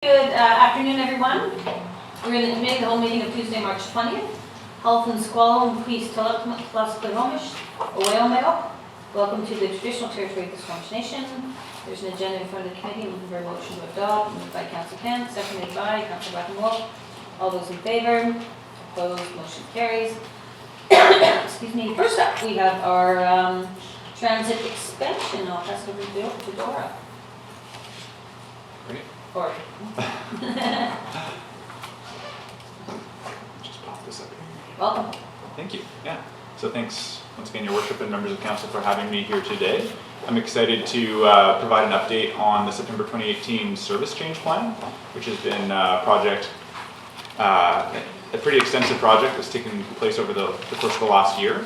Good afternoon, everyone. We're in the committee, the whole meeting of Tuesday, March 20th. Health and Squalum, Peace, plus Squamish, Owailmeo. Welcome to the traditional territory of the Squamish Nation. There's an agenda in front of the committee. Looking for a motion to adopt, moved by Council Kent, seconded by Council Black-and-Wolf. All those in favor? Opposed? Motion carries. Excuse me. First up, we have our transit expansion. I'll pass it over to Dora. Great. Or Just pop this up here. welcome. Thank you. Yeah. So thanks once again, Your Worship and members of council, for having me here today. I'm excited to provide an update on the September 2018 service change plan, which has been a pretty extensive project that's taken place over the course of the last year.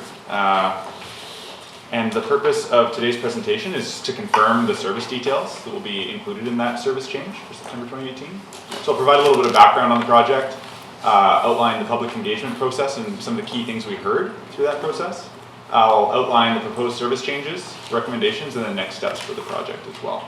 And the purpose of today's presentation is to confirm the service details that will be included in that service change for September 2018. So I'll provide a little bit of background on the project, outline the public engagement process and some of the key things we heard through that process. I'll outline the proposed service changes, recommendations, and the next steps for the project as well.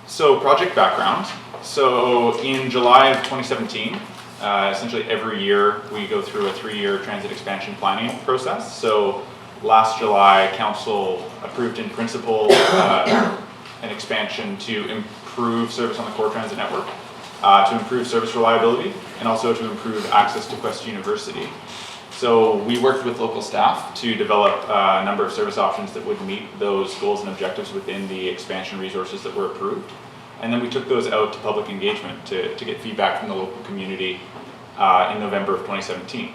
So project background. So in July of 2017, essentially every year we go through a 3-year transit expansion planning process. So last July, council approved in principle an expansion to improve service on the core transit network, to improve service reliability, and also to improve access to Quest University. So we worked with local staff to develop a number of service options that would meet those goals and objectives within the expansion resources that were approved. And then we took those out to public engagement to get feedback from the local community in November of 2017.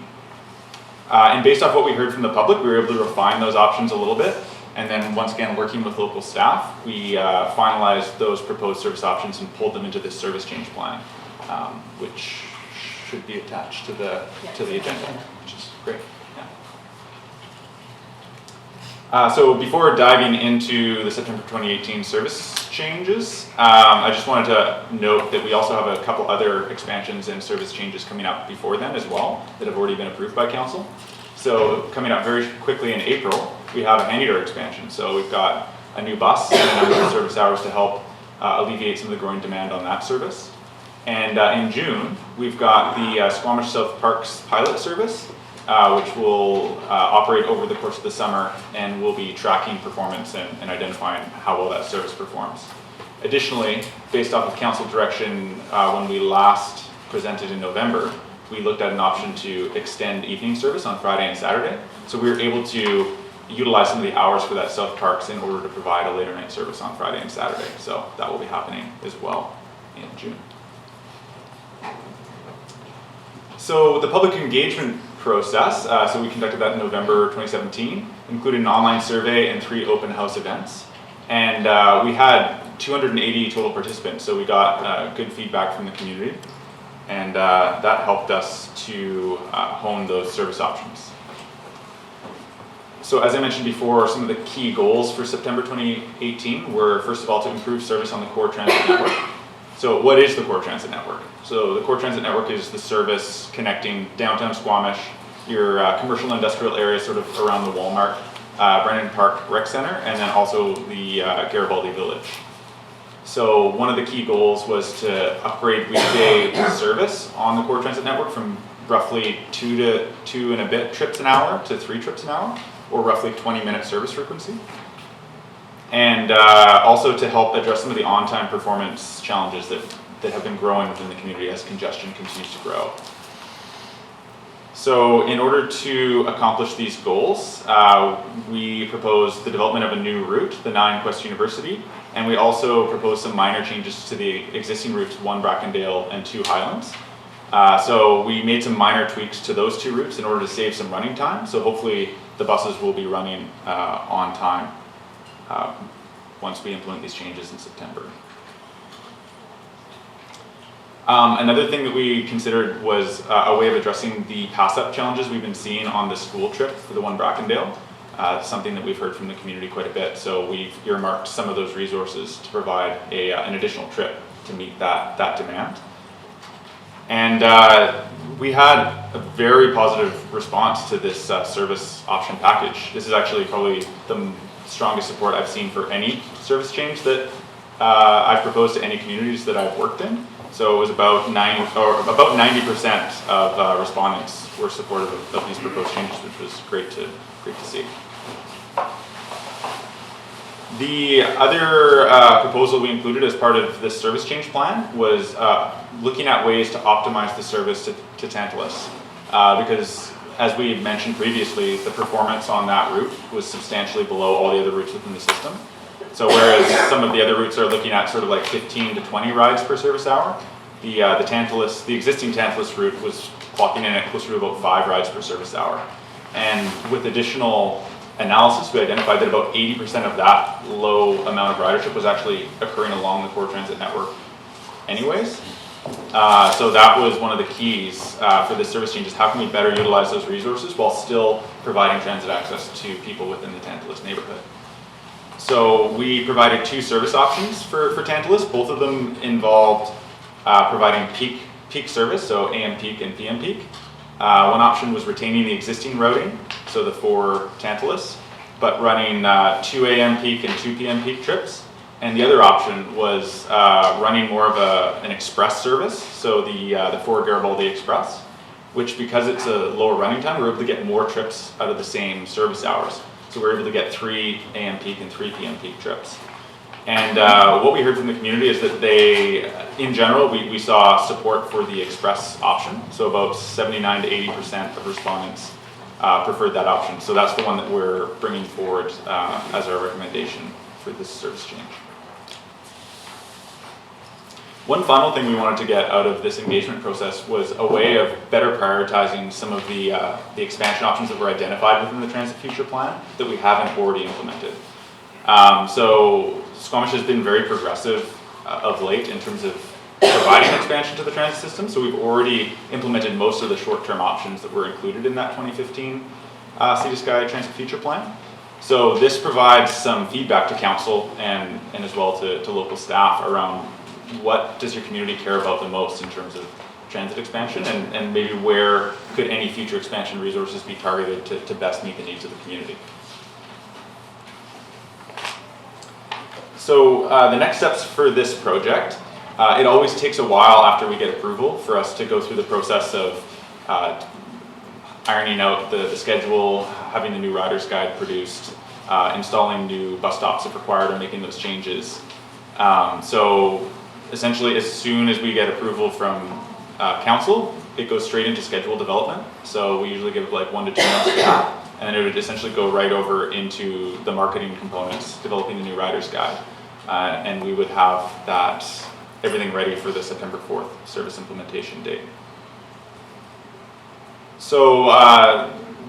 And based off what we heard from the public, we were able to refine those options a little bit. And then once again, working with local staff, we finalized those proposed service options and pulled them into this service change plan, which should be attached to the agenda, which is great. Yeah. So before diving into the September 2018 service changes, I just wanted to note that we also have a couple other expansions and service changes coming up before then as well that have already been approved by council. So coming up very quickly in April, we have a handy-door expansion. So we've got a new bus and a number of service hours to help alleviate some of the growing demand on that service. And in June, we've got the Squamish South Parks pilot service, which will operate over the course of the summer, and we'll be tracking performance and identifying how well that service performs. Additionally, based off of council direction, when we last presented in November, we looked at an option to extend evening service on Friday and Saturday. So we were able to utilize some of the hours for that South Parks in order to provide a later night service on Friday and Saturday. So that will be happening as well in June. So the public engagement process, so we conducted that in November 2017, included an online survey and 3 open house events. And we had 280 total participants, so we got good feedback from the community. And that helped us to hone those service options. So as I mentioned before, some of the key goals for September 2018 were, first of all, to improve service on the core transit network. So what is the core transit network? So the core transit network is the service connecting downtown Squamish, your commercial and industrial area sort of around the Walmart, Brennan Park Rec Center, and then also the Garibaldi Village. So one of the key goals was to upgrade weekday service on the core transit network from roughly 2 and a bit trips an hour to 3 trips an hour, or roughly 20-minute service frequency. And also to help address some of the on-time performance challenges that have been growing within the community as congestion continues to grow. So in order to accomplish these goals, we proposed the development of a new route, the 9 Quest University, and we also proposed some minor changes to the existing routes, 1 Brackendale and 2 Highlands. So we made some minor tweaks to those 2 routes in order to save some running time. So hopefully the buses will be running on time once we implement these changes in September. Another thing that we considered was a way of addressing the pass-up challenges we've been seeing on the school trip for the 1 Brackendale. Something that we've heard from the community quite a bit. So we've earmarked some of those resources to provide an additional trip to meet that demand. And we had a very positive response to this service option package. This is actually probably the strongest support I've seen for any service change that I've proposed to any communities that I've worked in. So it was about 90% of respondents were supportive of these proposed changes, which was great to see. The other proposal we included as part of this service change plan was looking at ways to optimize the service to Tantalus. Because as we mentioned previously, the performance on that route was substantially below all the other routes within the system. So whereas some of the other routes are looking at sort of like 15 to 20 rides per service hour, the existing Tantalus route was clocking in at closer to about 5 rides per service hour. And with additional analysis, we identified that about 80% of that low amount of ridership was actually occurring along the core transit network anyways. So that was one of the keys for this service change, is how can we better utilize those resources while still providing transit access to people within the Tantalus neighborhood. So we provided 2 service options for Tantalus. Both of them involved providing peak service, so AM peak and PM peak. One option was retaining the existing routing, so the 4 Tantalus, but running 2 AM peak and 2 PM peak trips. And the other option was running more of an express service, so the 4 Garibaldi Express, which, because it's a lower running time, we're able to get more trips out of the same service hours. So we're able to get 3 AM peak and 3 PM peak trips. And what we heard from the community is that they, in general, we saw support for the express option. So about 79 to 80% of respondents preferred that option. So that's the one that we're bringing forward as our recommendation for this service change. One final thing we wanted to get out of this engagement process was a way of better prioritizing some of the expansion options that were identified within the Transit Future Plan that we haven't already implemented. So Squamish has been very progressive of late in terms of providing expansion to the transit system. So we've already implemented most of the short-term options that were included in that 2015 Sea to Sky Transit Future Plan. So this provides some feedback to council and as well to local staff around what does your community care about the most in terms of transit expansion, and maybe where could any future expansion resources be targeted to best meet the needs of the community. So the next steps for this project, it always takes a while after we get approval for us to go through the process of ironing out the schedule, having the new rider's guide produced, installing new bus stops if required, or making those changes. So essentially, as soon as we get approval from council, it goes straight into schedule development. So we usually give like 1 to 2 months for that, and then it would essentially go right over into the marketing components, developing the new rider's guide. And we would have everything ready for the September 4th service implementation date. So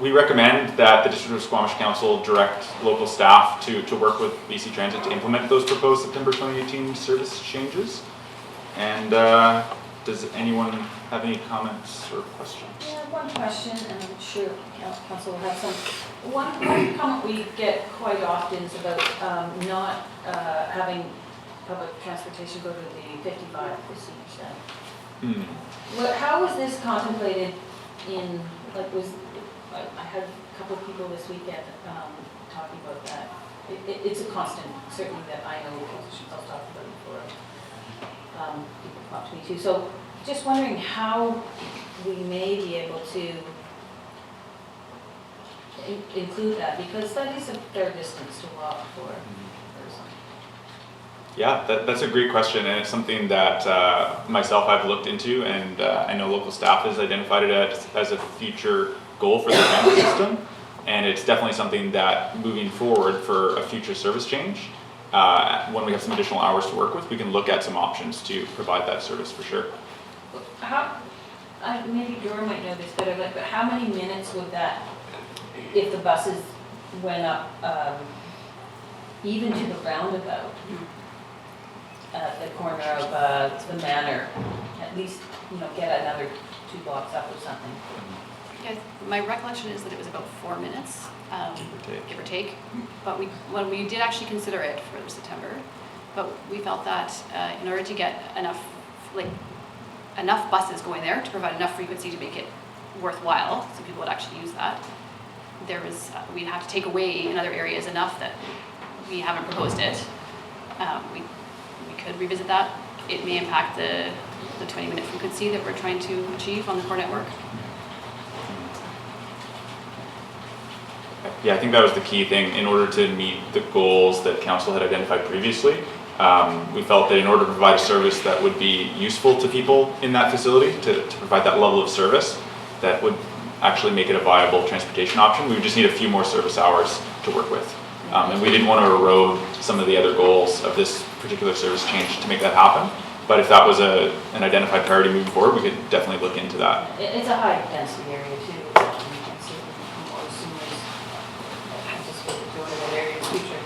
we recommend that the District of Squamish Council direct local staff to work with BC Transit to implement those proposed September 2018 service changes. And does anyone have any comments or questions? Yeah, one question, and I'm sure council will have some. One comment we get quite often is about not having public transportation go to the 55 %. How was this contemplated in, like, I had a couple of people this weekend talking about that. It's a constant, certainly, that I know I'll talk about it before. People come up to me too. So just wondering how we may be able to include that, because that is a fair distance to walk for a person. Yeah, that's a great question, and it's something that myself I've looked into, and I know local staff has identified it as a future goal for the transit system, and it's definitely something that moving forward for a future service change, when we have some additional hours to work with, we can look at some options to provide that service for sure. Maybe Dora might know this better, but how many minutes would that, if the buses went up even to the roundabout at the corner of the manor, at least, get another 2 blocks up or something? Yeah, my recollection is that it was about 4 minutes, give or take. But when we did actually consider it for September, but we felt that in order to get enough buses going there to provide enough frequency to make it worthwhile, so people would actually use that, we'd have to take away in other areas enough that we haven't proposed it. could revisit that. It may impact the 20-minute frequency that we're trying to achieve on the core network. Yeah, I think that was the key thing. In order to meet the goals that council had identified previously, we felt that in order to provide a service that would be useful to people in that facility, to provide that level of service that would actually make it a viable transportation option, we would just need a few more service hours to work with. And we didn't want to erode some of the other goals of this particular service change to make that happen. But if that was an identified priority moving forward, we could definitely look into that. It's a high density area too. You can see more seniors anticipate doing in that area in the future.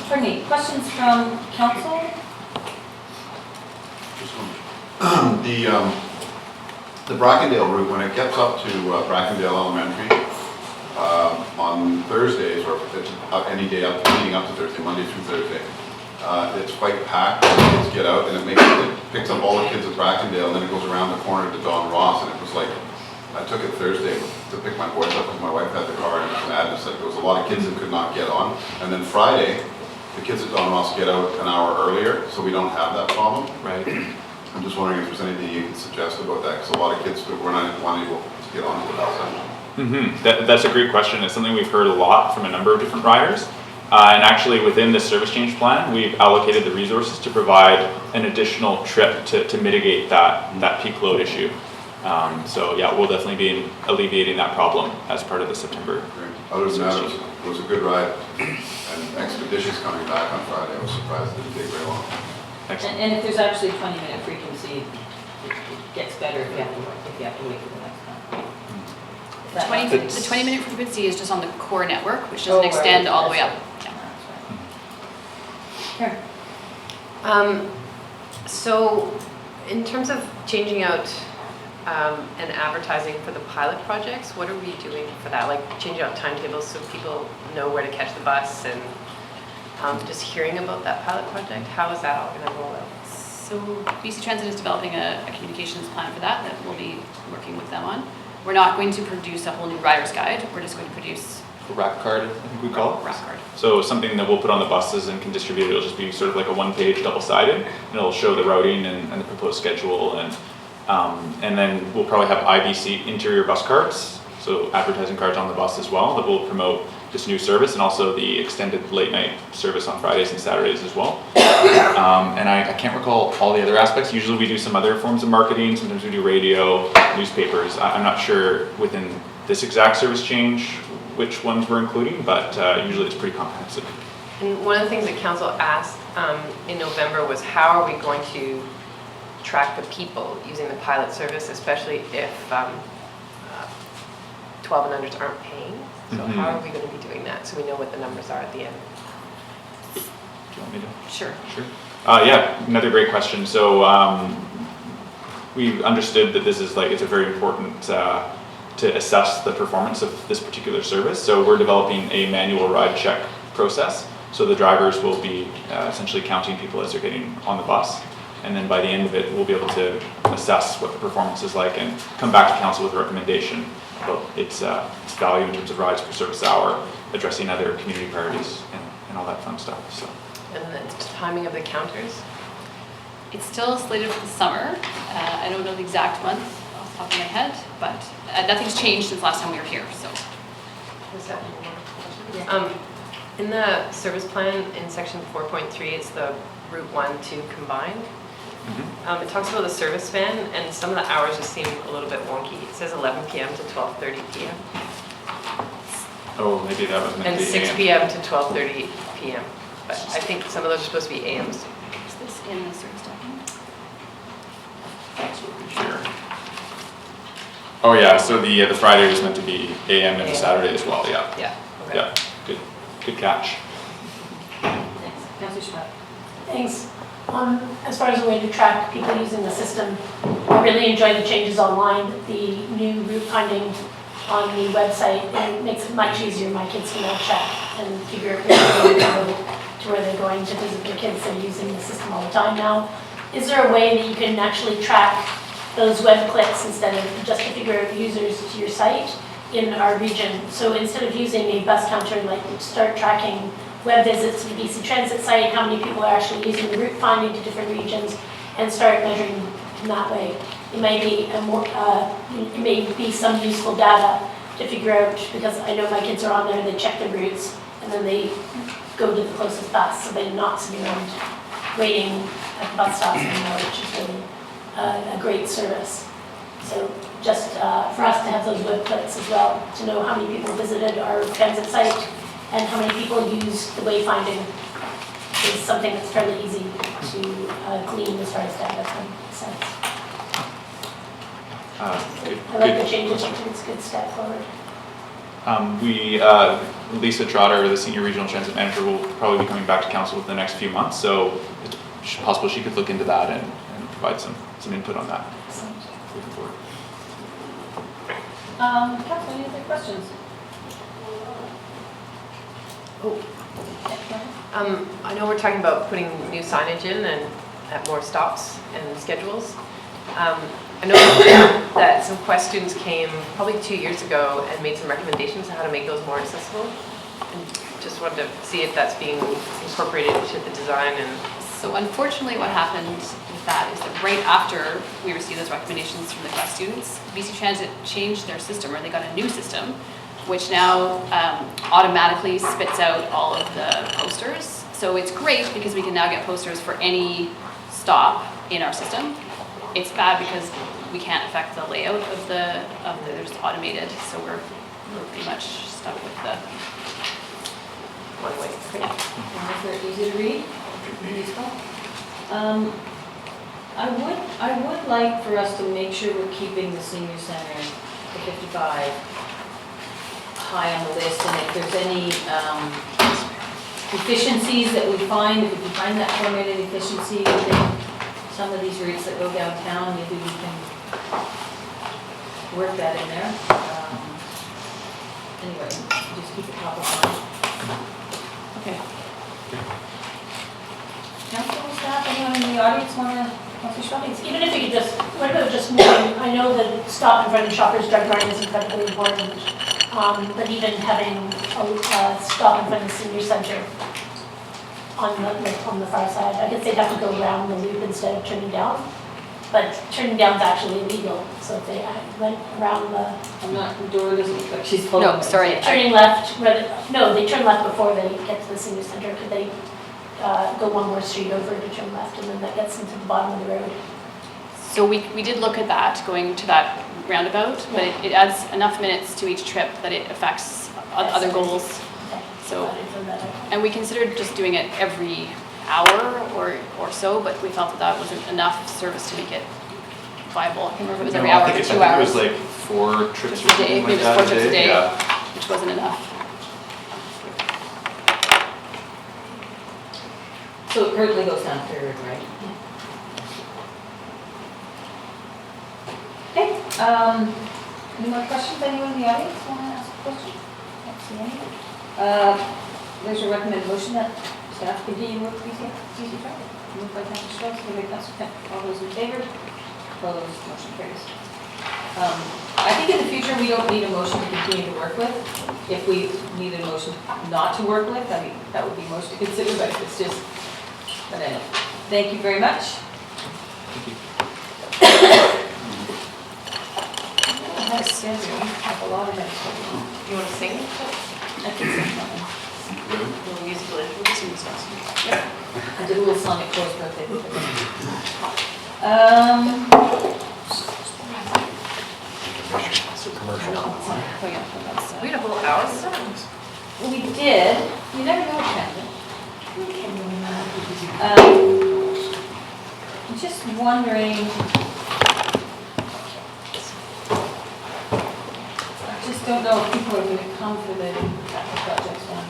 Pardon me, questions from council? Just one. The Brackendale route, when it gets up to Brackendale Elementary, on Thursdays, or any day up, leading up to Thursday, Monday through Thursday, it's quite packed. Kids get out, and it picks up all the kids at Brackendale, and then it goes around the corner to Don Ross, and it was like, I took it Thursday to pick my boys up because my wife had the car, and it was madness. Like, there was a lot of kids that could not get on, and then Friday, the kids at Don Ross get out an hour earlier, so we don't have that problem. Right. I'm just wondering if there's anything you can suggest about that, because a lot of kids were not able to get onto the bus. That's a great question. It's something we've heard a lot from a number of different riders. And actually within the service change plan, we've allocated the resources to provide an additional trip to mitigate that peak load issue. So yeah, we'll definitely be alleviating that problem as part of the September. Great. Other than that, it was a good ride and expeditious coming back on Friday. I was surprised it didn't take very long. And if there's actually 20-minute frequency, it gets better if you have to wait for the next time. The 20-minute frequency is just on the core network, which doesn't extend all the way up. Here. So in terms of changing out and advertising for the pilot projects, what are we doing for that? Like changing out timetables so people know where to catch the bus, and just hearing about that pilot project, how is that all going to roll out? So BC Transit is developing a communications plan for that we'll be working with them on. We're not going to produce a whole new rider's guide. We're just going to produce A rack card, I think we call it. rack card. So something that we'll put on the buses and can distribute. It'll just be sort of like a one-page double-sided, and it'll show the routing and the proposed schedule, and then we'll probably have IBC interior bus cards, so advertising cards on the bus as well, that will promote this new service, and also the extended late night service on Fridays and Saturdays as well. And I can't recall all the other aspects. Usually we do some other forms of marketing. Sometimes we do radio, newspapers. I'm not sure within this exact service change which ones we're including, but usually it's pretty comprehensive. And one of the things that council asked in November was how are we going to track the people using the pilot service, especially if 12 and unders aren't paying. So how are we going to be doing that so we know what the numbers are at the end? Do you want me to? Sure. Sure. Yeah, another great question. So we understood that this is it's a very important to assess the performance of this particular service. So we're developing a manual ride check process. So the drivers will be essentially counting people as they're getting on the bus. And then by the end of it, we'll be able to assess what the performance is like and come back to council with a recommendation about its value in terms of rides per service hour, addressing other community priorities and all that fun stuff. So. And the timing of the counters? It's still slated for the summer. I don't know the exact month off the top of my head, but nothing's changed since last time we were here. So. Is that in the service plan in section 4.3, it's the Route 1, 2 combined. It talks about the service van, and some of the hours just seem a little bit wonky. It says 11 p.m. to 12:30 p.m. Oh, maybe that was meant And to be 6 AM. p.m. to 12:30 p.m. But I think some of those are supposed to be AMs. Is this in the service document? That's what we share. Oh yeah, so the Friday was meant to be AM and the Saturday as well. Yeah. Yeah. Okay. Yeah. Good catch. Thanks. Councillor Schmidt. Thanks. As far as a way to track people using the system, I really enjoy the changes online. The new route finding on the website, it makes it much easier. My kids can now check and figure out where they go to where they're going to visit their kids. They're using the system all the time now. Is there a way that you can actually track those web clicks instead of just to figure out users to your site in our region? So instead of using a bus counter, like start tracking web visits to the BC Transit site, how many people are actually using the route finding to different regions, and start measuring in that way. It may be it may be some useful data to figure out, because I know my kids are on there, they check their routes, and then they go to the closest bus, so they're not sitting around waiting at the bus stops anymore, which is really a great service. So just for us to have those web clicks as well, to know how many people visited our transit site and how many people use the wayfinding is something that's fairly easy to glean as far as data comes sense. I like the changes, I think it's a good step forward. Lisa Trotter, the Senior Regional Transit Manager, will probably be coming back to council within the next few months, so it's possible she could look into that and provide some input on that. Looking forward. Council, any other questions? Oh. I know we're talking about putting new signage in and at more stops and schedules. I know that some Quest students came probably 2 years ago and made some recommendations on how to make those more accessible. And just wanted to see if that's being incorporated into the design. And So unfortunately what happened with that is that right after we received those recommendations from the Quest students, BC Transit changed their system, or they got a new system, which now automatically spits out all of the posters. So it's great because we can now get posters for any stop in our system. It's bad because we can't affect the layout of they're just automated, so we're pretty much stuck with the one way. yeah. Is it easy to read? Useful? I would like for us to make sure we're keeping the senior center, the 55, high on the list, and if there's any efficiencies that we find, if we can find that formatted efficiency within some of these routes that go downtown, maybe we can work that in there. Anyway, just keep it top of mind. Okay. Council, staff, anyone in the audience want to shopping? Even if you could just, what about just moving, I know that stop in front of Shoppers Drug Mart is incredibly important, but even having a stop in front of the senior center on the far side, I guess they'd have to go around the loop instead of turning down, but turning down is actually illegal, so if they went around the... I'm not, Dora doesn't look like she's following. No, sorry. Turning left, no, they turn left before they get to the senior center, could they go one more street over to turn left, and then that gets them to the bottom of the road? So we did look at that, going to that roundabout, but it adds enough minutes to each trip that it affects other goals. Okay. So, and we considered just doing it every hour or so, but we felt that that wasn't enough service to make it viable. I can't remember if it was every hour or 2 hours. I think it was like 4 trips Just a day, maybe it was 4 trips a day, yeah. which wasn't enough. So it currently goes down Third, right? Okay, any more questions? Anyone in the audience want to ask a question? Don't see any. There's a recommended motion that staff continue work with BC Transit. Moved by Councilor Schwartz, seconded by Councilor Kemp. All those in favor? Opposed? Motion carries. I think in the future we don't need a motion to continue to work with. If we need a motion not to work with, I mean, that would be motion to consider, but it's just, but anyway. Thank you very much. Thank you. I have a schedule, I have a lot of it. You want to sing? I can sing something. A little musical instruments? I did a little song at Cora's birthday. Oh yeah, that's, We had a whole hour. We did, you never know, Ken. I'm just wondering, I just don't know if people are going to come for the projects done.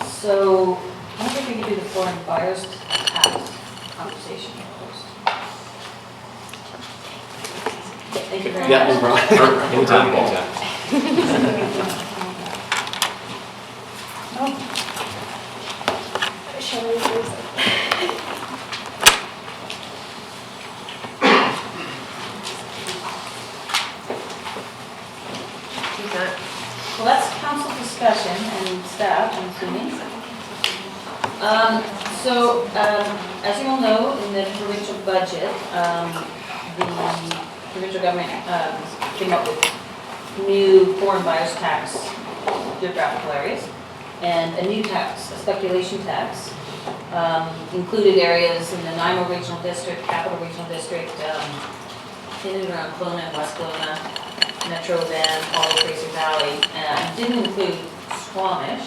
So, I wonder if we could do the foreign buyers tax conversation first. Thank you very much. Yeah, no problem. Anytime, anytime. Shall we use it? Who's that? Well, that's council discussion. staff, I'm assuming. As you all know, in the provincial budget, the provincial government came up with new foreign buyers tax geographical areas and a new tax, a speculation tax. Included areas in the Nanaimo Regional District, Capital Regional District, in and around Kelowna, West Kelowna, Metro Van, all of Fraser Valley, and didn't include Squamish.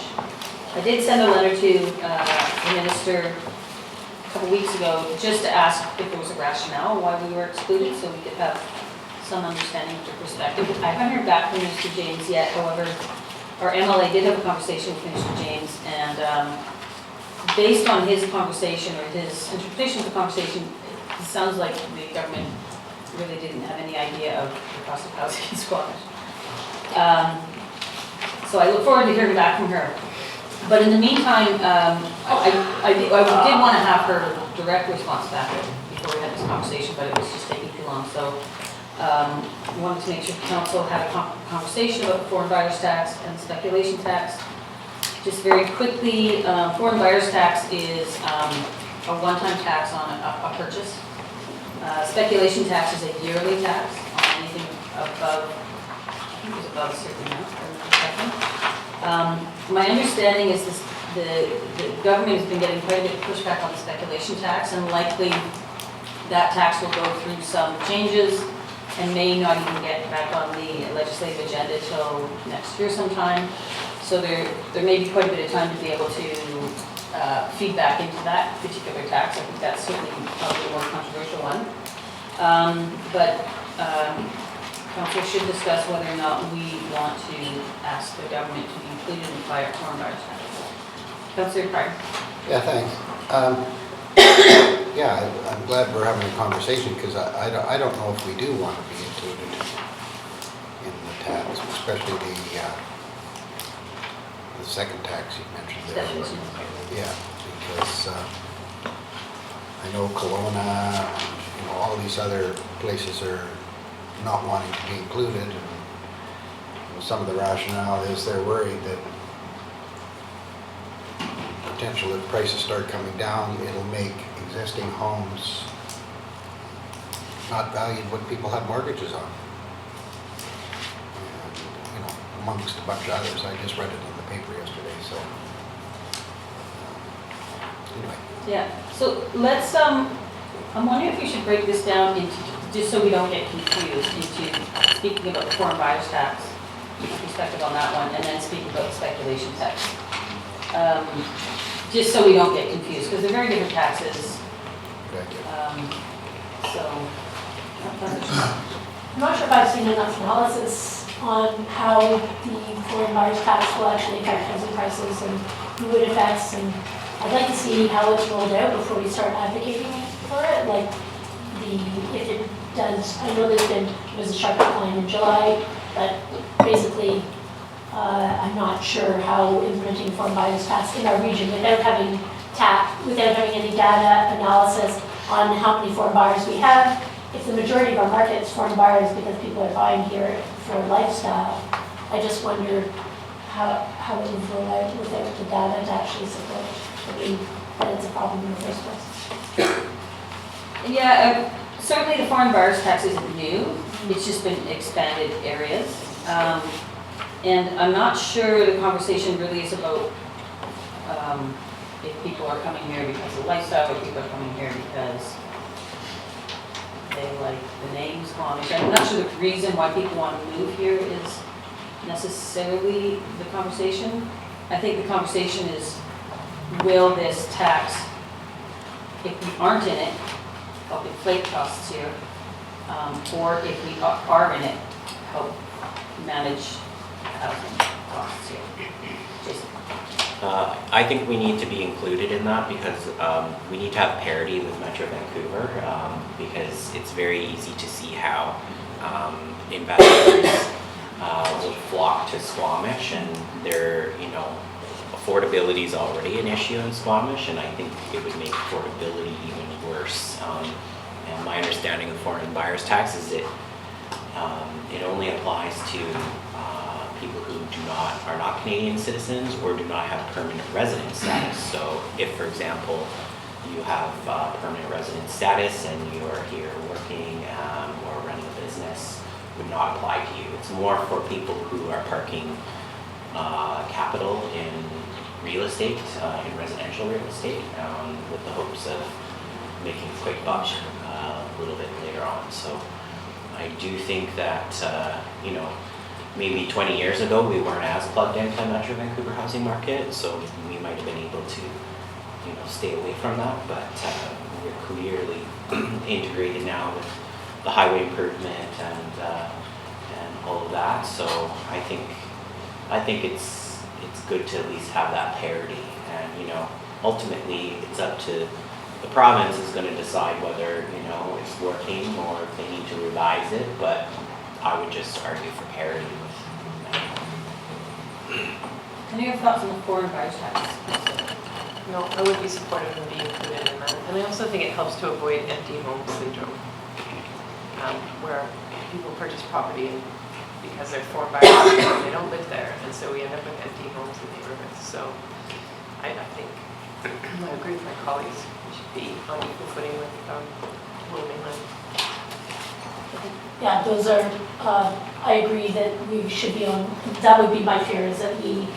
I did send a letter to the minister a couple weeks ago just to ask if there was a rationale why we were excluded, so we could have some understanding of the perspective. I haven't heard back from Mr. James yet, however, our MLA did have a conversation with Mr. James, and based on his conversation or his interpretation of the conversation, it sounds like the government really didn't have any idea of the cost of housing in Squamish. So I look forward to hearing back from her. But in the meantime, I did want to have her direct response back before we had this conversation, but it was just taking too long. So we wanted to make sure the council had a conversation about the foreign buyers tax and the speculation tax. Just very quickly, foreign buyers tax is a one-time tax on a purchase. Speculation tax is a yearly tax on anything above, I think it was above a certain amount. My understanding is the government has been getting quite a bit of pushback on the speculation tax, and likely that tax will go through some changes and may not even get back on the legislative agenda till next year sometime. So there may be quite a bit of time to be able to feed back into that particular tax. I think that's certainly probably the more controversial one. Council should discuss whether or not we want to ask the government to be included in the foreign buyers tax. Councillor Pryor. Yeah, thanks. Yeah, I'm glad we're having a conversation because I don't know if we do want to be included in the tax, especially the second tax you mentioned there. Yeah, because I know Kelowna, all these other places are not wanting to be included, and some of the rationale is they're worried that potential if prices start coming down, it'll make existing homes not valued what people have mortgages on. And, amongst a bunch of others, I just read it in the paper yesterday, so anyway. Yeah, so let's, I'm wondering if we should break this down into, just so we don't get confused, into speaking about the foreign buyers tax, perspective on that one, and then speaking about the speculation tax. Just so we don't get confused, because they're very different taxes. I'm not sure if I've seen enough analysis on how the foreign buyers tax will actually affect housing prices and who it affects, and I'd like to see how it's rolled out before we start advocating for it. Like if it does, I know there's a sharp decline in July, but basically I'm not sure how implementing foreign buyers tax in our region without having any data analysis on how many foreign buyers we have. If the majority of our market is foreign buyers because people are buying here for lifestyle, I just wonder how it would roll out without the data to actually support that it's a problem in the first place. Yeah, certainly the foreign buyers tax isn't new. It's just been expanded areas. And I'm not sure the conversation really is about if people are coming here because of lifestyle, or people are coming here because they like the name Squamish. I'm not sure the reason why people want to move here is necessarily the conversation. I think the conversation is, will this tax, if we aren't in it, help inflate costs here, or if we are in it, help manage housing costs here. Jason. I think we need to be included in that because we need to have parity with Metro Vancouver because it's very easy to see how investors will flock to Squamish, and their affordability is already an issue in Squamish, and I think it would make affordability even worse. And my understanding of foreign buyers tax is it only applies to people who are not Canadian citizens or do not have permanent resident status. So if, for example, you have permanent resident status and you are here working or running a business, would not apply to you. It's more for people who are parking capital in real estate, in residential real estate, with the hopes of making a quick buck a little bit later on. So I do think that, you know, maybe 20 years ago we weren't as plugged into Metro Vancouver housing market, so we might have been able to, you know, stay away from that, but we're clearly integrated now with the highway improvement and all of that. So I think it's good to at least have that parity, and you know, ultimately it's up to the province is going to decide whether, you know, it's working or if they need to revise it, but I would just argue for parity with that. Any of your thoughts on the foreign buyers tax? No, I would be supportive of being included in that. And I also think it helps to avoid empty home syndrome, where people purchase property because they're foreign buyers and they don't live there, and so we end up with empty homes in neighborhoods. So I think I agree with my colleagues. We should be on equal footing with rural mainland. Yeah, those are, I agree that we should be on, that would be my fear, is that we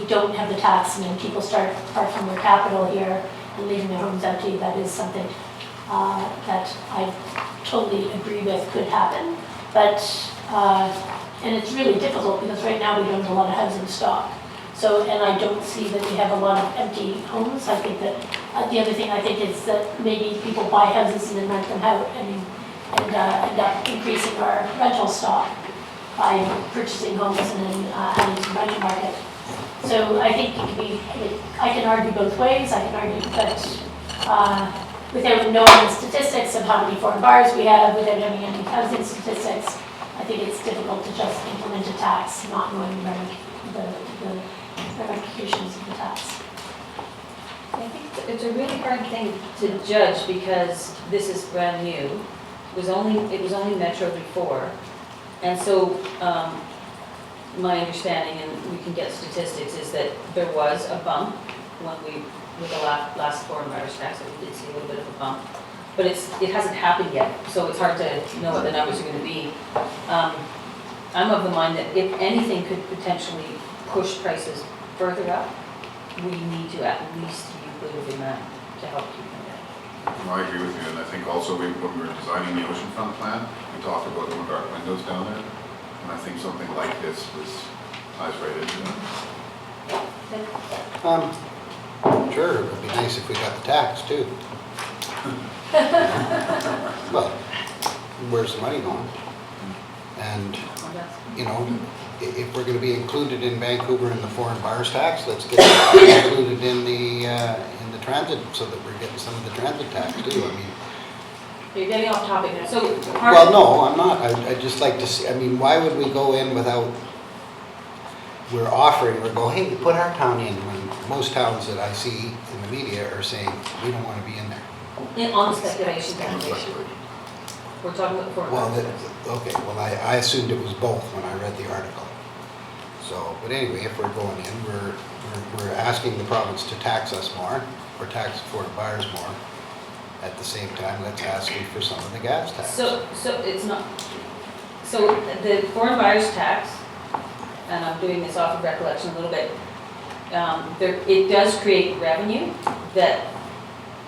don't have the tax and then people start parking their capital here and leaving their homes empty. That is something that I totally agree with could happen. But, and it's really difficult because right now we don't have a lot of housing stock. So, and I don't see that we have a lot of empty homes. I think that the other thing I think is that maybe people buy houses and then rent them out and end up increasing our rental stock by purchasing homes and then adding to the rental market. So I think it can be, I can argue both ways. I can argue that without knowing the statistics of how many foreign buyers we have, without having any housing statistics, I think it's difficult to just implement a tax, not knowing the ramifications of the tax. I think it's a really hard thing to judge because this is brand new. It was only Metro before, and so my understanding, and we can get statistics, is that there was a bump with the last foreign buyers tax. We did see a little bit of a bump, but it hasn't happened yet, so it's hard to know what the numbers are going to be. I'm of the mind that if anything could potentially push prices further up, we need to at least be included in that to help keep them down. No, I agree with you, and I think also when we were designing the oceanfront plan, we talked about the dark windows down there, and I think something like this ties right into that. Sure, it would be nice if we got the tax too. Well, where's the money going? And, you know, if we're going to be included in Vancouver in the foreign buyers tax, let's get it included in the transit so that we're getting some of the transit tax too. I mean, You're getting off topic now. So well, no, I'm not. I'd just like to see, I mean, why would we go in without, we're going, hey, put our town in, when most towns that I see in the media are saying, we don't want to be in there. on the speculation taxation, we're talking about foreign Well, buyers. okay, well, I assumed it was both when I read the article. So, but anyway, if we're going in, we're asking the province to tax us more, or tax foreign buyers more. At the same time, let's ask them for some of the gas tax. So it's not, so the foreign buyers tax, and I'm doing this off of recollection a little bit, it does create revenue that,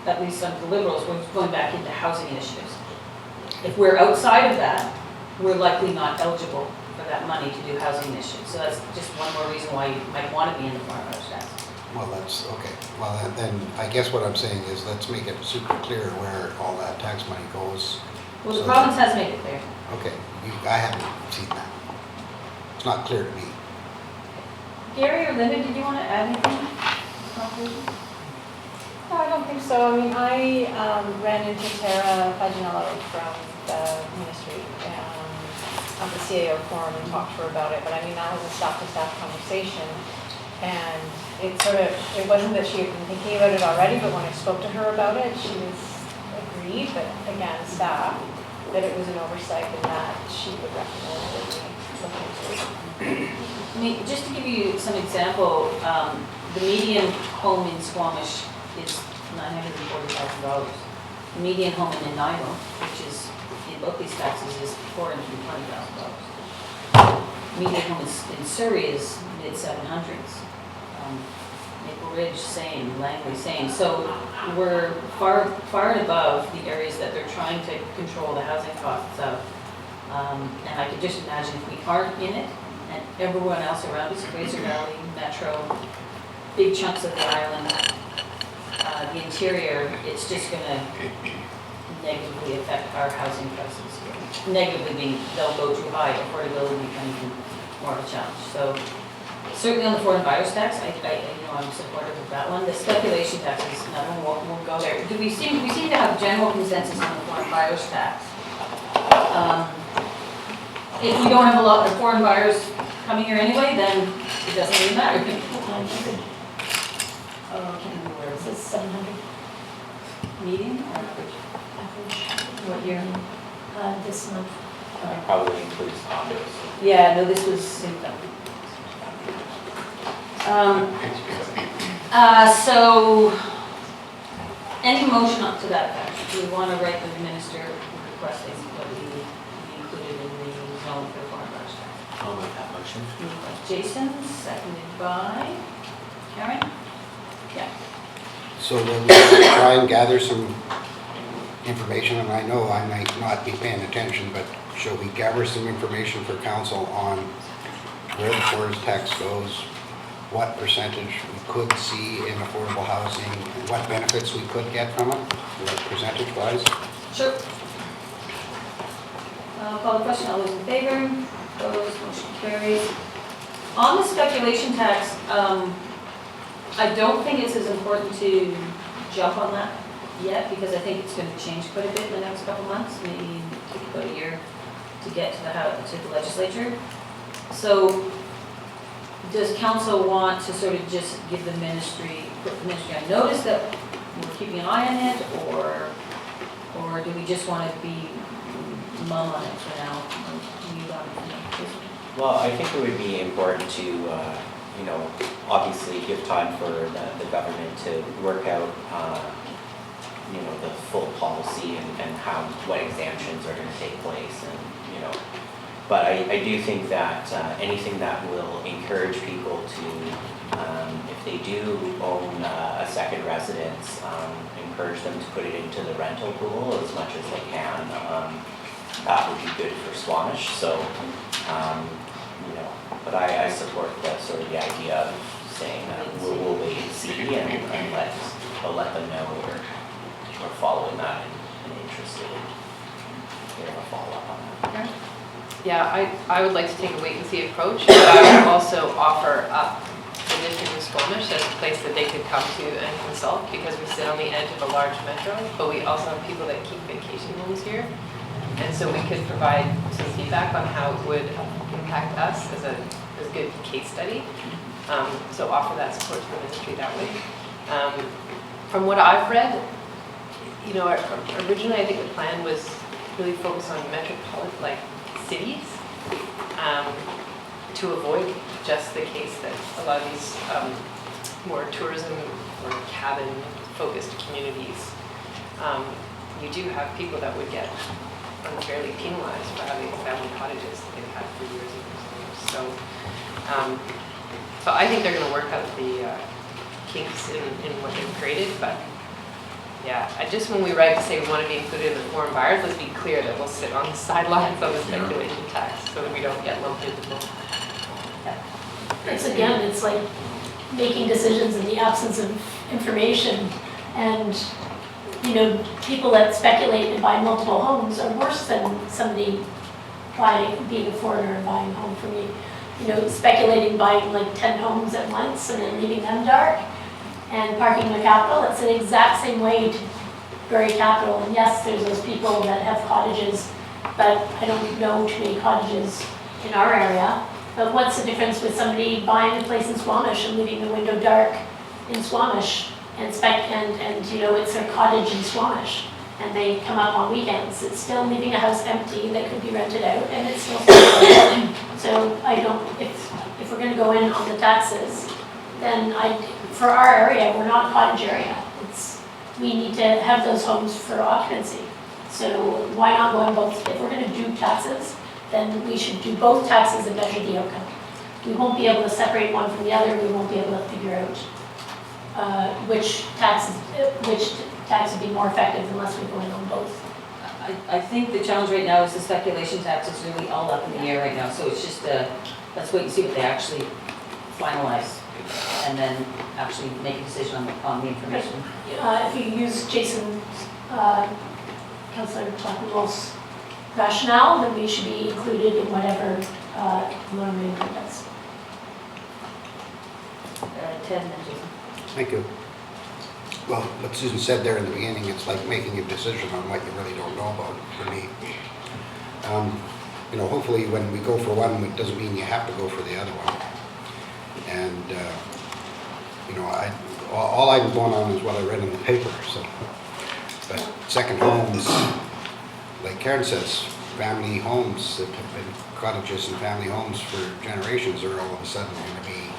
at least some of the Liberals, were going back into housing initiatives. If we're outside of that, we're likely not eligible for that money to do housing initiatives. So that's just one more reason why you might want to be in the foreign buyers tax. Well, that's, okay. Well, then, I guess what I'm saying is, let's make it super clear where all that tax money goes. Well, the so province that- has made it clear. Okay, I haven't seen that. It's not clear to me. Gary or Linda, did you want to add anything? No, I don't think so. I mean, I ran into Tara Faginello from the ministry of the CAO forum and talked to her about it, but I mean, that was a staff-to-staff conversation. And it wasn't that she had been thinking about it already, but when I spoke to her about it, she was agreed, but again, staff, that it was an oversight and that she would recommend that we I mean, just to give you some example, the median home in Squamish is $940,000. The median home in Nanaimo, which is in both these taxes, is $420,000. Median home in Surrey is mid-700s. Maple Ridge, same. Langley, same. So we're far and above the areas that they're trying to control the housing costs of. And I could just imagine if we aren't in it, and everyone else around us, Fraser Valley, Metro, big chunks of the island, the interior, it's just going to negatively affect our housing prices here. Negatively meaning they'll go too high, affordability becomes even more of a challenge. So certainly on the foreign buyers tax, I'm supportive of that one. The speculation taxes, another one, won't go there. We seem to have general consensus on the foreign buyers tax. If we don't have a lot of foreign buyers coming here anyway, then it doesn't really matter. 900, Oh, I can't remember where it it says 700 meeting or average. what year? This month. That probably includes condos. Yeah, no, this was income. So, any motion up to that effect? Do we want to write the minister requesting what he be included in the zone for foreign buyers tax? I'll make that motion. Moved by Jason, seconded by Karen? Yeah. So then we try and gather some information, and I know I might not be paying attention, but shall we gather some information for council on where the forest tax goes, what percentage we could see in affordable housing, and what benefits we could get from it, like percentage-wise? Sure. Call the question, all those in favor? Opposed, motion carries. On the speculation tax, I don't think it's as important to jump on that yet, because I think it's going to change quite a bit in the next couple months, maybe take about a year to get to the legislature. So does council want to sort of just give the ministry, put the ministry on notice that we're keeping an eye on it, or do we just want to be mum on it for now? Well, I think it would be important to, obviously give time for the government to work out, the full policy and what exemptions are going to take place, and but I do think that anything that will encourage people to, if they do own a second residence, encourage them to put it into the rental pool as much as they can. That would be good for Squamish. So, but I support the sort of the idea of saying that we'll wait and see and let them know we're following that and interested in hearing a follow-up on that. Yeah, I would like to take a wait-and-see approach, but I would also offer up the district of Squamish as a place that they could come to and consult, because we sit on the edge of a large metro, but we also have people that keep vacation homes here. And so we could provide some feedback on how it would impact us as a good case study. So offer that support to the ministry that way. From what I've read, originally I think the plan was really focused on metropolitan, cities, to avoid just the case that a lot of these more tourism or cabin-focused communities, you do have people that would get unfairly penalized for having family cottages that they've had for years and years and years. So I think they're going to work out the kinks in what they've created, but yeah, when we write to say we want to be included in the foreign buyers, let's be clear that we'll sit on the sidelines of the speculation tax so that we don't get lumped into both. It's like making decisions in the absence of information, and people that speculate and buy multiple homes are worse than somebody being a foreigner and buying a home from you. Speculating, buying 10 homes at once and then leaving them dark and parking their capital. It's the exact same way to bury capital. And yes, there's those people that have cottages, but I don't know too many cottages in our area. But what's the difference with somebody buying a place in Squamish and leaving the window dark in Squamish and it's their cottage in Squamish? and they come up on weekends, it's still leaving a house empty that could be rented out, and it's still selling. So I don't, if we're gonna go in on the taxes, then for our area, we're not cottage area. We need to have those homes for occupancy. So why not go in both? If we're gonna do taxes, then we should do both taxes and measure the outcome. We won't be able to separate one from the other, we won't be able to figure out which tax would be more effective unless we go in on both. I think the challenge right now is the speculation tax is really all up in the air right now, so it's just, let's wait and see what they actually finalize, and then actually make a decision on the information. If you use Jason, Councillor Clapper's rationale, then we should be included in whatever loan amendment does. Ted and then Jason. Thank you. Well, what Susan said there in the beginning, it's like making a decision on what you really don't know about for me. You know, hopefully when we go for one, it doesn't mean you have to go for the other one. And, you know, all I'm going on is what I read in the paper, so. But second homes, like Karen says, family homes that have been cottages and family homes for generations are all of a sudden going to be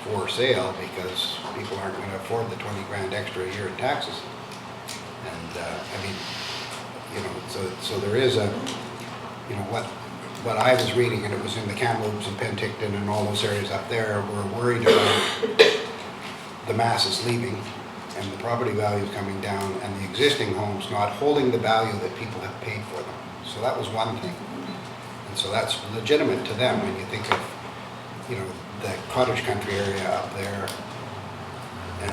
for sale because people aren't going to afford the 20 grand extra a year in taxes. And I mean, you know, so there is a, you know, what I was reading, and it was in the Kamloops and Penticton and all those areas up there, we're worried about the masses leaving and the property values coming down and the existing homes not holding the value that people have paid for them. So that was one thing. And so that's legitimate to them when you think of, you know, the cottage country area up there, and,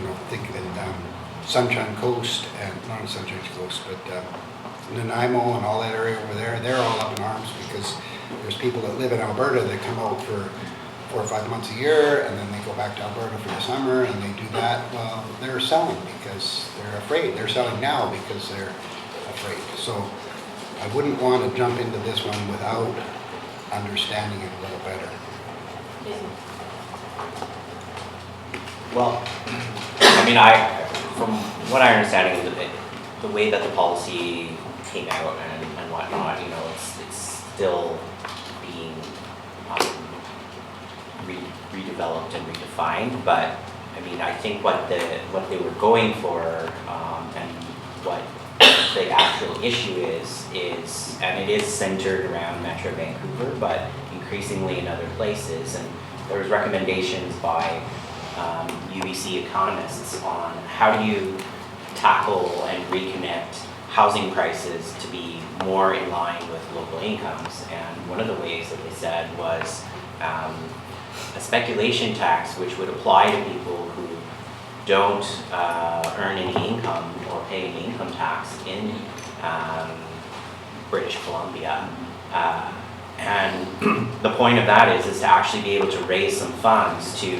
you know, think in Sunshine Coast, and not Sunshine Coast, but Nanaimo and all that area over there, they're all up in arms because there's people that live in Alberta that come out for 4 or 5 months a year, and then they go back to Alberta for the summer, and they do that. Well, they're selling because they're afraid. They're selling now because they're afraid. So I wouldn't want to jump into this one without understanding it a little better. Well, I mean, from what I understand, the way that the policy came out and whatnot, you know, it's still being redeveloped and redefined. But I mean, I think what they were going for and what the actual issue is, and it is centered around Metro Vancouver, but increasingly in other places. And there was recommendations by UBC economists on how do you tackle and reconnect housing prices to be more in line with local incomes. And one of the ways that they said was a speculation tax, which would apply to people who don't earn any income or pay any income tax in British Columbia. And the point of that is to actually be able to raise some funds to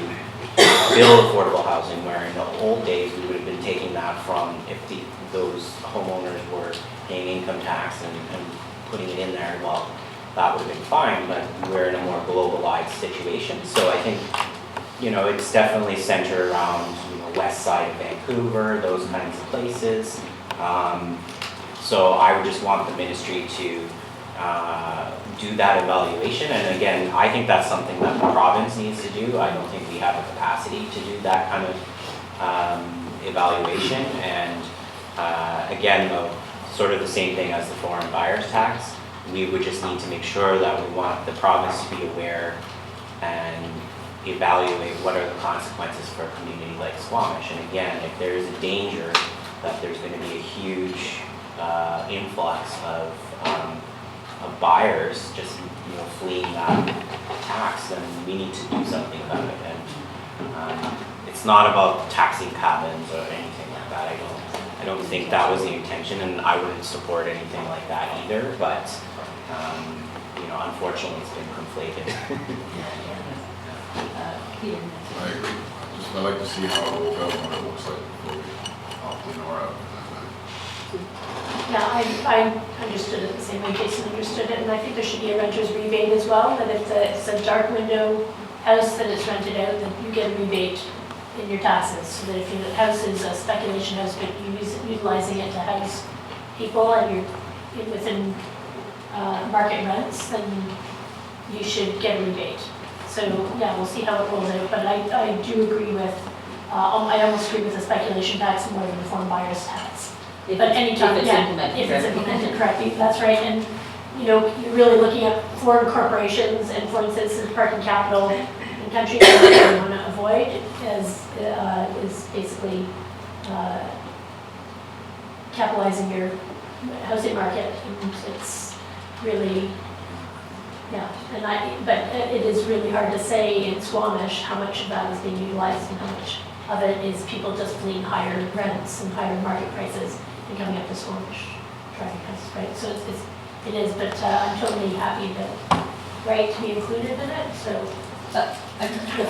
build affordable housing, where in the old days we would have been taking that from, if those homeowners were paying income tax and putting it in there, well, that would have been fine, but we're in a more globalized situation. So I think, you know, it's definitely centered around, you know, west side of Vancouver, those kinds of places. So I would just want the ministry to do that evaluation. And again, I think that's something that the province needs to do. I don't think we have the capacity to do that kind of evaluation. And again, though, sort of the same thing as the foreign buyers tax. We would just need to make sure that we want the province to be aware and evaluate what are the consequences for a community like Squamish. And again, if there is a danger that there's going to be a huge influx of buyers just, you know, fleeing that tax, then we need to do something about it. And it's not about taxing cabins or anything like that. I don't think that was the intention, and I wouldn't support anything like that either. But you know, unfortunately, it's been conflated. I agree. I'd like to see how it will go, what it looks like before we opt in or out. Yeah, I understood it the same way Jason understood it, and I think there should be a renter's rebate as well, that if it's a dark window house that is rented out, that you get a rebate in your taxes, so that if your house is a speculation house, but you're utilizing it to house people and you're within market rents, then you should get a rebate. So, yeah, we'll see how it rolls out, but I do agree with, I almost agree with the speculation tax more than the foreign buyer's tax. But anytime, If it's yeah, implemented if it's correctly. implemented correctly, that's right. And, you know, you're really looking at foreign corporations and foreign citizens parking capital in countries that you want to avoid is basically capitalizing your housing market. And it's really, yeah, but it is really hard to say in Squamish how much of that is being utilized and how much of it is people just fleeing higher rents and higher market prices and coming up to Squamish driving houses, right? So it is, but I'm totally happy that, right, to be included in it, so the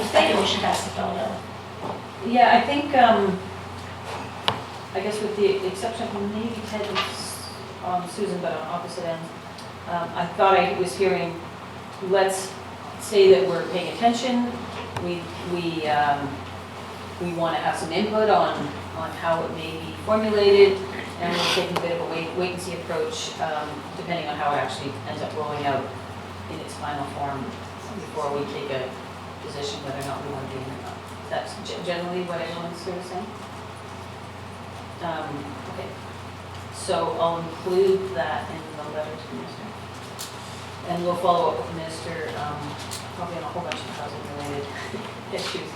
speculation tax is all done. Yeah, I think, I guess with the exception of maybe Ted and Susan, but on opposite ends, I thought I was hearing, let's say that we're paying attention, we want to have some input on how it may be formulated, and we're taking a bit of a wait and see approach, depending on how it actually ends up rolling out in its final form before we take a position whether or not we want to be in or not. That's generally what everyone's sort of saying. Okay, so I'll include that in the letter to the minister. And we'll follow up with the minister, probably on a whole bunch of housing-related issues.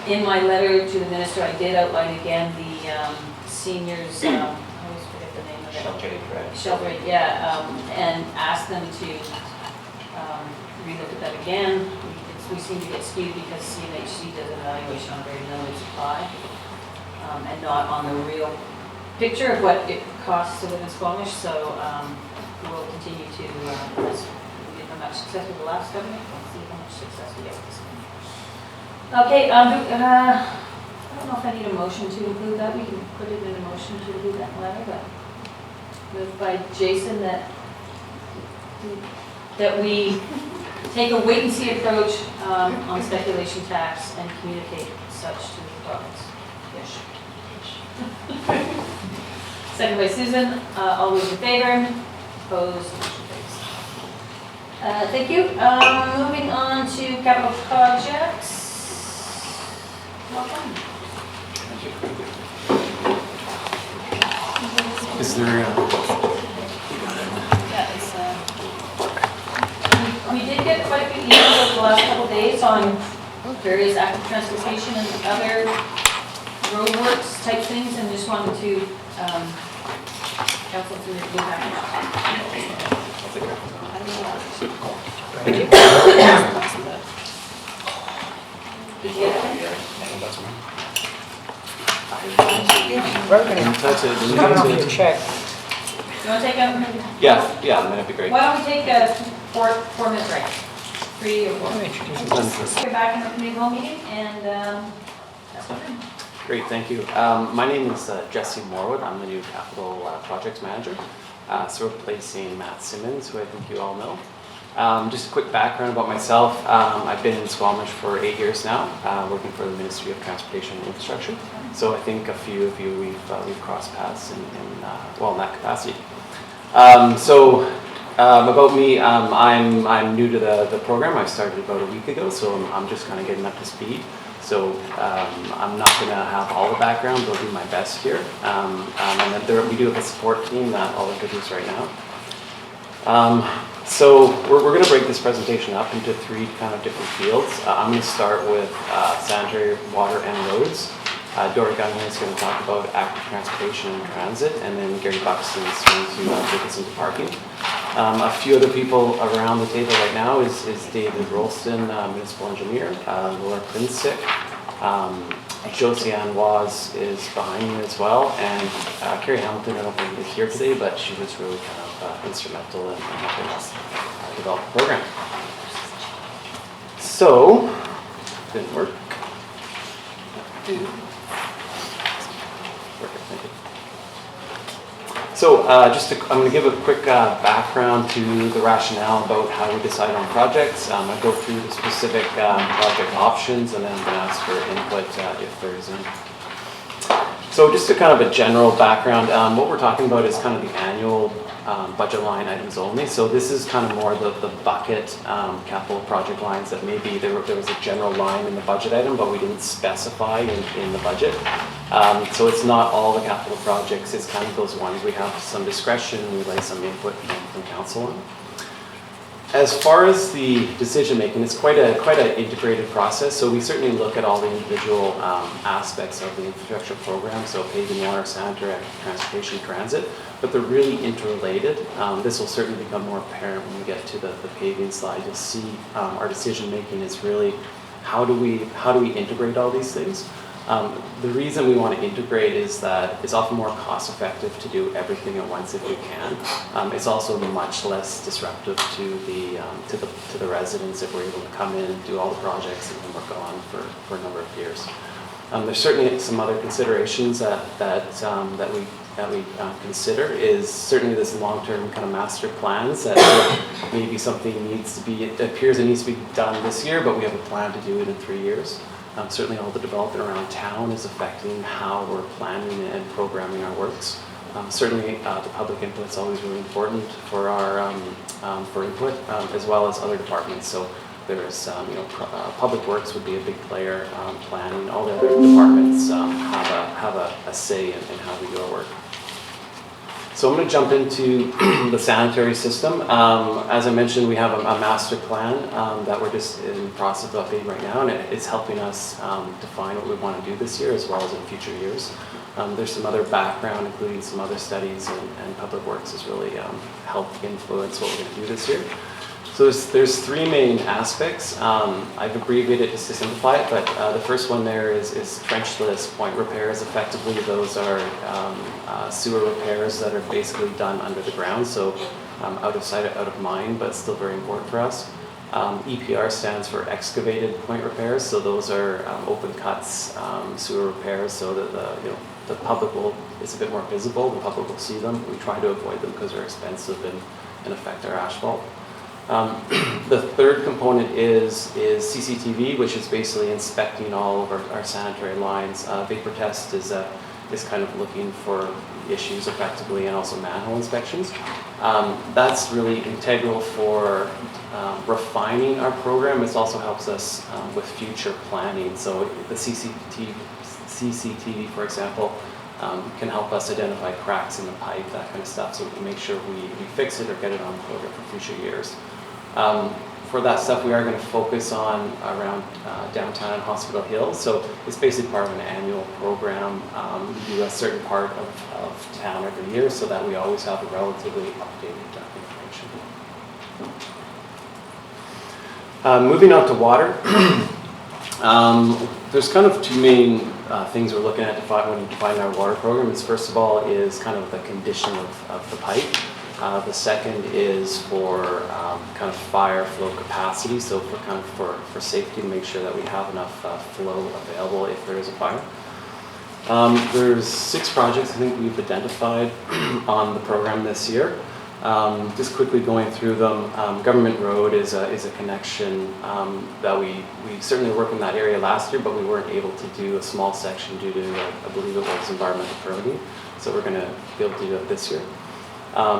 In my letter to the minister, I did outline again the seniors, I always forget the name of it. Shelter, yeah, and ask them to relook at that again. We seem to get skewed because CMHC does an evaluation on very limited supply and not on the real picture of what it costs to live in Squamish. So we'll continue to, as we did how much success with the last government, we'll see how much success we get with this one. Okay, I don't know if I need a motion to include that. We can put it in a motion to include that letter, but moved by Jason that we take a wait-and-see approach on speculation tax and communicate such to the province. Yes. Second by Susan. All those in favor? Opposed? Motion carries. Thank you. Moving on to capital projects. Welcome. Is there We did get quite a few emails over the last couple of days on various active transportation and other roadworks type things, and just wanted to counsel through the package. Did you get it? that's one. You want to take a? Yeah, a minute would be great. Why don't we take a 4 minute break? 3 or 4. We're back in the committee hall meeting, and that's what we're doing. Great, thank you. My name is Jesse Morwood. I'm the new capital projects manager. So replacing Matt Simmons, who I think you all know. Just a quick background about myself. I've been in Squamish for 8 years now, working for the Ministry of Transportation and Infrastructure. So I think a few of you we've crossed paths in that capacity. About me, I'm new to the program. I started about a week ago, so I'm just kind of getting up to speed. So I'm not going to have all the background, but I'll do my best here. And then we do have a support team that I'll introduce right now. So we're going to break this presentation up into 3 kind of different fields. I'm going to start with sanitary, water, and roads. Dory Gunn is going to talk about active transportation and transit, and then Gary Buxton is going to take us into parking. A few other people around the table right now is David Rolston, municipal engineer, Laura Prinsick, Josiane Waz is behind me as well, and Carrie Hamilton, I don't think is here today, but she was really kind of instrumental in helping us develop the program. So, didn't work. Perfect, thank you. So I'm going to give a quick background to the rationale about how we decide on projects. I'll go through the specific project options, and then I'm going to ask for input if there is any. So just a kind of a general background, what we're talking about is kind of the annual budget line items only. So this is kind of more the bucket capital project lines that maybe there was a general line in the budget item, but we didn't specify in the budget. So it's not all the capital projects, it's kind of those ones we have some discretion and we lay some input from council on. As far as the decision making, it's quite an integrated process. So we certainly look at all the individual aspects of the infrastructure program. So paving, water, sanitary, transportation, transit, but they're really interrelated. This will certainly become more apparent when we get to the paving slide. You'll see our decision making is really how do we integrate all these things. The reason we want to integrate is that it's often more cost effective to do everything at once if we can. It's also much less disruptive to the residents if we're able to come in and do all the projects and then we're gone for a number of years. There's certainly some other considerations that we consider is certainly this long-term kind of master plans that maybe something it appears it needs to be done this year, but we have a plan to do it in 3 years. Certainly all the development around town is affecting how we're planning and programming our works. Certainly the public input is always really important for our for input, as well as other departments. So there's public works would be a big player, planning. All the other departments have a say in how we do our work. So I'm going to jump into the sanitary system. As I mentioned, we have a master plan that we're just in the process of updating right now, and it's helping us define what we want to do this year as well as in future years. There's some other background, including some other studies, and Public Works has really helped influence what we're going to do this year. So there's three main aspects. I've abbreviated it just to simplify it, but the first one there is trenchless point repairs. Effectively, those are sewer repairs that are basically done under the ground, so out of sight, out of mind, but still very important for us. EPR stands for excavated point repairs, so those are open cuts, sewer repairs, so that the public it's a bit more visible, the public will see them. We try to avoid them because they're expensive and affect our asphalt. The third component is CCTV, which is basically inspecting all of our sanitary lines. Vapor test is kind of looking for issues effectively, and also manhole inspections. That's really integral for refining our program. It also helps us with future planning. So the CCTV, for example, can help us identify cracks in the pipe, that kind of stuff, so we can make sure we fix it or get it on the program for future years. For that stuff, we are going to focus on around downtown and Hospital Hill. So it's basically part of an annual program. We do a certain part of town every year so that we always have a relatively updated information. Moving on to water. There's kind of two main things we're looking at when we define our water program. First of all is kind of the condition of the pipe. The second is for kind of fire flow capacity, so for safety, to make sure that we have enough flow available if there is a fire. There's 6 projects I think we've identified on the program this year. Just quickly going through them, Government Road is a connection that we certainly worked in that area last year, but we weren't able to do a small section due to, I believe it was environmental permitting, so we're going to be able to do it this year.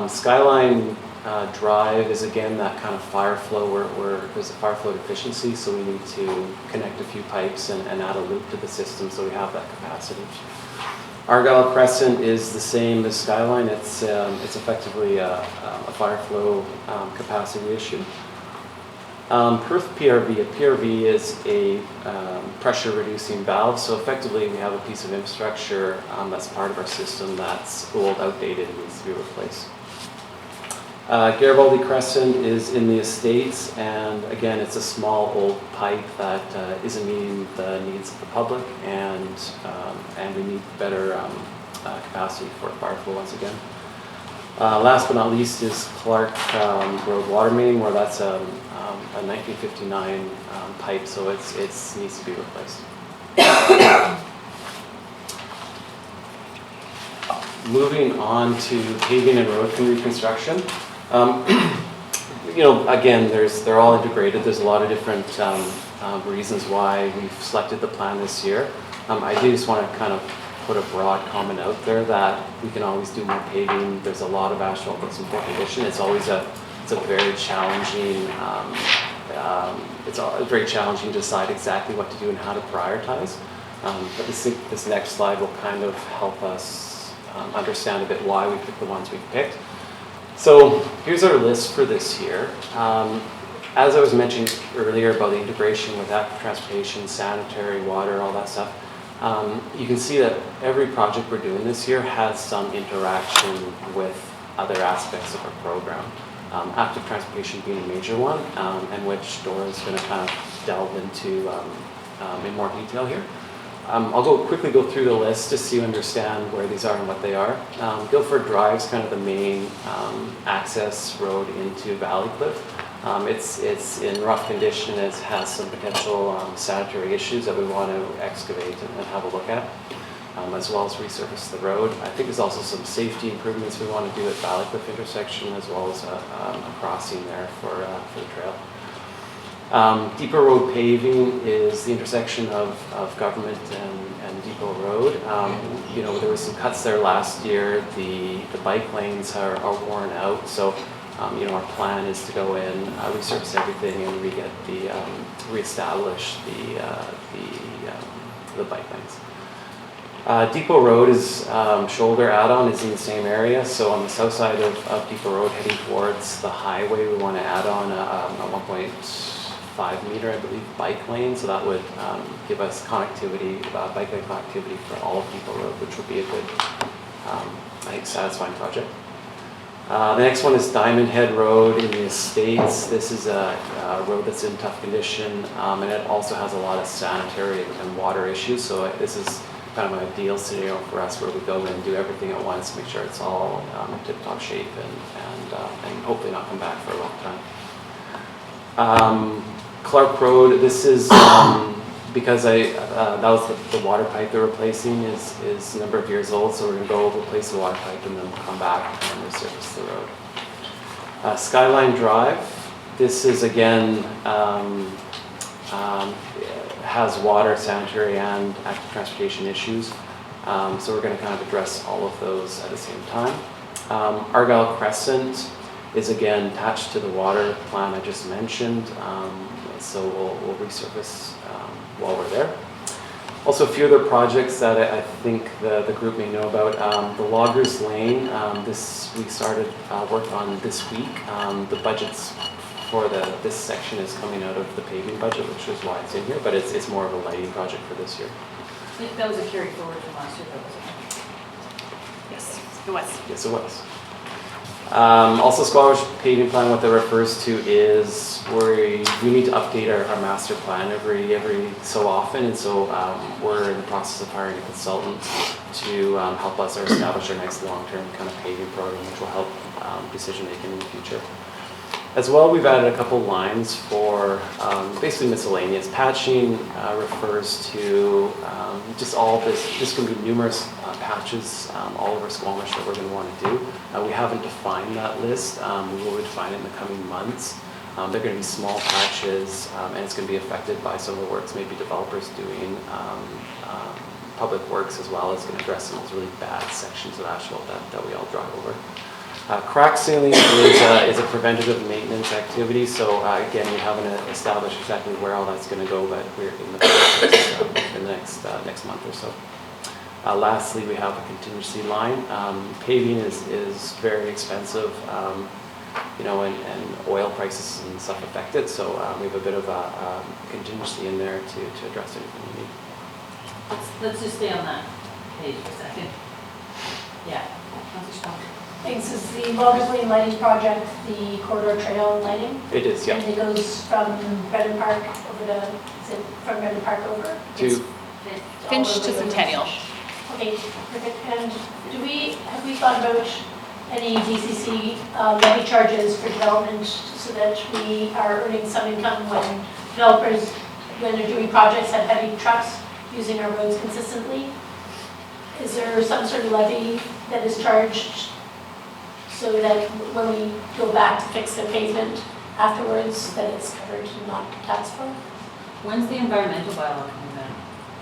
Skyline Drive is again that kind of fire flow where there's a fire flow deficiency, so we need to connect a few pipes and add a loop to the system so we have that capacity. Argyle Crescent is the same as Skyline. It's effectively a fire flow capacity issue. Perth PRV. A PRV is a pressure reducing valve, so effectively we have a piece of infrastructure that's part of our system that's old, outdated, and needs to be replaced. Garibaldi Crescent is in the estates, and again it's a small old pipe that isn't meeting the needs of the public, and we need better capacity for fire flow once again. Last but not least is Clark Road Water Main, where that's a 1959 pipe, so it needs to be replaced. moving on to paving and road reconstruction. You know, again, they're all integrated. There's a lot of different reasons why we've selected the plan this year. I do just want to kind of put a broad comment out there that we can always do more paving. There's a lot of asphalt that's in poor condition. It's a very challenging. It's very challenging to decide exactly what to do and how to prioritize. But this next slide will kind of help us understand a bit why we picked the ones we've picked. So here's our list for this year. As I was mentioning earlier about the integration with active transportation, sanitary, water, all that stuff, you can see that every project we're doing this year has some interaction with other aspects of our program. Active transportation being a major one, and which Dora is going to kind of delve into in more detail here. I'll quickly go through the list just so you understand where these are and what they are. Guildford Drive is kind of the main access road into Valley Cliff. It's in rough condition. It has some potential sanitary issues that we want to excavate and have a look at, as well as resurface the road. I think there's also some safety improvements we want to do at Valley Cliff intersection, as well as a crossing there for the trail. Depot Road paving is the intersection of Government and Depot Road. You know, there were some cuts there last year. The bike lanes are worn out, so you know, our plan is to go in, resurface everything, and reestablish the bike lanes. Depot Road is shoulder add-on is in the same area, so on the south side of Depot Road, heading towards the highway, we want to add on a 1.5 meter, I believe, bike lane, so that would give us connectivity, bike lane connectivity for all of Depot Road, which would be a good, I think, satisfying project. The next one is Diamond Head Road in the Estates. This is a road that's in tough condition, and it also has a lot of sanitary and water issues, so this is kind of an ideal scenario for us where we go in and do everything at once, make sure it's all in tip-top shape, and hopefully not come back for a long time. Clark Road, this is because that was the water pipe they're replacing is a number of years old, so we're going to go replace the water pipe and then come back and resurface the road. Skyline Drive, this is again has water, sanitary, and active transportation issues, so we're going to kind of address all of those at the same time. Argyle Crescent is again attached to the water plan I just mentioned, so we'll resurface while we're there. Also, a few other projects that I think the group may know about. The Loggers Lane, this we started work on this week. The budgets for this section is coming out of the paving budget, which is why it's in here, but it's more of a lighting project for this year. That was a carry forward from last year, though, wasn't it? Yes, it was. Yes, it was. Also, Squamish paving plan, what that refers to is we need to update our master plan every so often, and so we're in the process of hiring a consultant to help us establish our next long-term kind of paving program, which will help decision making in the future. As well, we've added a couple lines for basically miscellaneous. Patching refers to just all of this. There's going to be numerous patches all over Squamish that we're going to want to do. We haven't defined that list. We will define it in the coming months. They're going to be small patches, and it's going to be affected by some of the works maybe developers doing. Public Works as well is going to address some of those really bad sections of asphalt that we all drive over. Crack sealing is a preventative maintenance activity, so again, we haven't established exactly where all that's going to go, but we're in the process in the next month or so. Lastly, we have a contingency line. Paving is very expensive, you know, and oil prices and stuff affect it, so we have a bit of a contingency in there to address anything we need. Let's just stay on that page for a second. Yeah. Thanks. Is the Loggers Lane lighting project the corridor trail lighting? It is, yeah. And it goes from Brennan Park over to, is it from Brennan Park over? To Finch to Centennial. Okay, perfect. And have we thought about any DCC levy charges for development so that we are earning some income when developers, when they're doing projects, have heavy trucks using our roads consistently? is there some sort of levy that is charged so that when we go back to fix the pavement afterwards, that it's covered and not taxable? When's the environmental bylaw coming out?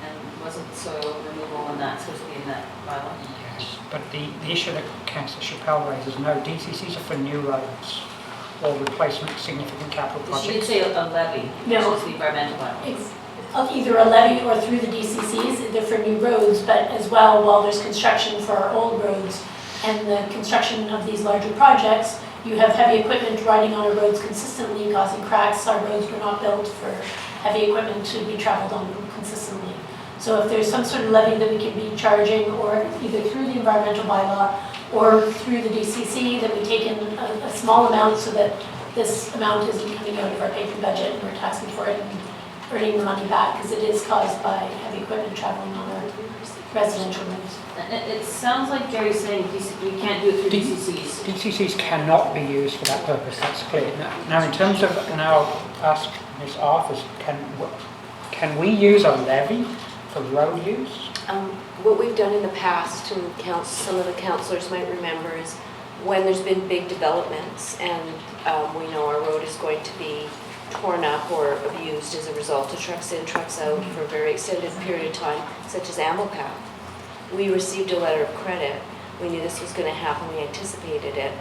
And was it soil removal and that's supposed to be in that bylaw? Yes, but the issue that Councillor Chappell raises, no, DCCs are for new roads or replacement of significant capital She did projects. say a levy, No. which is the environmental bylaw. It's either a levy or through the DCCs, they're for new roads, but as well, while there's construction for our old roads and the construction of these larger projects, you have heavy equipment riding on our roads consistently causing cracks. Our roads were not built for heavy equipment to be traveled on consistently. So if there's some sort of levy that we can be charging, or either through the environmental bylaw or through the DCC, that we take in a small amount so that this amount isn't coming out of our paving budget and we're taxing for it and earning the money back, because it is caused by heavy equipment traveling on our residential roads. It sounds like Jerry's saying we can't do it through DCCs. DCCs cannot be used for that purpose, that's clear. Now in terms of, and I'll ask Ms. Arthurs, can we use a levy for road use? What we've done in the past, and some of the councillors might remember, is when there's been big developments and we know our road is going to be torn up or abused as a result of trucks in, trucks out for a very extended period of time, such as Amblepath. We received a letter of credit. We knew this was going to happen, we anticipated it,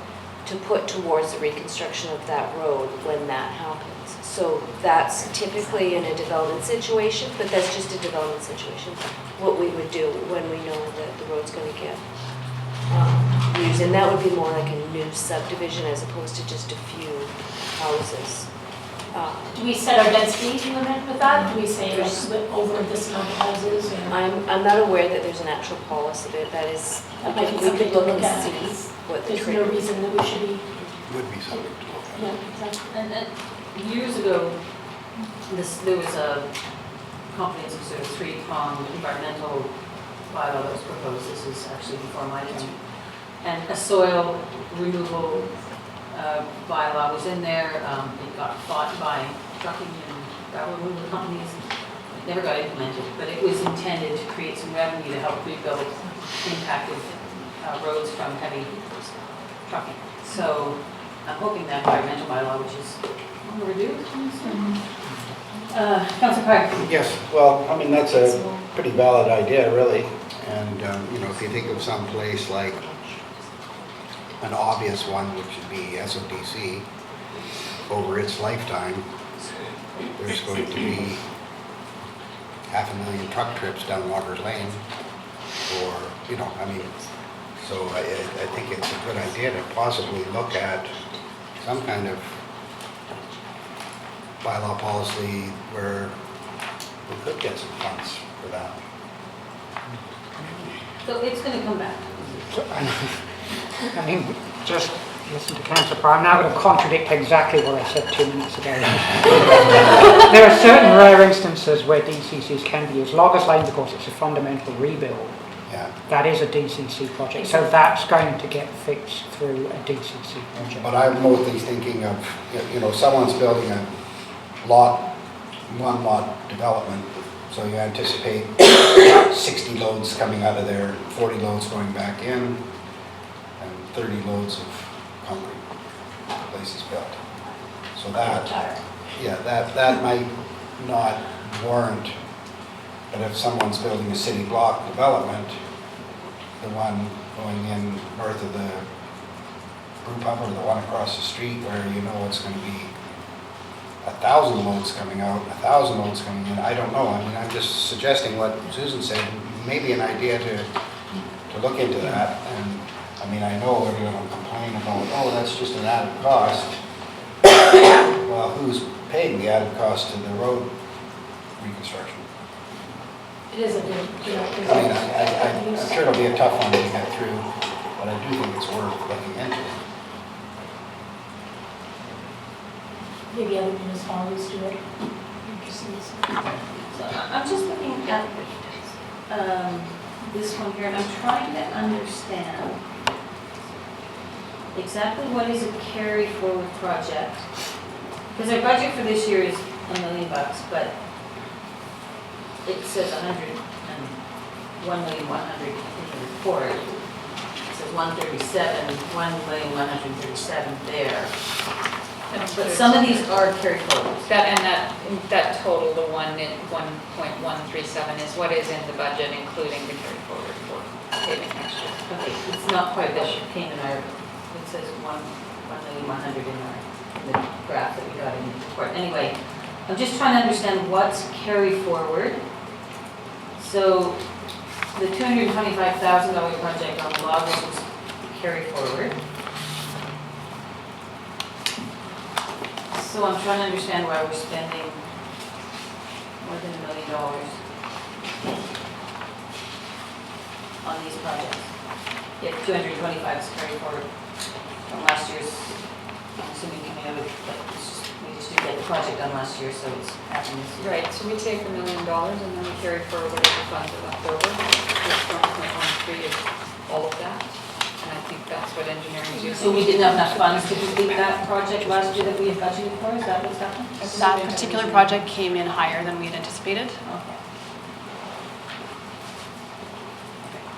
to put towards the reconstruction of that road when that happens. So that's typically in a development situation, but that's just a development situation, what we would do when we know that the road's going to get used. And that would be more like a new subdivision as opposed to just a few houses. Do we set our density limit with that? Do we say like over this amount of houses? Or? I'm not aware that there's an actual policy that is, That might be we something could to look look and at. see what the There's trigger no is. reason that we should be. Would be something to look at. Yeah, exactly. And years ago, there was a comprehensive sort of three-pronged environmental bylaw that was proposed. This was actually before my time. And a soil removal bylaw was in there. It got fought by trucking and gravel removal companies. It never got implemented, but it was intended to create some revenue to help rebuild impacted roads from heavy trucking. So I'm hoping that environmental bylaw, which is overdue. Councillor Park. Yes, well, I mean, that's a pretty valid idea, really. And, you know, if you think of some place like an obvious one, which would be SODC, over its lifetime, there's going to be 500,000 truck trips down Walker's Lane, or, you know, I mean, so I think it's a good idea to possibly look at some kind of bylaw policy where we could get some funds for that. So it's going to come back. I mean, just listen to Councillor Pryor. I'm now going to contradict exactly what I said 2 minutes ago. There are certain rare instances where DCCs can be used. Loggers Lane, because it's a fundamental rebuild. Yeah. That is a DCC project, so that's going to get fixed through a DCC project. But I'm mostly thinking of, you know, someone's building a one lot development, so you anticipate 60 loads coming out of there, 40 loads going back in, and 30 loads of concrete the place is built. So that, yeah, that might not warrant, but if someone's building a city block development, the one going in north of the brew pub or the one across the street where you know it's going to be 1,000 loads coming out, 1,000 loads coming in, I don't know. I mean, I'm just suggesting what Susan said, maybe an idea to look into that. And I mean, I know everyone will complain about, oh, that's just an added cost. Well, who's paying the added cost to the road reconstruction? It is a good, you know. I mean, I'm sure it'll be a tough one to get through, but I do think it's worth looking into. Maybe other municipalities do it. Interesting. So I'm just looking at this one here, and I'm trying to understand exactly what is a carry forward project. Because our budget for this year is $1 million, but it says 100 and 1,100,000 in the report. It says 137, 1,137 there. But some of these are carried forward. That total, the 1.137 is what is in the budget, including the carry forward for paving next year. Okay, it's not quite what came in our, it says 1,100,000 in the graph that we got in the report. Anyway, I'm just trying to understand what's carry forward. So the $225,000 project on the log was carry forward. So I'm trying to understand why we're spending more than $1 million on these projects. Yet 225 is carried forward from last year's, I'm assuming coming out of, like, we just didn't get the project done last year, so it's happening this year. Right, so we take $1 million and then we carry forward whatever funds are left over. This 1.13 is all of that. And I think that's what engineering is using. So we didn't have enough funds to complete that project last year that we had budgeted for, is that what's happened? That particular project came in higher than we had anticipated. Okay.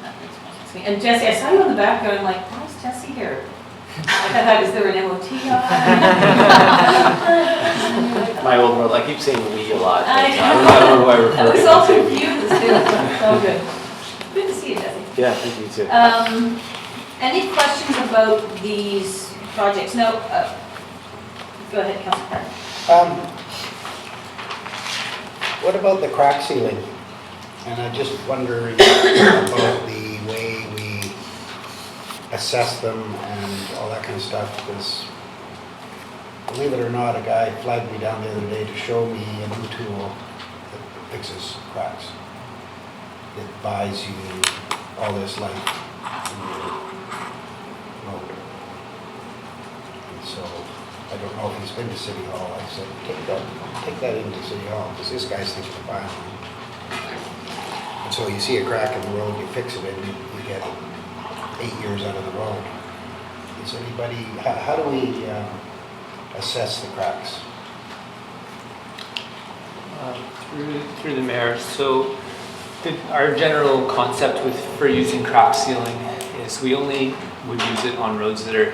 That makes more sense to me. And Jesse, I saw you on the back there, I'm like, why is Jesse here? I thought, is there an MOT on? My old world, I keep saying we a lot. But I I don't know who I refer I was to. all confused too. Oh, good. Good to see you, Jesse. Yeah, thank you too. Any questions about these projects? No, go ahead, Councilor Carter. What about the crack ceiling? And I just wonder about the way we assess them and all that kind of stuff, because believe it or not, a guy flagged me down the other day to show me a new tool that fixes cracks. It buys you all this life in your road. And so, I don't know if he's been to City Hall. I said, take that into City Hall, because this guy's thinking of buying one. And so you see a crack in the road, you fix it, and you get 8 years out of the road. Is anybody, how do we assess the cracks? Through the mayor. So our general concept for using crack sealing is we only would use it on roads that are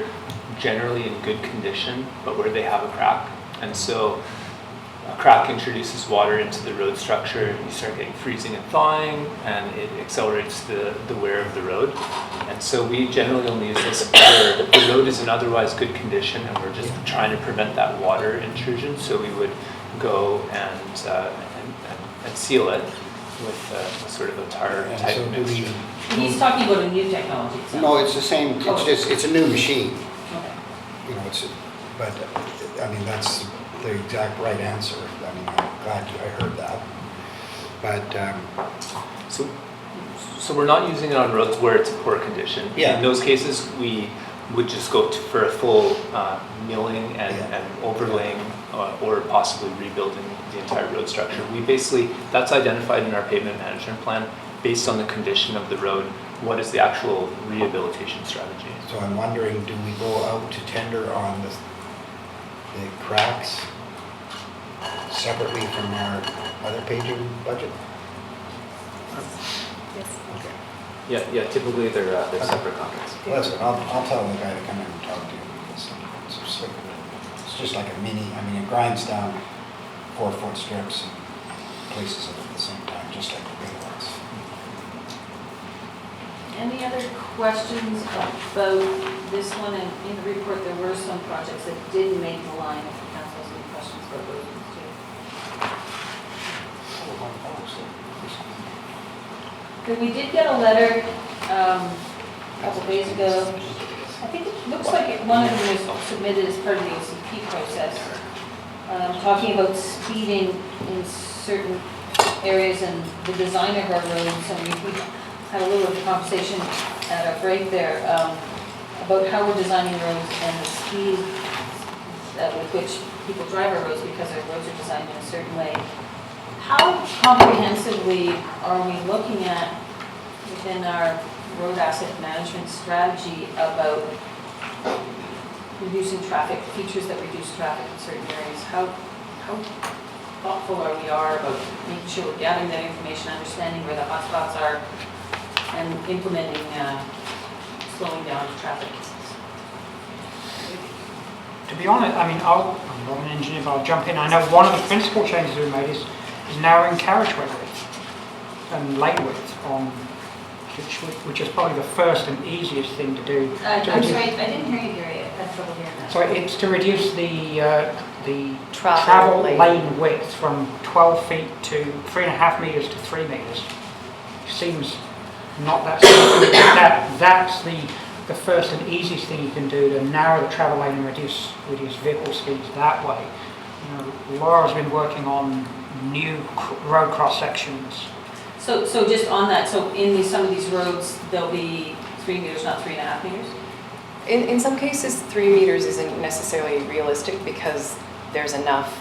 generally in good condition, but where they have a crack. And so a crack introduces water into the road structure, you start getting freezing and thawing, and it accelerates the wear of the road. And so we generally only use this where the road is in otherwise good condition and we're just trying to prevent that water intrusion. So we would go and seal it with sort of a tar type so mixture. He's talking about a new technology. So. No, it's the same, it's a new machine. Okay. You know, but I mean, that's the exact right answer. I mean, I'm glad I heard that. But, So we're not using it on roads where it's a poor condition. Yeah. In those cases, we would just go for a full milling and overlaying or possibly rebuilding the entire road structure. We basically, that's identified in our pavement management plan based on the condition of the road. What is the actual rehabilitation strategy? so I'm wondering, do we go out to tender on the cracks separately from our other paving budget? Okay. Yeah, typically they're separate contracts. Well, that's good. I'll tell the guy to come in and talk to you. It's just like a mini, I mean, it grinds down 4-foot strips and places it at the same time, just like the big ones. Any other questions about this one? And in the report, there were some projects that didn't make the line. If the council has any questions about those ones too. Okay, we did get a letter a couple days ago. I think it looks like one of them was submitted as part of the OCP process, talking about speeding in certain areas and the design of our roads. And we had a little bit of conversation at a break there about how we're designing roads and the speed with which people drive our roads because our roads are designed in a certain way. How comprehensively are we looking at within our road asset management strategy about reducing traffic, features that reduce traffic in certain areas? How thoughtful are we about making sure we're gathering that information, understanding where the hotspots are, and implementing slowing down traffic. To be honest, I mean, I'm not an engineer, but I'll jump in. I know one of the principal changes we made is narrowing carriageway width and lane width on, which is probably the first and easiest thing to do. I'm sorry, I didn't hear you, Gary. I had trouble hearing that. So it's to reduce the Travel travel lane. lane width from 12 feet to 3.5 meters to 3 meters. Seems not that simple. That's the first and easiest thing you can do to narrow the travel lane and reduce vehicle speeds that way. You know, Laura's been working on new road cross sections. So just on that, so in some of these roads, they'll be 3 meters, not 3.5 meters? In some cases, 3 meters isn't necessarily realistic because there's enough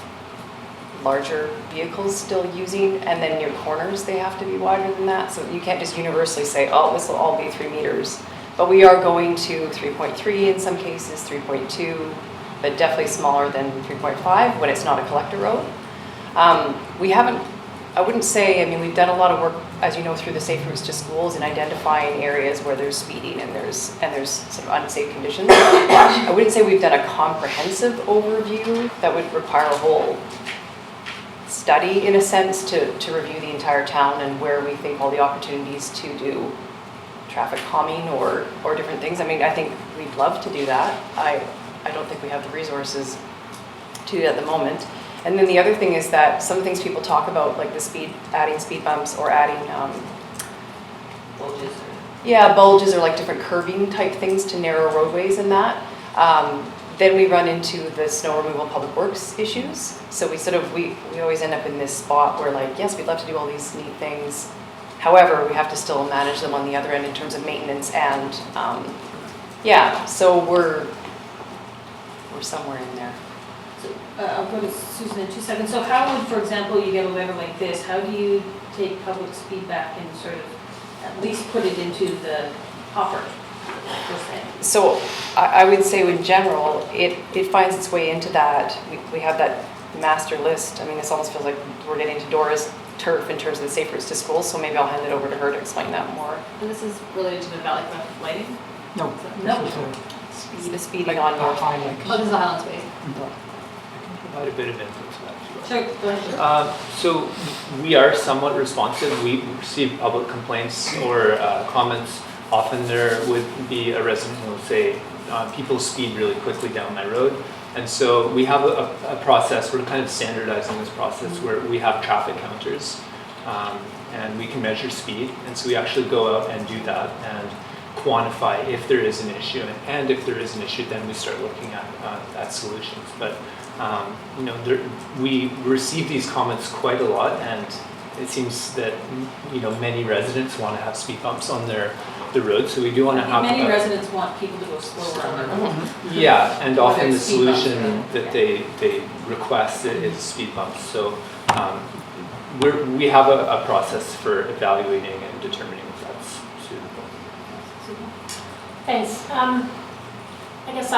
larger vehicles still using, and then near corners they have to be wider than that. So you can't just universally say, oh, this will all be 3 meters. But we are going to 3.3 in some cases, 3.2, but definitely smaller than 3.5 when it's not a collector road. We haven't, I wouldn't say, I mean, we've done a lot of work, as you know, through the Safe Routes to Schools in identifying areas where there's speeding and there's sort of unsafe conditions. I wouldn't say we've done a comprehensive overview that would require a whole study, in a sense, to review the entire town and where we think all the opportunities to do traffic calming or different things. I mean, I think we'd love to do that. I don't think we have the resources to do it at the moment. And then the other thing is that some things people talk about, like adding speed bumps or adding Bulges? Yeah, bulges or like different curving type things to narrow roadways and that. Then we run into the snow removal public works issues. So we always end up in this spot where, like, yes, we'd love to do all these neat things. However, we have to still manage them on the other end in terms of maintenance and, yeah, so we're somewhere in there. So, I'll go to Susan in 2 seconds. So how would, for example, you get a letter like this, how do you take public's feedback and sort of at least put it into the hopper, per se? So I would say in general, it finds its way into that. We have that master list. I mean, this almost feels like we're getting to Dora's turf in terms of the Safe Routes to Schools, so maybe I'll hand it over to her to explain that more. And this is related to the Valley Cliff lighting? No, No. this is The speeding on North. highlight. Oh, this is the Highland Space. Provide a bit of input to that if you Sure, go ahead. So we are somewhat responsive. We receive public complaints or comments. Often there would be a resident who will say, people speed really quickly down my road. And so we have a process, we're kind of standardizing this process where we have traffic counters and we can measure speed. And so we actually go out and do that and quantify if there is an issue. And if there is an issue, then we start looking at solutions. But you know, we receive these comments quite a lot, and it seems that, you know, many residents want to have speed bumps on the road, so we do want to have. Many residents want people to go slower on their road. Yeah, and often the Whether it's speed bumps solution or- that they request is speed bumps. So we have a process for evaluating and determining if that's suitable. Thanks. I guess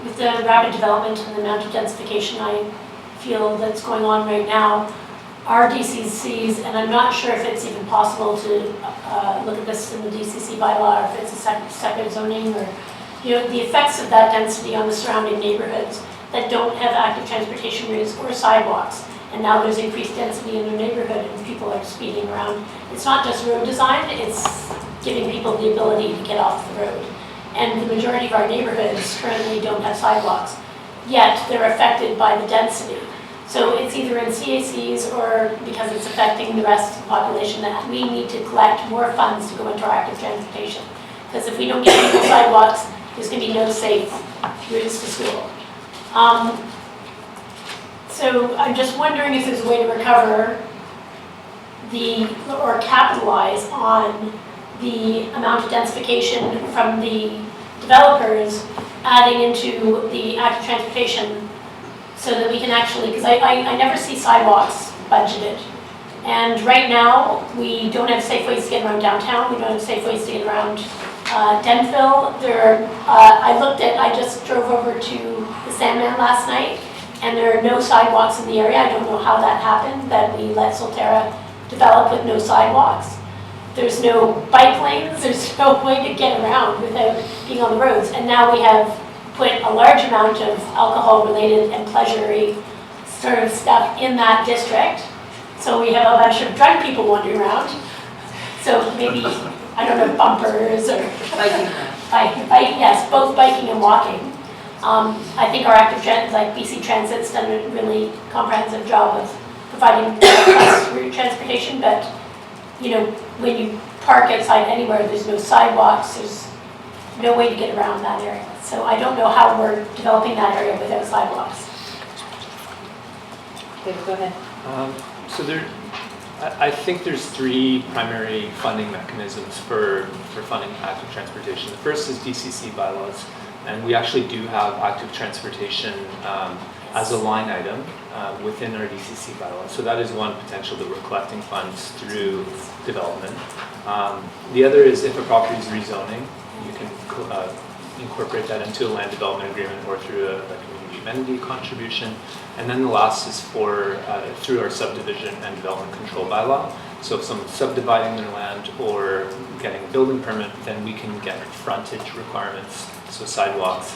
with the rapid development and the amount of densification I feel that's going on right now, our DCCs, and I'm not sure if it's even possible to look at this in the DCC bylaw, or if it's a separate zoning, or, you know, the effects of that density on the surrounding neighborhoods that don't have active transportation routes or sidewalks. And now there's increased density in their neighborhood and people are speeding around. It's not just road design, it's giving people the ability to get off the road. And the majority of our neighborhoods currently don't have sidewalks, yet they're affected by the density. So it's either in CACs or because it's affecting the rest of the population that we need to collect more funds to go into our active transportation. Because if we don't get people sidewalks, there's going to be no safe routes to school. So I'm just wondering if there's a way to recover or capitalize on the amount of densification from the developers adding into the active transportation, so that we can actually, because I never see sidewalks budgeted. And right now, we don't have safe ways to get around downtown, we don't have safe ways to get around Denville. I just drove over to the Sandman last night, and there are no sidewalks in the area. I don't know how that happened, that we let Solterra develop with no sidewalks. there's no bike lanes, there's no way to get around without being on the roads. And now we have put a large amount of alcohol-related and pleasure-y sort of stuff in that district. So we have a bunch of drunk people wandering around. So maybe, I don't know, bumpers or Biking around. yes, both biking and walking. I think our active transit, like BC Transit's done a really comprehensive job of providing bus route transportation, but you know, when you park outside anywhere, there's no sidewalks, there's no way to get around that area. So I don't know how we're developing that area without sidewalks. David, go ahead. So I think there's three primary funding mechanisms for funding active transportation. The first is DCC bylaws, and we actually do have active transportation as a line item within our DCC bylaws. So that is one potential that we're collecting funds through development. The other is if a property is rezoning, you can incorporate that into a land development agreement or through a community amenity contribution. And then the last is for through our subdivision and development control bylaw. So if someone's subdividing their land or getting a building permit, then we can get frontage requirements, so sidewalks,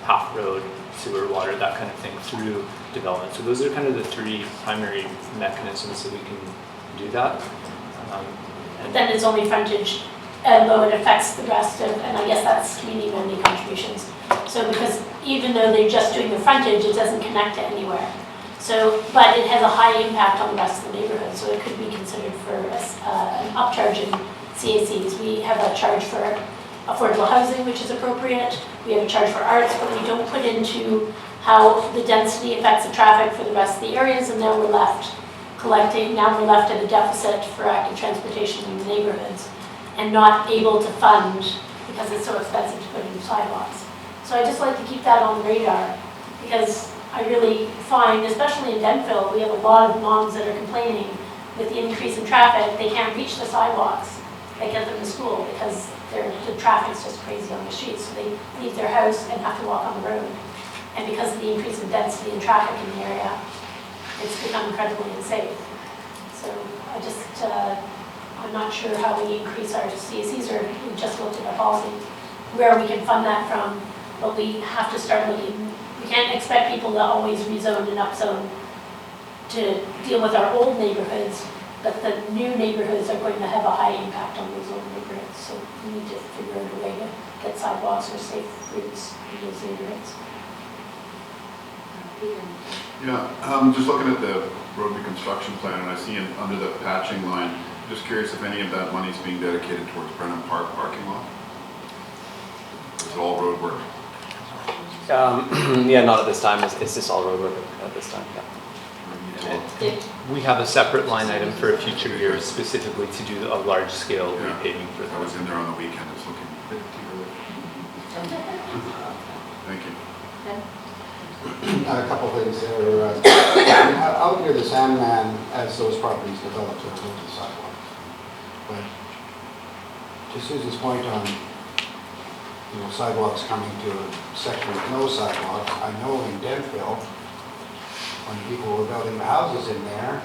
path road, sewer, water, that kind of thing through development. So those are kind of the three primary mechanisms that we can do that. But then it's only frontage, although it affects the rest of, and I guess that's community amenity contributions. So because even though they're just doing the frontage, it doesn't connect to anywhere. So, but it has a high impact on the rest of the neighborhood, so it could be considered for an upcharge in CACs. We have a charge for affordable housing, which is appropriate. We have a charge for arts, but we don't put into how the density affects the traffic for the rest of the areas, and now we're left collecting, now we're left at a deficit for active transportation in the neighborhoods and not able to fund because it's so expensive to put in sidewalks. So I just like to keep that on the radar because I really find, especially in Denville, we have a lot of moms that are complaining with the increase in traffic, they can't reach the sidewalks that get them to school because the traffic's just crazy on the streets. So they leave their house and have to walk on the road. And because of the increase in density and traffic in the area, it's become incredibly unsafe. So I just, I'm not sure how we increase our CACs, or we just looked at our policy, where we can fund that from, but we have to start looking. We can't expect people to always rezone and upzone to deal with our old neighborhoods, but the new neighborhoods are going to have a high impact on those old neighborhoods. So we need to figure out a way to get sidewalks or safe routes in those neighborhoods. Yeah, just looking at the road reconstruction plan, and I see under the patching line, just curious if any of that money is being dedicated towards Brennan Park parking lot? Is it all road work? Yeah, not at this time. It's just all road work at this time, yeah. We have a separate line item for future years specifically to do a large scale repaving for I was in there on the weekend, it's looking a bit too early. Thank you. A couple things there. Out near the Sandman, as those properties develop, to go to the sidewalks. But to Susan's point on, sidewalks coming to a section with no sidewalks, I know in Denville, when people were building the houses in there,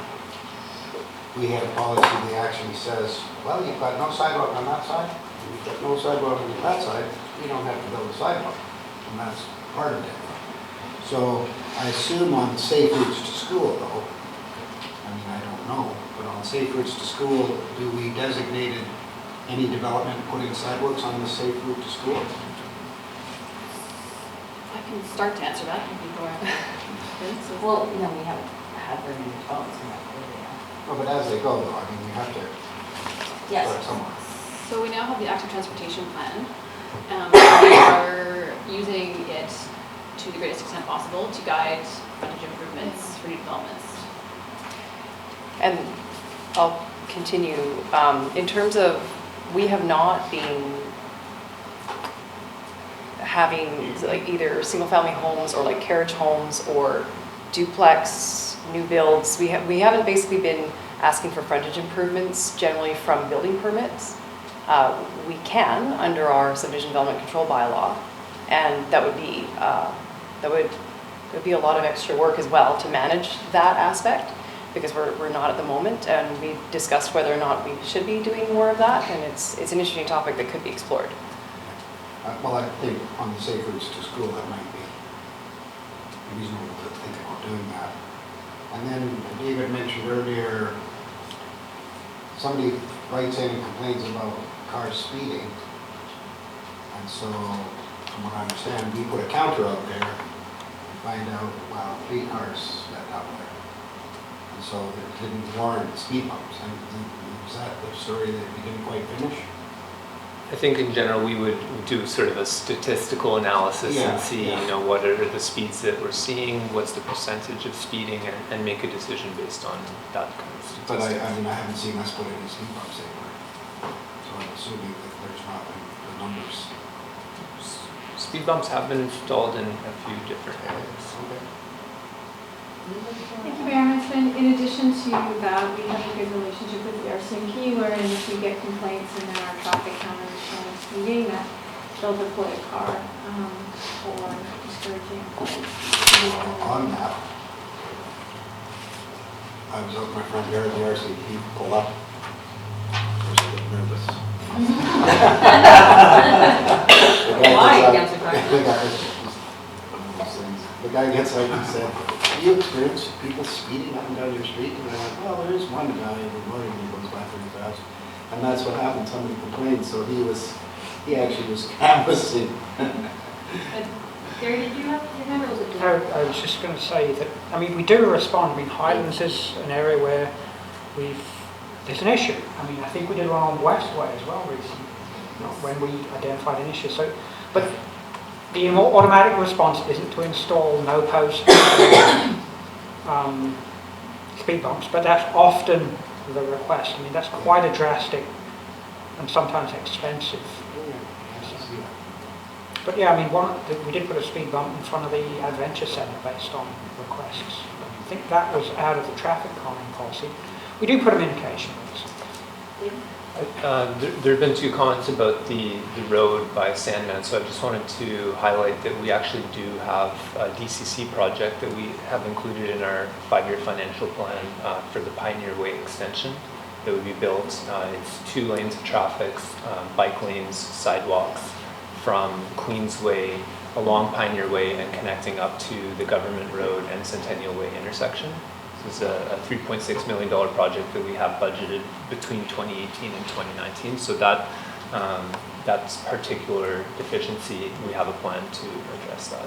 we had a policy that actually says, well, you've got no sidewalk on that side, and you've got no sidewalk on that side, you don't have to build a sidewalk. And that's part of it. So I assume on safe routes to school though, I don't know, but on safe routes to school, do we designate any development putting sidewalks on the safe route to school? I can start to answer that. Well, no, we haven't had very many developments in that area. No, but as they go though, we have to Yes. start somewhere. So we now have the active transportation plan. We are using it to the greatest extent possible to guide frontage improvements for new developments. And I'll continue. In terms of, we have not been having like either single family homes or like carriage homes or duplex new builds. We haven't basically been asking for frontage improvements generally from building permits. We can under our subdivision development control bylaw, and that would be a lot of extra work as well to manage that aspect. because we're not at the moment, and we discussed whether or not we should be doing more of that, and it's an interesting topic that could be explored. Well, I think on the safe routes to school, that might be reasonable to think about doing that. And then David mentioned earlier, somebody writes in and complains about cars speeding. And so, from what I understand, we put a counter out there and find out, wow, 3 cars that out there. And so it didn't warrant speed bumps. And was that the story that we didn't quite finish? I think in general, we would do sort of a statistical analysis and see, you know, what are the speeds that we're seeing, what's the percentage of speeding, and make a decision based on that kind of statistics. But I mean, I haven't seen us put any speed bumps anywhere. So I'm assuming that there's not the numbers. Speed bumps have been installed in a few different areas. Okay. Thank you, Mayor Husband. In addition to that, we have a good relationship with the RCMP, wherein if we get complaints and then our traffic counter is showing speeding, that they'll deploy a car for discouraging. On that, I was out with my friend Jared, the RCMP, pull up. I was a bit nervous. The guy gets out and said, "Do you experience people speeding up and down your street?" And I went, "Well, there is one guy every morning who goes by 30 fast." And that's what happened. Somebody complained, so he actually was canvassing. Gary, did you have your hand, or was it? I was just going to say that, I mean, we do respond. I mean, Highlands is an area where there's an issue. I mean, I think we did one on Westway as well recently, when we identified an issue. So, but the automatic response isn't to install no post speed bumps, but that's often the request. I mean, that's quite a drastic and sometimes expensive. But yeah, I mean, we did put a speed bump in front of the Adventure Centre based on requests. I think that was out of the traffic calming policy. We do put them in occasionally. There have been 2 comments about the road by Sandman, so I just wanted to highlight that we actually do have a DCC project that we have included in our 5-year financial plan for the Pioneer Way extension that would be built. It's 2 lanes of traffic, bike lanes, sidewalks from Queensway along Pioneer Way and connecting up to the Government Road and Centennial Way intersection. This is a $3.6 million project that we have budgeted between 2018 and 2019. So that's particular deficiency, we have a plan to address that.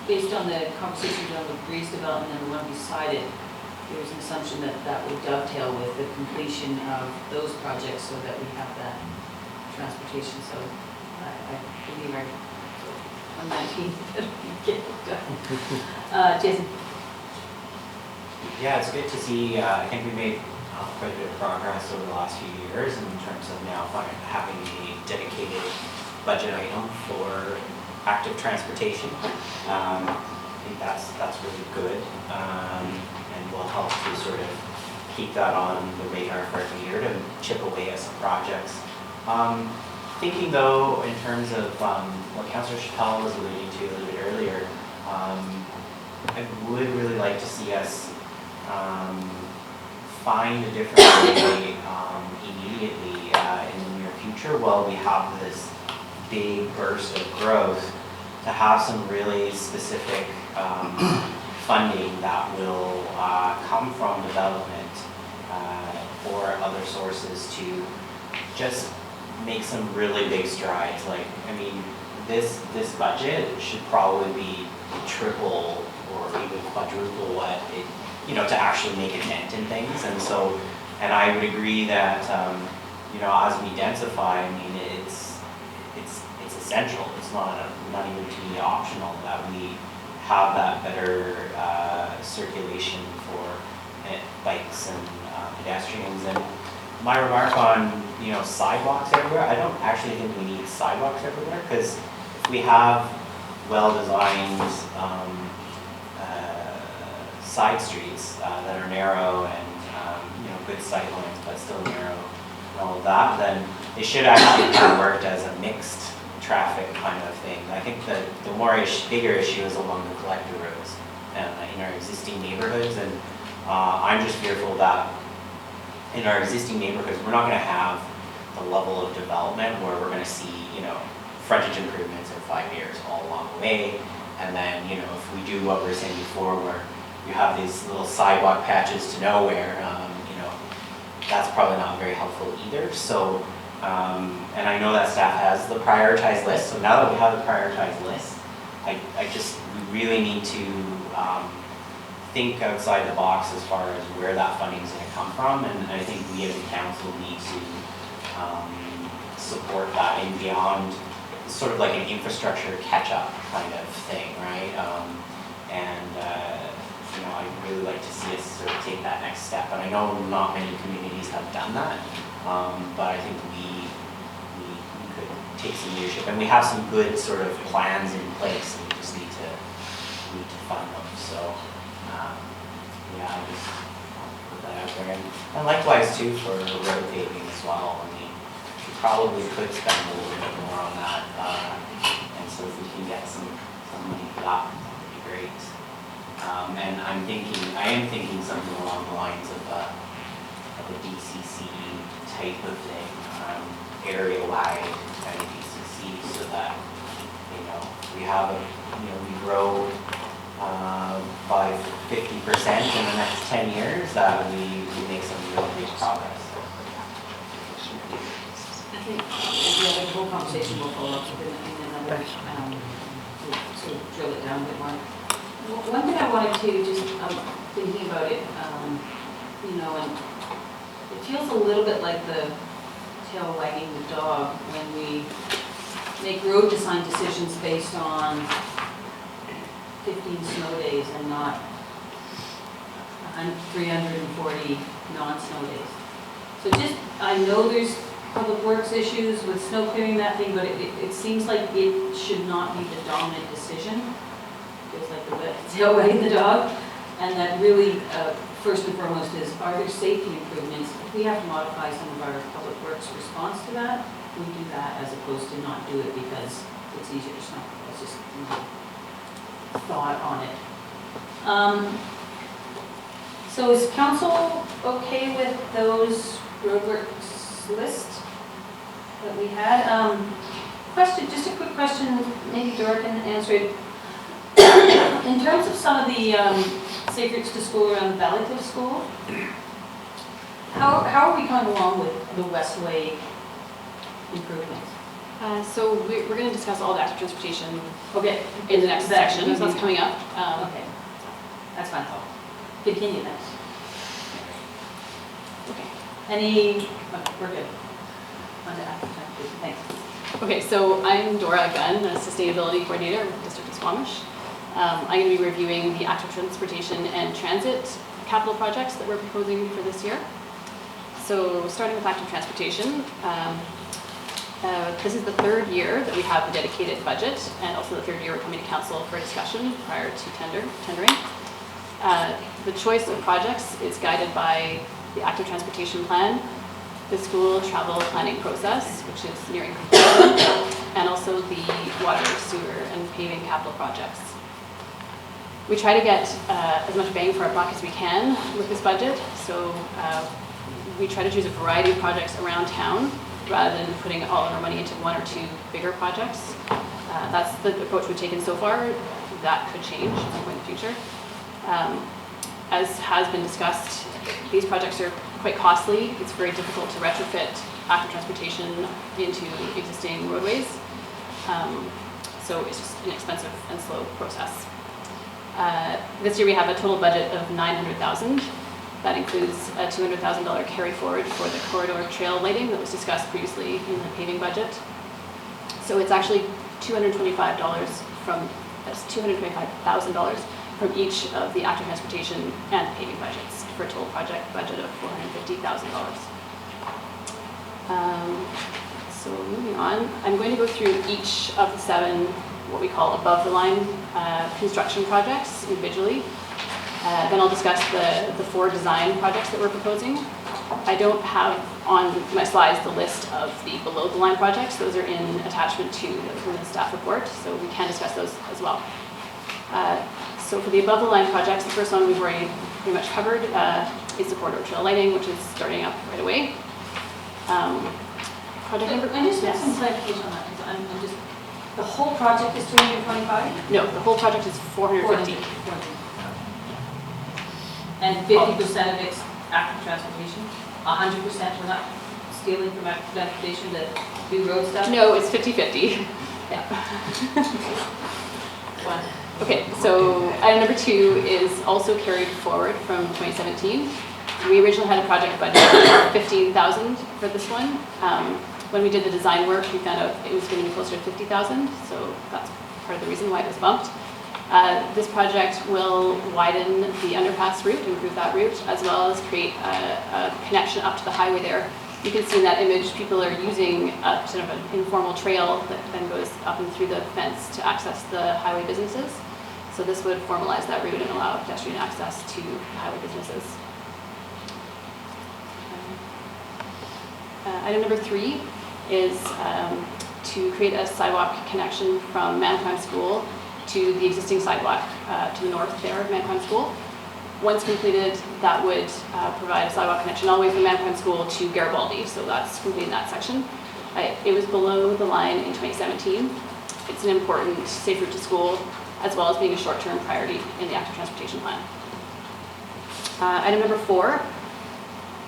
Based on the conversation done with Breeze Development and the one beside it, there was an assumption that that would dovetail with the completion of those projects so that we have that transportation. So I believe on 19 get it done. Jason. Yeah, it's good to see. I think we made quite a bit of progress over the last few years in terms of now having a dedicated budget item for active transportation. I think that's really good, and will help to sort of keep that on the radar for every year to chip away at some projects. Thinking though, in terms of what Councillor Chappelle was alluding to a little bit earlier, I would really like to see us find a different way immediately in the near future while we have this big burst of growth to have some really specific funding that will come from development or other sources to just make some really big strides. Like, I mean, this budget should probably be triple or even quadruple what it, to actually make a dent in things. And so, and I would agree that, as we densify, I mean, it's essential. It's not even to be optional that we have that better circulation for bikes and pedestrians. And my remark on, sidewalks everywhere, I don't actually think we need sidewalks everywhere, because if we have well-designed side streets that are narrow and good sight lines but still narrow and all of that, then it should actually kind of work as a mixed traffic kind of thing. I think the bigger issue is along the collector roads in our existing neighborhoods, and I'm just fearful that in our existing neighborhoods, we're not gonna have the level of development where we're gonna see, frontage improvements in 5 years all along the way. And then, if we do what we were saying before, where you have these little sidewalk patches to nowhere, that's probably not very helpful either. So, and I know that staff has the prioritized list, so now that we have the prioritized list, we really need to think outside the box as far as where that funding is going to come from, and I think we as a council need to support that and beyond, sort of like an infrastructure catch-up kind of thing, right? I'd really like to see us sort of take that next step, and I know not many communities have done that, but I think we could take some leadership, and we have some good sort of plans in place, and we just need to fund them. So, I just put that out there, and likewise too for road paving as well. I mean, we probably could spend a little bit more on that, and so if we can get some money for that, that'd be great. And I am thinking something along the lines of a DCC type of thing, area-wide kind of DCC, so that we have we grow by 50% in the next 10 years, that we make some real big progress. I think the whole conversation will follow up in another, to drill it down a bit more. One thing I wanted to just, thinking about it, and it feels a little bit like the tail wagging the dog when we make road design decisions based on 15 snow days and not 340 non-snow days. So I know there's public works issues with snow clearing, that thing, but it seems like it should not be the dominant decision. It feels like the tail wagging the dog. And that really, first and foremost, is, are there safety improvements? If we have to modify some of our public works response to that, we do that as opposed to not do it because it's easier to snow. It's just thought on it. So is council okay with those roadworks list that we had? Question, just a quick question, maybe Dora can answer it. In terms of some of the safe routes to school around Valleycliff School, how are we coming along with the Westway improvements? So we're going to discuss all the active transportation In the next section, so that's coming up. Okay, that's fine. Continue then. Okay. We're good. On the active transportation, thanks. Okay, so I'm Dora Gunn, a sustainability coordinator with the District of Squamish. I'm going to be reviewing the active transportation and transit capital projects that we're proposing for this year. So starting with active transportation, this is the third year that we have a dedicated budget, and also the third year we're coming to council for discussion prior to tendering. The choice of projects is guided by the active transportation plan, the school travel planning process, which is nearing completion, and also the water, sewer, and paving capital projects. We try to get as much bang for our buck as we can with this budget, so we try to choose a variety of projects around town rather than putting all of our money into one or two bigger projects. That's the approach we've taken so far. That could change at some point in the future. As has been discussed, these projects are quite costly. It's very difficult to retrofit active transportation into existing roadways. So it's just an expensive and slow process. This year we have a total budget of $900,000. That includes a $200,000 carry forward for the corridor trail lighting that was discussed previously in the paving budget. So it's actually $225,000 from each of the active transportation and paving budgets for a total project budget of $450,000. So moving on, I'm going to go through each of the 7 what we call above the line construction projects individually. Then I'll discuss the 4 design projects that we're proposing. I don't have on my slides the list of the below the line projects. Those are in attachment 2 in the staff report, so we can discuss those as well. So for the above the line projects, the first one we've already pretty much covered, is the corridor trail lighting, which is starting up right away. Project number, I just have some yes. clarification on that, because I'm just, the whole project is 225? No, the whole project is 450. And 50% of it's active transportation? 100% we're not stealing from active transportation to do road stuff? No, it's 50-50. Yeah. One. Okay, so item number 2 is also carried forward from 2017. We originally had a project budget of 15,000 for this one. When we did the design work, we found out it was going to be closer to 50,000, so that's part of the reason why it was bumped. This project will widen the underpass route, improve that route, as well as create a connection up to the highway there. You can see in that image, people are using a sort of an informal trail that then goes up and through the fence to access the highway businesses. So this would formalize that route and allow pedestrian access to highway businesses. Item number 3 is to create a sidewalk connection from Manheim School to the existing sidewalk to the north there of Manheim School. Once completed, that would provide a sidewalk connection all the way from Manheim School to Garibaldi, so that's completing that section. It was below the line in 2017. It's an important safe route to school, as well as being a short-term priority in the active transportation plan. Item number 4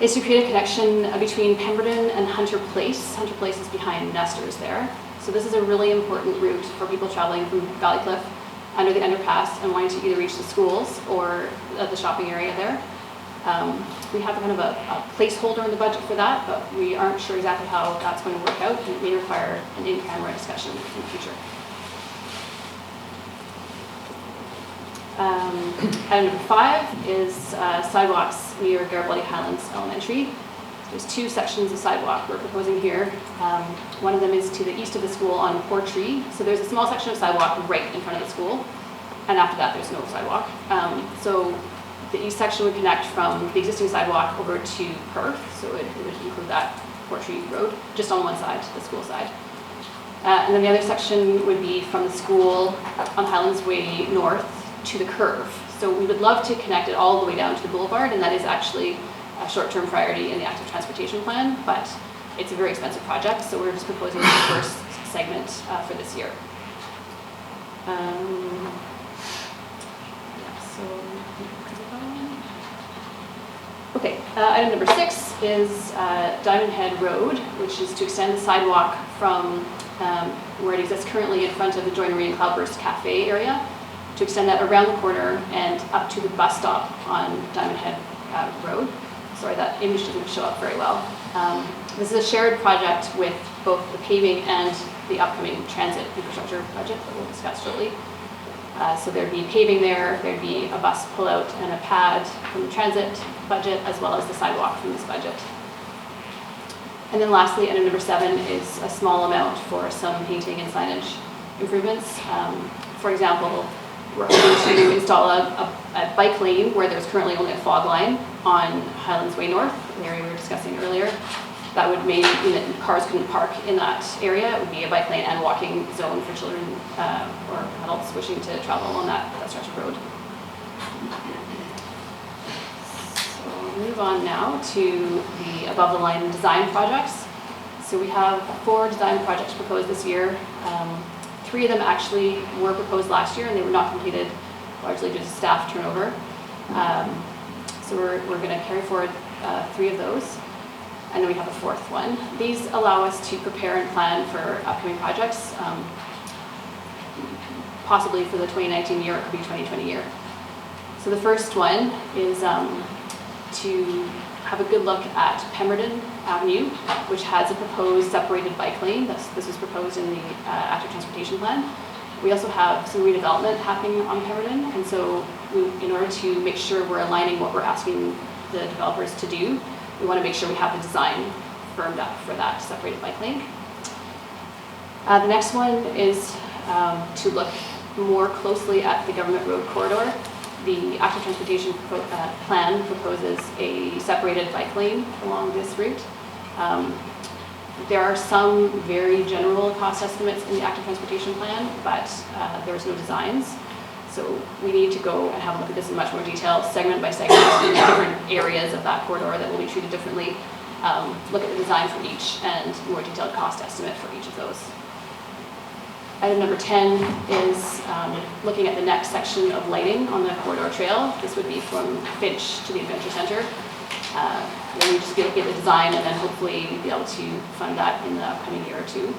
is to create a connection between Pemberton and Hunter Place. Hunter Place is behind Nestor's there. So this is a really important route for people traveling from Valleycliff under the underpass and wanting to either reach the schools or the shopping area there. We have kind of a placeholder in the budget for that, but we aren't sure exactly how that's going to work out, and it may require an in-camera discussion in the future. Item number 5 is sidewalks near Garibaldi Highlands Elementary. There's 2 sections of sidewalk we're proposing here. One of them is to the east of the school on Portree. So there's a small section of sidewalk right in front of the school, and after that there's no sidewalk. So the east section would connect from the existing sidewalk over to Perth, so it would include that Portree Road, just on one side, the school side. And then the other section would be from the school on Highlands Way north to the curve. So we would love to connect it all the way down to the boulevard, and that is actually a short-term priority in the active transportation plan, but it's a very expensive project, so we're just proposing the first segment for this year. Okay, item number 6 is Diamond Head Road, which is to extend the sidewalk from where it exists currently in front of the Joinery and Cloudburst Cafe area, to extend that around the corner and up to the bus stop on Diamond Head Road. Sorry, that image doesn't show up very well. This is a shared project with both the paving and the upcoming transit infrastructure budget that we'll discuss shortly. So there'd be paving there'd be a bus pullout and a pad from the transit budget, as well as the sidewalk from this budget. And then lastly, item number 7 is a small amount for some painting and signage improvements. For example, we're going to install a bike lane where there's currently only a fog line on Highlands Way North, the area we were discussing earlier. That would mean that cars couldn't park in that area. It would be a bike lane and walking zone for children or adults wishing to travel along that stretch of road. So we'll move on now to the above the line design projects. So we have 4 design projects proposed this year. 3 of them actually were proposed last year, and they were not completed, largely due to staff turnover. So we're going to carry forward 3 of those, and then we have a 4th one. These allow us to prepare and plan for upcoming projects, possibly for the 2019 year, it could be 2020 year. So the first one is to have a good look at Pemberton Avenue, which has a proposed separated bike lane. This was proposed in the active transportation plan. We also have some redevelopment happening on Pemberton, and so in order to make sure we're aligning what we're asking the developers to do, we want to make sure we have the design firmed up for that separated bike lane. The next one is to look more closely at the government road corridor. The active transportation plan proposes a separated bike lane along this route. There are some very general cost estimates in the active transportation plan, but there's no designs. So we need to go and have a look at this in much more detail, segment by segment, different areas of that corridor that will be treated differently. Look at the design for each and more detailed cost estimate for each of those. Item number 10 is looking at the next section of lighting on the corridor trail. This would be from Finch to the Adventure Center. Then we just be looking at the design and then hopefully be able to fund that in the upcoming year or two.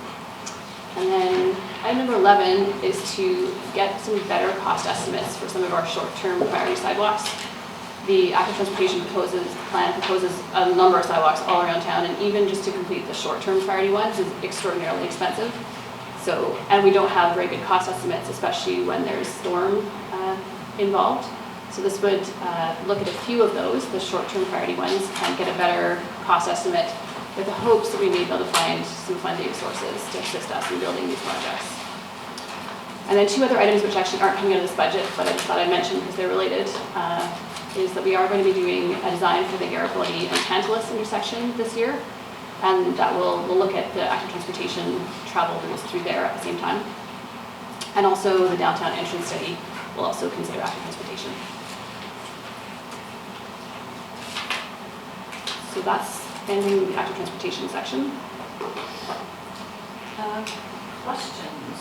And then item number 11 is to get some better cost estimates for some of our short-term priority sidewalks. The active transportation plan proposes a number of sidewalks all around town, and even just to complete the short-term priority ones is extraordinarily expensive. So, and we don't have very good cost estimates, especially when there's storm involved. So this would look at a few of those, the short-term priority ones, and get a better cost estimate with the hopes that we may be able to find some funding sources to assist us in building these projects. And then two other items which actually aren't coming out of this budget, but I just thought I'd mention because they're related, is that we are going to be doing a design for the Garibaldi and Tantalus intersection this year. And that we'll look at the active transportation travel routes through there at the same time. And also the downtown entrance study will also consider active transportation. So that's ending the active transportation section. Questions?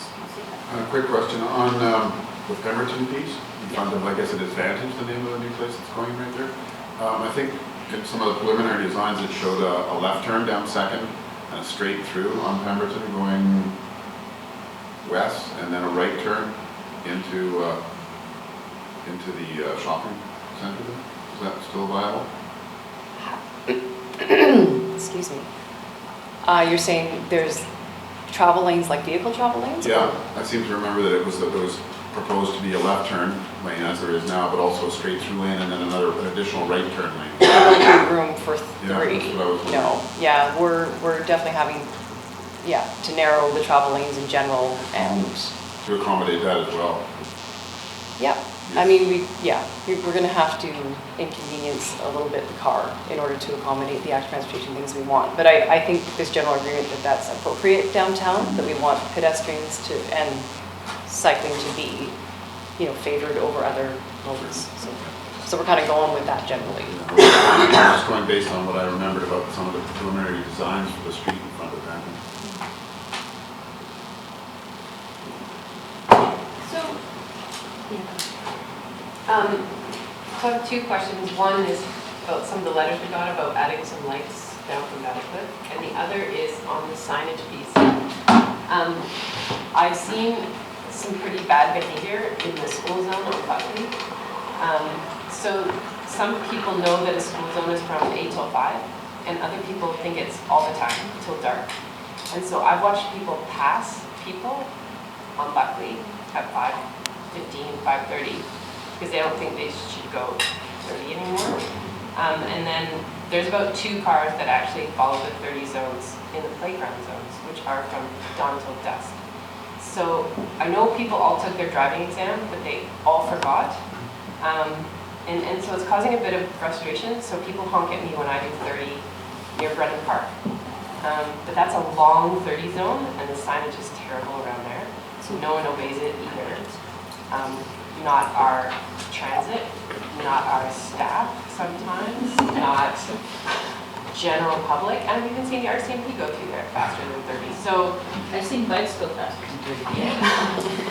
Quick question on the Pemberton piece, in front of, I guess it is Vantage, the name of the new place that's going right there. I think in some of the preliminary designs it showed a left turn down Second and a straight through on Pemberton going west, and then a right turn into the shopping center there. Is that still viable? Excuse me. You're saying there's travel lanes, like vehicle travel lanes? Yeah, I seem to remember that it was proposed to be a left turn lane as there is now, but also a straight through lane and then an additional right turn lane. Room for Yeah, three. that's what I was wondering. No, yeah, we're definitely having, to narrow the travel lanes in general and. To accommodate that as well. Yeah, I mean, we're gonna have to inconvenience a little bit the car in order to accommodate the active transportation things we want. But I think there's general agreement that that's appropriate downtown, that we want pedestrians to, and cycling to be, favored over other modes. So we're kind of going with that generally. I'm just going based on what I remembered about some of the preliminary designs for the street in front of that. So I have two questions. One is about some of the letters we got about adding some lights down from Valley Cliff, and the other is on the signage piece. I've seen some pretty bad behavior in the school zone on Buckley. So some people know that a school zone is from 8 till 5, and other people think it's all the time till dark. And so I've watched people pass people on Buckley at 5:15, 5:30, because they don't think they should go 30 anymore. And then there's about 2 cars that actually follow the 30 zones in the playground zones, which are from dawn till dusk. So I know people all took their driving exam, but they all forgot. And so it's causing a bit of frustration. So people honk at me when I do 30 near Brennan Park. But that's a long 30 zone, and the signage is terrible around there. So no one obeys it either. Not our transit, not our staff sometimes, not general public, and we've been seeing the RCMP go through there faster than 30. So I've seen bikes go faster than 30. yeah,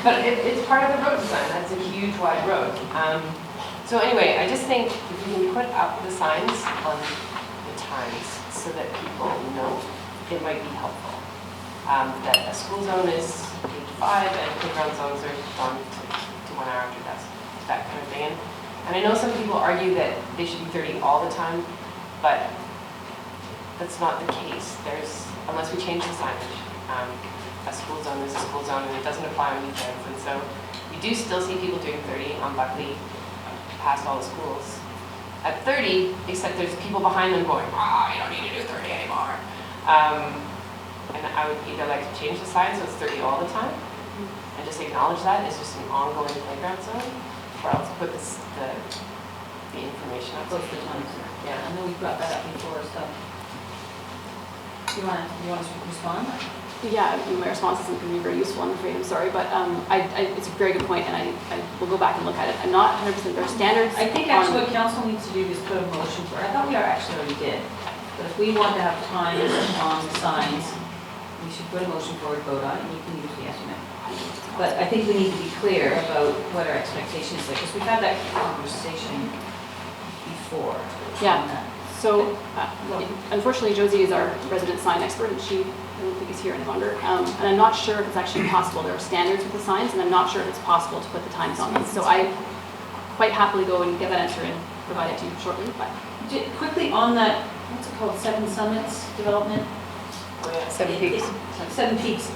but it's part of the road design. That's a huge wide road. So anyway, I just think if we can put up the signs on the times so that people know, it might be helpful. That a school zone is 8 to 5 and playground zones are done to 1 hour after dusk, that kind of thing. And I know some people argue that they should be 30 all the time, but that's not the case. Unless we change the signage, a school zone is a school zone and it doesn't apply on weekends. And so you do still see people doing 30 on Buckley past all the schools at 30, except there's people behind them going, you don't need to do 30 anymore. And I would either like to change the sign so it's 30 all the time and just acknowledge that it's just an ongoing playground zone, or else put the information up. Close to times. Yeah, I know we brought that up before, so. You want to respond? Yeah, my response isn't going to be very useful, I'm afraid, I'm sorry, but it's a very good point, and I will go back and look at it. I'm not 100%, there are standards. I think actually what council needs to do is put a motion for, I thought we actually already did, but if we want to have times on the signs, we should put a motion forward, vote on it, and you can use the yes or no. But I think we need to be clear about what our expectation is, because we've had that conversation before. Yeah. on that. So, unfortunately, Josie is our resident sign expert, and she, I don't think is here any longer. And I'm not sure if it's actually possible. There are standards with the signs, and I'm not sure if it's possible to put the times on them. So I quite happily go and get that answer and provide it to you shortly. But Quickly on that, what's it called, Seven Summits development? 7 Peaks. Seven Peaks.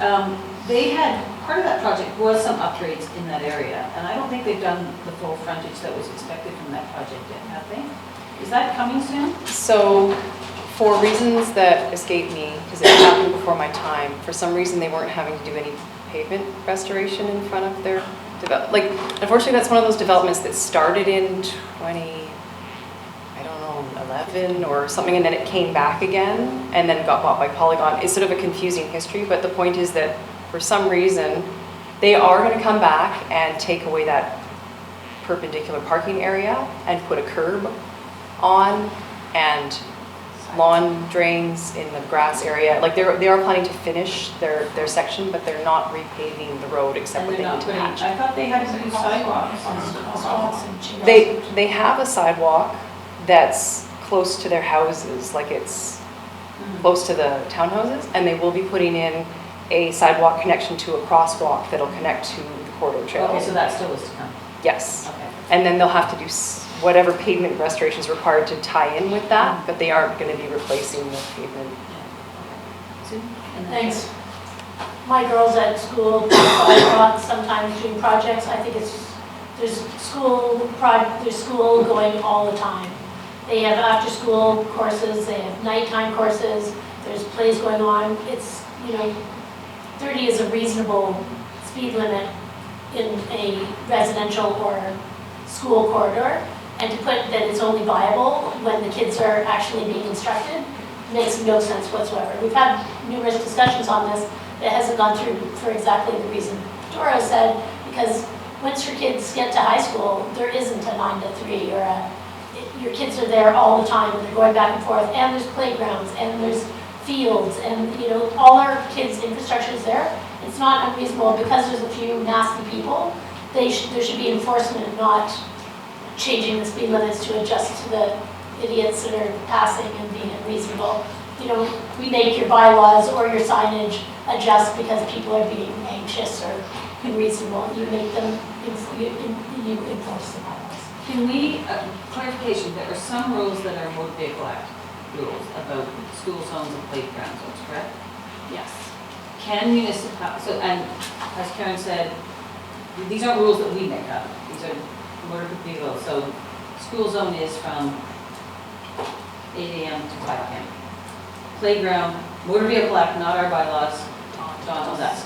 They had, part of that project was some upgrades in that area, and I don't think they've done the full frontage that was expected from that project yet, have they? Is that coming soon? So, for reasons that escape me, because it happened before my time, for some reason they weren't having to do any pavement restoration in front of their unfortunately that's one of those developments that started in 2011 or something, and then it came back again and then got bought by Polygon. It's sort of a confusing history, but the point is that for some reason they are going to come back and take away that perpendicular parking area and put a curb on and lawn drains in the grass area. Like they are planning to finish their section, but they're not repaving the road except where they need to patch. I thought they had to do sidewalks. They have a sidewalk that's close to their houses, like it's close to the townhouses, and they will be putting in a sidewalk connection to a crosswalk that'll connect to the corridor trail. Okay, so that still is to come. Yes. Okay. And then they'll have to do whatever pavement restoration is required to tie in with that, but they aren't going to be replacing the pavement. Thanks. My girls at school, sidewalks, sometimes doing projects, I think there's school going all the time. They have after-school courses, they have nighttime courses, there's plays going on. It's, 30 is a reasonable speed limit in a residential or school corridor, and to put that it's only viable when the kids are actually being instructed makes no sense whatsoever. We've had numerous discussions on this. It hasn't gone through for exactly the reason Dora said, because once your kids get to high school, there isn't a 9 to 3 or your kids are there all the time and they're going back and forth, and there's playgrounds and there's fields, and all our kids' infrastructure is there. It's not unreasonable because there's a few nasty people. There should be enforcement, not changing the speed limits to adjust to the idiots that are passing and being unreasonable. We make your bylaws or your signage adjust because people are being anxious or unreasonable. You make them, you enforce the bylaws. Can we, clarification, there are some rules that are Motor Vehicle Act rules about school zones and playground zones, correct? yes. Can municipalities, and as Karen said, these aren't rules that we make up. These are motor vehicle. So school zone is from 8 a.m. to 5 p.m. Playground, Motor Vehicle Act, not our bylaws, dawn till dusk.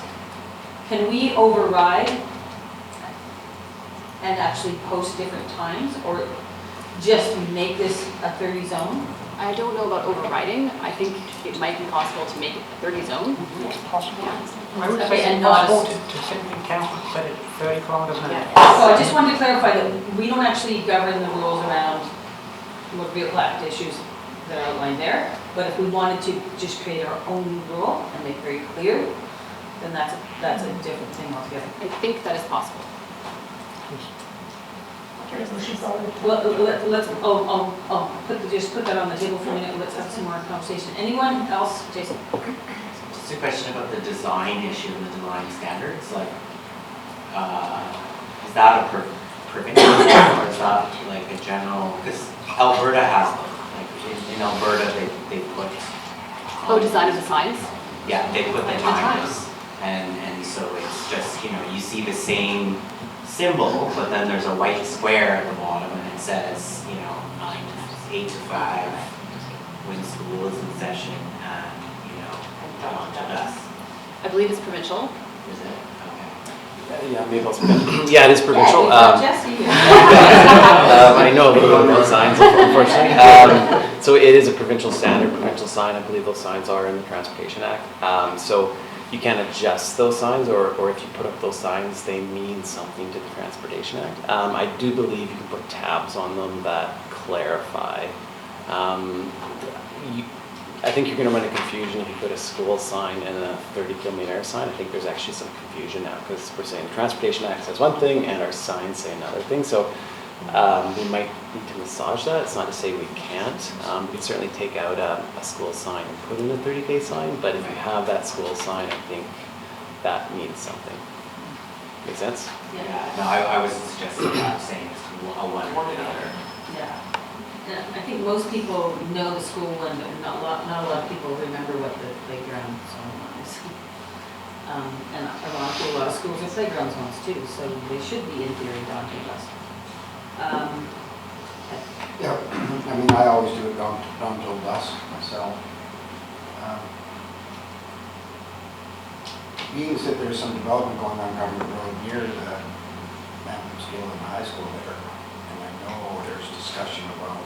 Can we override and actually post different times, or just make this a 30 zone? I don't know about overriding. I think it might be possible to make it a 30 zone. It's possible. I would Okay, say and it's not possible to simply count and set it 30 kilometers an hour. So I just wanted to clarify that we don't actually govern the rules around Motor Vehicle Act issues that are outlined there, but if we wanted to just create our own rule and make very clear, then that's a different thing altogether. I think that is possible. Well, let's, just put that on the table for a minute, let's have some more conversation. Anyone else? Jason? Just a question about the design issue and the design standards, is that a provincial or is that like a general, because Alberta has them, like in Alberta they put. Design of the signs? Yeah, they put the times, and so it's just, you see the same symbol, but then there's a white square at the bottom and it says, 8 to 5 when school is in session and, dawn to dusk. I believe it's provincial. Is it? Okay. Yeah, maybe I'll speak. Yeah, it is provincial. Jesse. I know about signs, unfortunately. So it is a provincial standard, provincial sign. I believe those signs are in the Transportation Act. So you can't adjust those signs, or if you put up those signs, they mean something to the Transportation Act. I do believe you can put tabs on them that clarify. I think you're going to run into confusion if you put a school sign and a 30-kilometer sign. I think there's actually some confusion now because we're saying the Transportation Act says one thing and our signs say another thing. So we might need to massage that. It's not to say we can't. We can certainly take out a school sign and put in a 30K sign, but if you have that school sign, I think that means something. Make sense? Yeah, no, I was suggesting that, saying a one or the other. Yeah. Yeah, I think most people know the school one, but not a lot of people remember what the playground zone is. And a lot of schools are playground zones too, so they should be in theory daunting to us. Yeah, I mean, I always do it down till dusk myself. Being that there's some development going on Government Road near the Mountain School and the high school there, and I know there's discussion about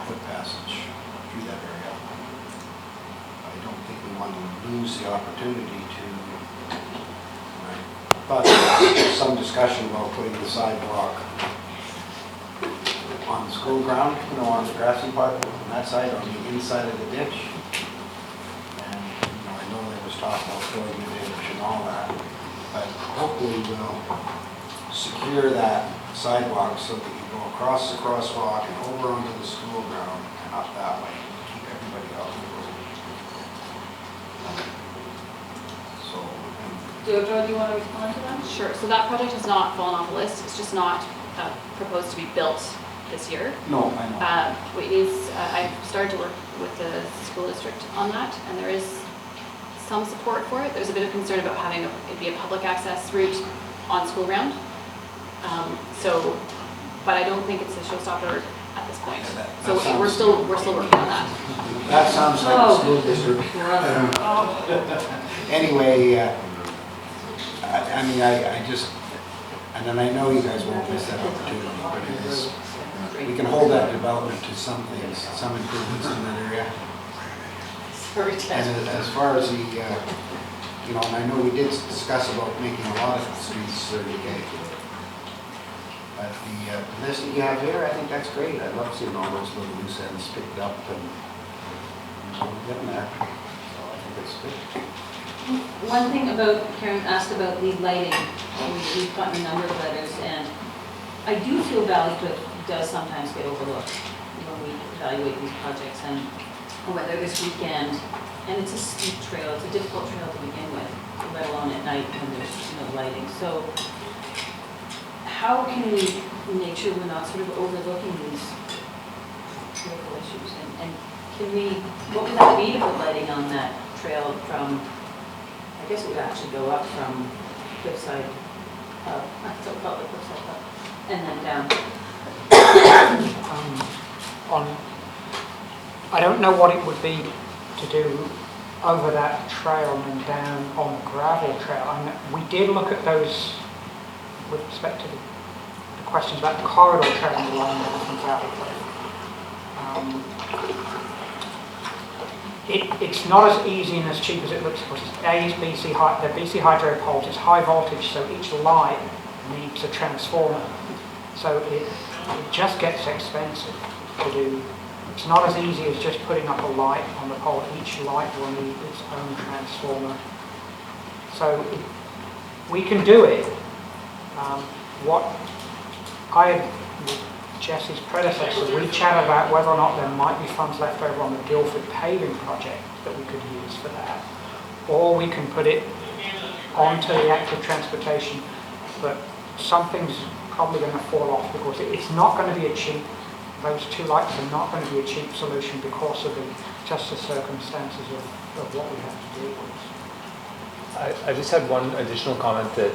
foot passage through that area. I don't think we want to lose the opportunity to, but there's some discussion about putting the sidewalk on the school ground, on the grassy part on that side, on the inside of the ditch. And, I know there was talk about filling it in and all that, but hopefully we'll secure that sidewalk so that you go across the crosswalk and over onto the school ground and up that way, to keep everybody off the road. So, Jojo, do you want to respond to that? Sure, so that project has not fallen off the list, it's just not proposed to be built this year. no, I know. It is, I've started to work with the school district on that, and there is some support for it. There's a bit of concern about having it be a public access route on school ground. But I don't think it's a showstopper at this point. So we're still working on that. That sounds like the school district. Anyway, I just, and then I know you guys won't miss that opportunity, but it is, we can hold that development to some things, some improvements in that area. And as far as the, and I know we did discuss about making a lot of streets 30K. But the list that you have here, I think that's great. I'd love seeing all those little loose ends picked up and getting there. So I think it's good. One thing about, Karen asked about the lighting. We've gotten a number of letters, and I do feel Valley Cliff does sometimes get overlooked when we evaluate these projects, and whether this weekend, and it's a steep trail, it's a difficult trail to begin with, let alone at night when there's no lighting. So how can we make sure we're not sort of overlooking these critical issues? And can we, what would that be to put lighting on that trail from, I guess it would actually go up from Cliffside Pub, I still call it Cliffside Pub, and then down. I don't know what it would be to do over that trail and then down on the gravel trail. I mean, we did look at those with respect to the questions about the corridor trail and the line from gravel trail. It's not as easy and as cheap as it looks, because A is the BC Hydro poles, it's high voltage, so each line needs a transformer. So it just gets expensive to do. It's not as easy as just putting up a light on the pole. Each light will need its own transformer. So we can do it. What I, Jesse's predecessor, we chatted about whether or not there might be funds left over on the Guildford paving project that we could use for that. Or we can put it onto the active transportation, but something's probably going to fall off because it's not going to be a cheap, those two lights are not going to be a cheap solution because of just the circumstances of what we have to deal with. I just had one additional comment that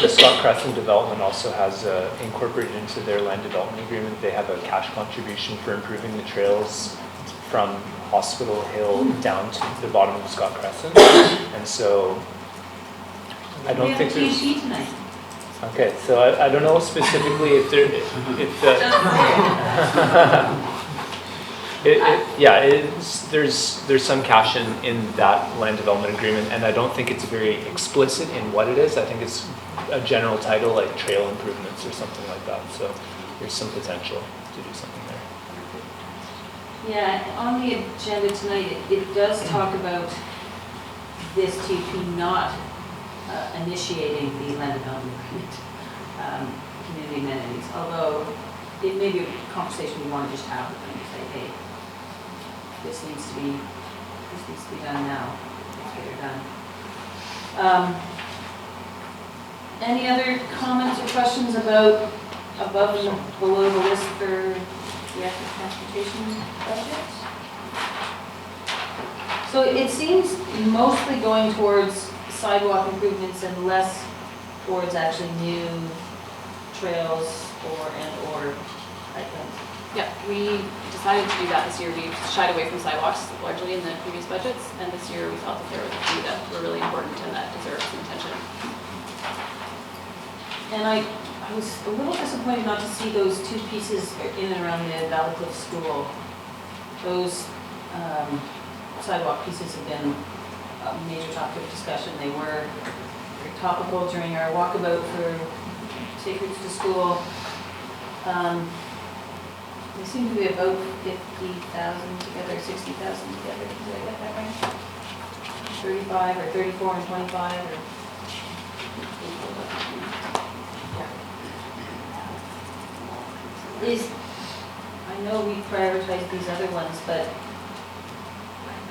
the Scott Crescent development also has incorporated into their land development agreement. They have a cash contribution for improving the trails from Hospital Hill down to the bottom of Scott Crescent. And so I don't think there's... tonight. Okay, so I don't know specifically if there, There's some cash in that land development agreement, and I don't think it's very explicit in what it is. I think it's a general title like trail improvements or something like that. So there's some potential to do something there. Yeah, on the agenda tonight, it does talk about this TP not initiating the land development agreement, community amenities, although it may be a conversation we want to just have with them and say, hey, this needs to be done now. Let's get it done. Any other comments or questions about above and below the list for the active transportation budget? So it seems mostly going towards sidewalk improvements and less towards actually new trails or items. Yeah, we decided to do that this year. We shied away from sidewalks largely in the previous budgets, and this year we felt that there was a few that were really important and that deserved some attention. And I was a little disappointed not to see those two pieces in and around the Valley Cliff School. Those sidewalk pieces have been a major topic of discussion. They were very topical during our walkabout for Safe Routes to School. They seem to be about 50,000 together, 60,000 together. Did I get that right? 35 or 34 and 25 or. I know we prioritize these other ones, but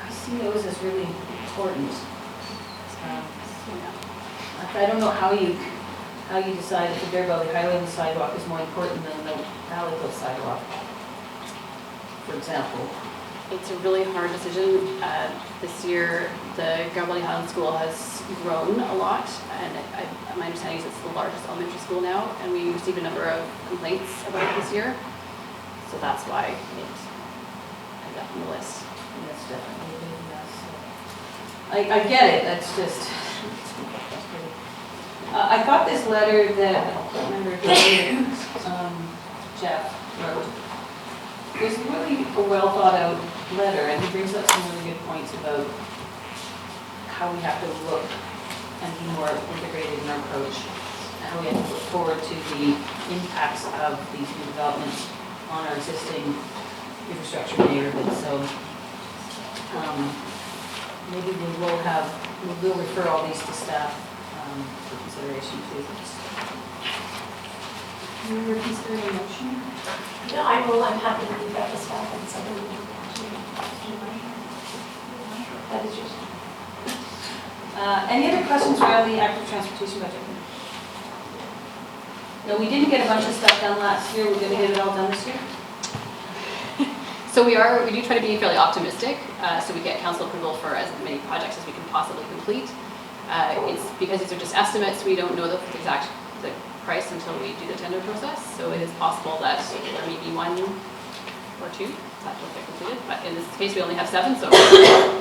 I see those as really important. I don't know how you decide if the Bear Valley Highland sidewalk is more important than the Valley Cliff sidewalk, for example. It's a really hard decision. This year, the Bear Valley Highland School has grown a lot, and my understanding is it's the largest elementary school now, and we received a number of complaints about it this year. So that's why it's ended up on the list. And that's definitely a big mess. I get it, that's just, I thought this letter that, I can't remember who Jeff wrote, was really a well thought out letter, and he brings up some really good points about how we have to look and be more integrated in our approach, and how we have to look forward to the impacts of these new developments on our existing infrastructure neighborhoods. So maybe we will refer all these to staff for consideration too. Can you reconsider your motion? No, I'm happy to leave that to staff and somebody will actually. That is yours. Any other questions around the active transportation budget? No, we didn't get a bunch of stuff done last year. We're going to get it all done this year? So we do try to be fairly optimistic, so we get council approval for as many projects as we can possibly complete. It's because these are just estimates, we don't know the exact price until we do the tender process, so it is possible that there may be one or two that will get completed, but in this case we only have 7, so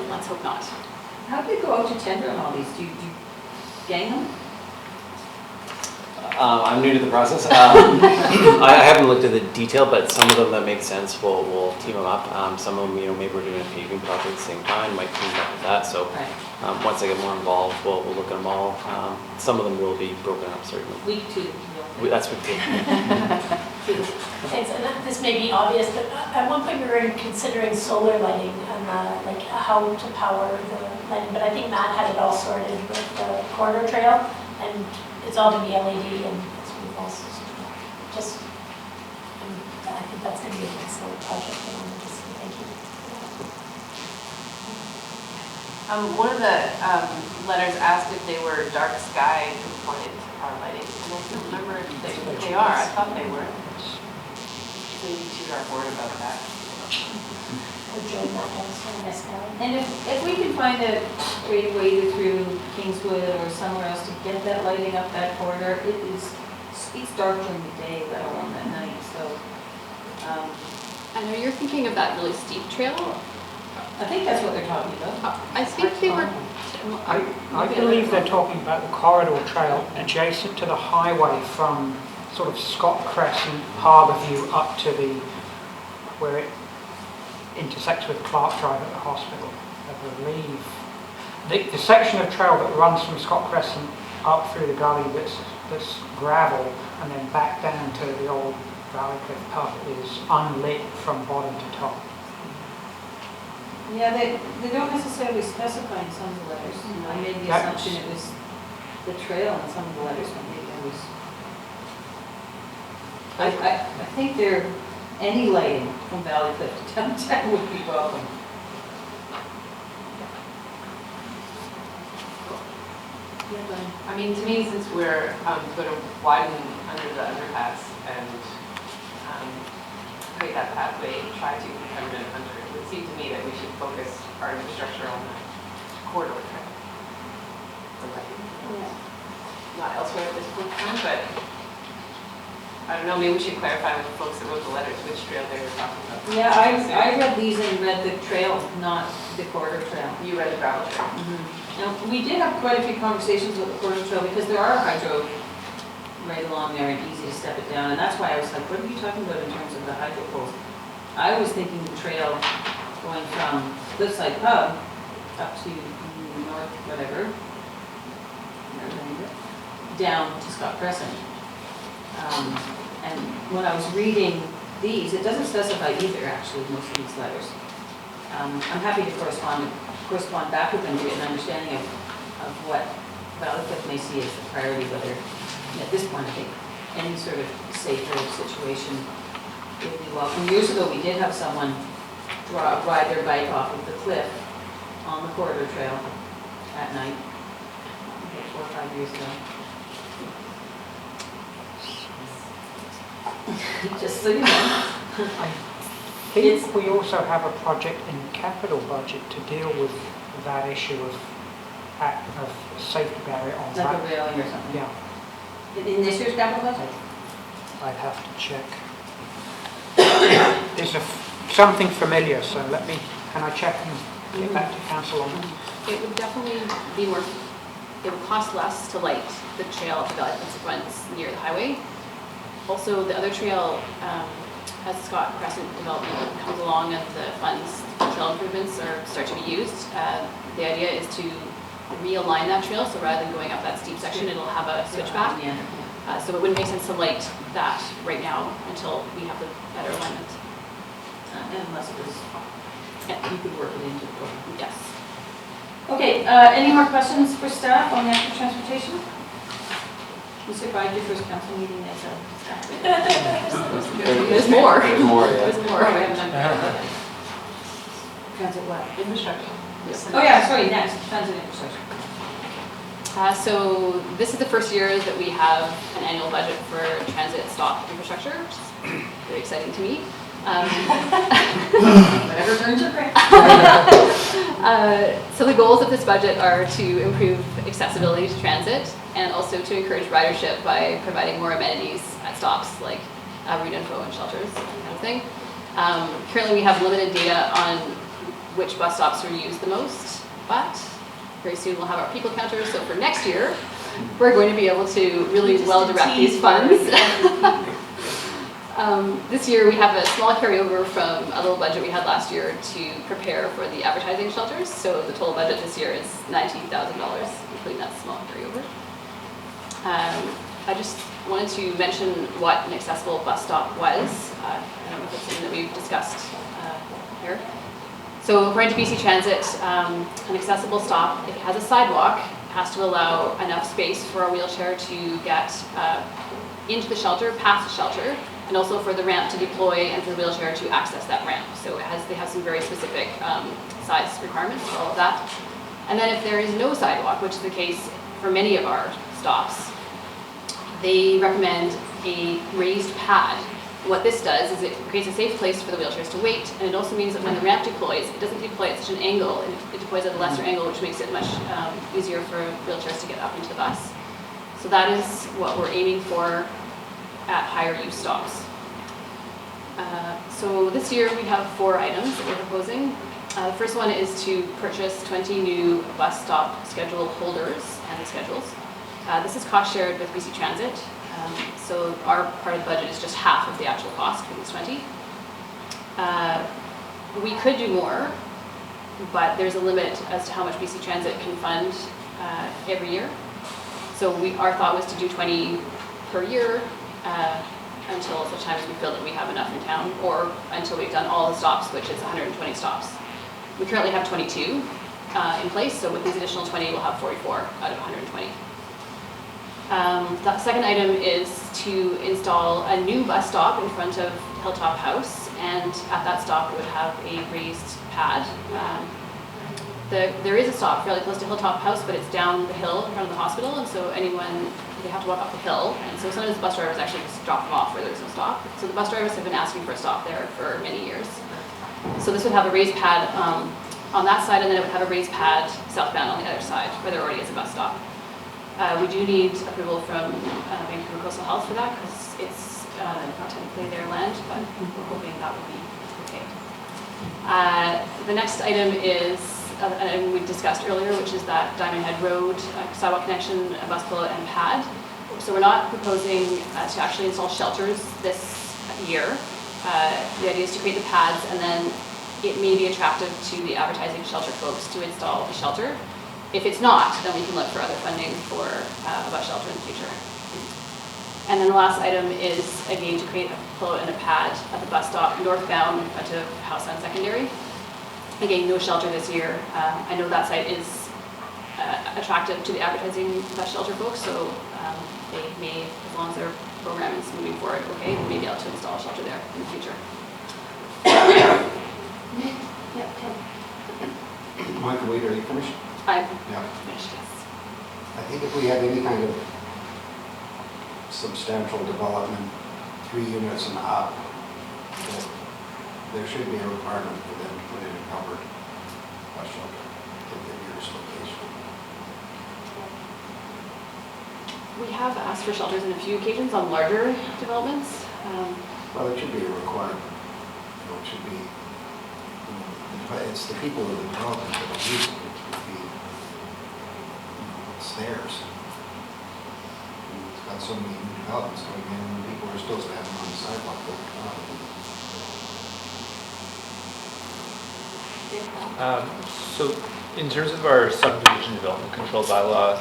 let's hope not. How do you go out to tender on all these? Do you gang them? I'm new to the process. I haven't looked at the detail, but some of them that make sense, we'll team them up. Some of them, maybe we're doing a paving project at the same time, might team up with that. So once I get more involved, we'll look at them all. Some of them will be broken up, certainly. Week 2. That's week 2. Thanks, and this may be obvious, but at one point we were considering solar lighting and like how to power the lighting, but I think Matt had it all sorted with the corridor trail, and it's all to be LED, and we've also just, I think that's going to be an excellent project. Thank you. One of the letters asked if they were dark sky compliant lighting, and I don't remember if they are. I thought they were. So you should our board about that. And if we can find a way to wade through Kingswood or somewhere else to get that lighting up that corridor, it's dark during the day, let alone at night. So I know you're thinking of that really steep trail. I think that's what they're talking about. I think they were. I believe they're talking about the corridor trail adjacent to the highway from sort of Scott Crescent, Harbourview up to where intersects with Clark Drive at the hospital, I believe. The section of trail that runs from Scott Crescent up through the gully that's gravel and then back down to the old Valley Cliff pub is unlit from bottom to top. Yeah, they don't necessarily specify in some of the letters. I made the assumption it was the trail in some of the letters, but maybe I was. I think any lighting from Valley Cliff to downtown would be welcome. I mean, to me, since we're going to widen under the underpass and create that pathway, try to become an under, it would seem to me that we should focus our infrastructure on that corridor trail. Not elsewhere at this point in time, but I don't know, maybe we should clarify with the folks that wrote the letters which trail they were talking about. Yeah, I read these and read the trail, not the corridor trail. You read the gravel trail. Now, we did have quite a few conversations with the corridor trail because there are hydro right along there and easy to step it down. And that's why I was like, what are you talking about in terms of the hydro poles? I was thinking the trail going from Cliffside Pub up to north, whatever, down to Scott Crescent. And when I was reading these, it doesn't specify either, actually, most of these letters. I'm happy to correspond back with them to get an understanding of what Valley Cliff may see as the priority, whether at this point I think any sort of safer situation would be welcome. Years ago we did have someone ride their bike off of the cliff on the corridor trail at night, about 4 or 5 years ago. Just so you know. I think we also have a project in the capital budget to deal with that issue of safety barrier on that. Like a railing or something? Yeah. In this year's capital budget? I'd have to check. There's something familiar, so can I check and get back to council on that? It would definitely be more, it would cost less to light the trail to Valley Cliff runs near the highway. Also, the other trail, as Scott Crescent development comes along and the funds, trail improvements start to be used, the idea is to realign that trail, so rather than going up that steep section, it'll have a switchback. So it wouldn't make sense to light that right now until we have the better alignment. Unless it was, you could work it into the program. Yes. Okay, any more questions for staff on active transportation? You survived your first council meeting as a staff. There's more. There's more, yeah. There's more. Oh, we haven't done that. Transit what? Infrastructure. Oh yeah, sorry, next, transit infrastructure. So this is the first year that we have an annual budget for transit stop infrastructure, which is very exciting to me. Whatever turns your brain. So the goals of this budget are to improve accessibility to transit and also to encourage ridership by providing more amenities at stops like route info and shelters, that kind of thing. Currently we have limited data on which bus stops are used the most, but very soon we'll have our people counters. So for next year, we're going to be able to really well direct these funds. This year we have a small carryover from a little budget we had last year to prepare for the advertising shelters. So the total budget this year is $19,000, including that small carryover. I just wanted to mention what an accessible bus stop was. I don't know if it's something that we've discussed here. So according to BC Transit, an accessible stop, if it has a sidewalk, has to allow enough space for a wheelchair to get into the shelter, past the shelter, and also for the ramp to deploy and for the wheelchair to access that ramp. So they have some very specific size requirements for all of that. And then if there is no sidewalk, which is the case for many of our stops, they recommend a raised pad. What this does is it creates a safe place for the wheelchairs to wait, and it also means that when the ramp deploys, it doesn't deploy at such an angle, it deploys at a lesser angle, which makes it much easier for wheelchairs to get up into the bus. So that is what we're aiming for at higher use stops. So this year we have 4 items that we're proposing. The first one is to purchase 20 new bus stop schedule holders and the schedules. This is cost shared with BC Transit. So our part of the budget is just half of the actual cost for these 20. we could do more, but there's a limit as to how much BC Transit can fund every year. So our thought was to do 20 per year until such time as we feel that we have enough in town, or until we've done all the stops, which is 120 stops. We currently have 22 in place, so with these additional 20, we'll have 44 out of 120. The second item is to install a new bus stop in front of Hilltop House, and at that stop it would have a raised pad. There is a stop fairly close to Hilltop House, but it's down the hill in front of the hospital, and so they have to walk up the hill, and so sometimes the bus drivers actually just drop them off where there's no stop. So the bus drivers have been asking for a stop there for many years. So this would have a raised pad on that side, and then it would have a raised pad southbound on the other side, where there already is a bus stop. We do need approval from Vancouver Coastal Health for that, because it's not technically their land, but we're hoping that would be okay. The next item is an item we discussed earlier, which is that Diamond Head Road sidewalk connection, a bus pullout, and pad. So we're not proposing to actually install shelters this year. The idea is to create the pads, and then it may be attractive to the advertising shelter folks to install a shelter. If it's not, then we can look for other funding for a bus shelter in the future. And then the last item is, again, to create a pullout and a pad at the bus stop northbound in front of House on Secondary. Again, no shelter this year. I know that site is attractive to the advertising bus shelter folks, so they may, as long as their program is moving forward okay, they may be able to install a shelter there in the future. Yep, Tim. Michael, wait, are you finished? I'm Yeah. finished, yes. I think if we have any kind of substantial development, 3 units and up, that there should be a requirement for them to put in a covered bus shelter in the nearest location. We have asked for shelters on a few occasions on larger developments. Well, it should be a requirement. It should be, but it's the people of the development that are using it. It's theirs. It's got so many new developments going in, and people are supposed to have them on the sidewalk. So in terms of our subdivision development control bylaw,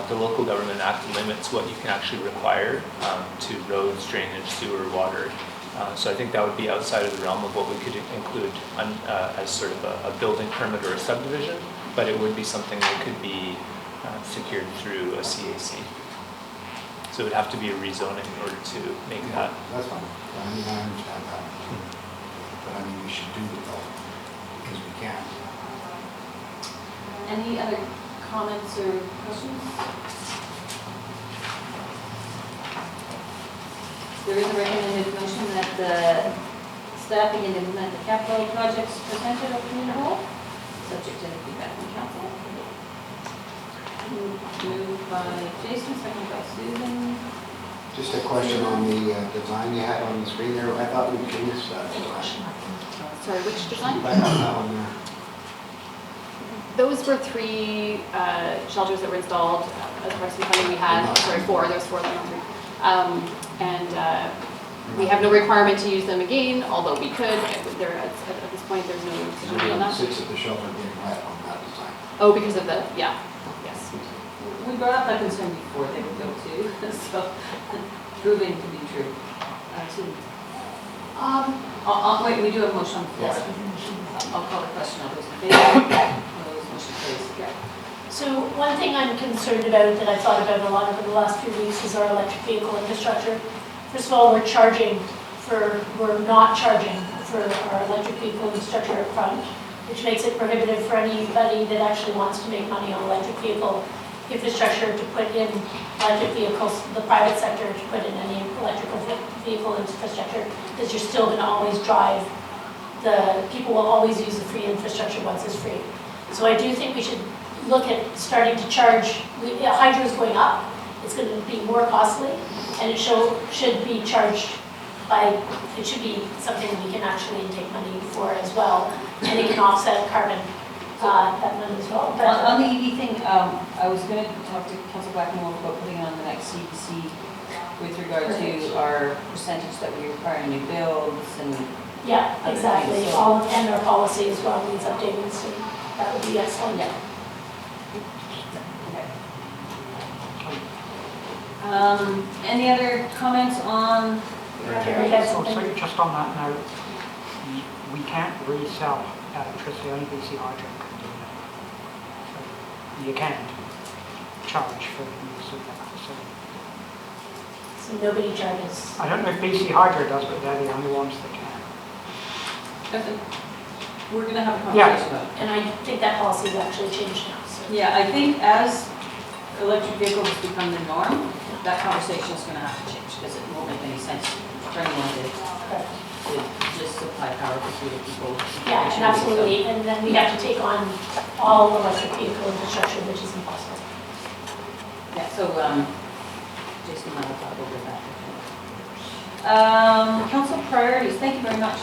the local government act limits what you can actually require to roads, drainage, sewer, water. So I think that would be outside of the realm of what we could include as sort of a building permit or a subdivision, but it would be something that could be secured through a CAC. So it would have to be a rezoning in order to make that. That's fine. I mean, I understand that. But I mean, we should do it though, because we can. Any other comments or questions? There is a recommended motion that the staffing and implement the capital projects presented at Committ Hall, subject to the feedback from council. Moved by Jason, seconded by Susan. Just a question on the design you had on the screen there. I thought we changed that design. Sorry, which design? I have that one there. Those were 3 shelters that were installed as part of the funding we had. Sorry, 4. There's 4, not 3. And we have no requirement to use them again, although we could. At this point, there's no decision on that. Sits at the shelter being wet on that design. Oh, because of the, yeah, yes. We brought up that concern before they would go too, so proving to be true. Susan. Wait, we do have a motion on the floor. I'll call the question. All those in favor? Opposed, motion carries. Yeah. So one thing I'm concerned about that I've thought about a lot over the last few weeks is our electric vehicle infrastructure. First of all, we're not charging for our electric vehicle infrastructure up front, which makes it prohibitive for anybody that actually wants to make money on electric vehicle infrastructure to put in electric vehicles, the private sector to put in any electrical vehicle infrastructure, because you're still going to always drive, people will always use the free infrastructure once it's free. So I do think we should look at starting to charge. Hydro is going up, it's going to be more costly, and it should be charged by, it should be something we can actually take money for as well, and it can offset carbon that money as well. But on the EV thing, I was going to talk to Councillor Blackmore about putting it on the next CPC with regard to our percentage that we require in new builds and Yeah, other exactly. things, so- All, and our policy as well needs updating, so that would be excellent. Yeah. Any other comments on? Carrie had Also, something. just on that note, we can't resell electricity, only BC Hydro can do that. So you can't charge for the use of that facility. So nobody charges. I don't know if BC Hydro does, but they're the only ones that can. We're gonna have a Yeah. conversation about it. And I think that policy has actually changed now, so. Yeah, I think as electric vehicles become the norm, that conversation is gonna have to change, because it won't make any sense for anyone to just supply power to fewer people. Yeah, and absolutely, and then we have to take on all electric vehicle infrastructure, which is impossible. Yeah, so, Jason and I will talk over that. Council priorities, thank you very much.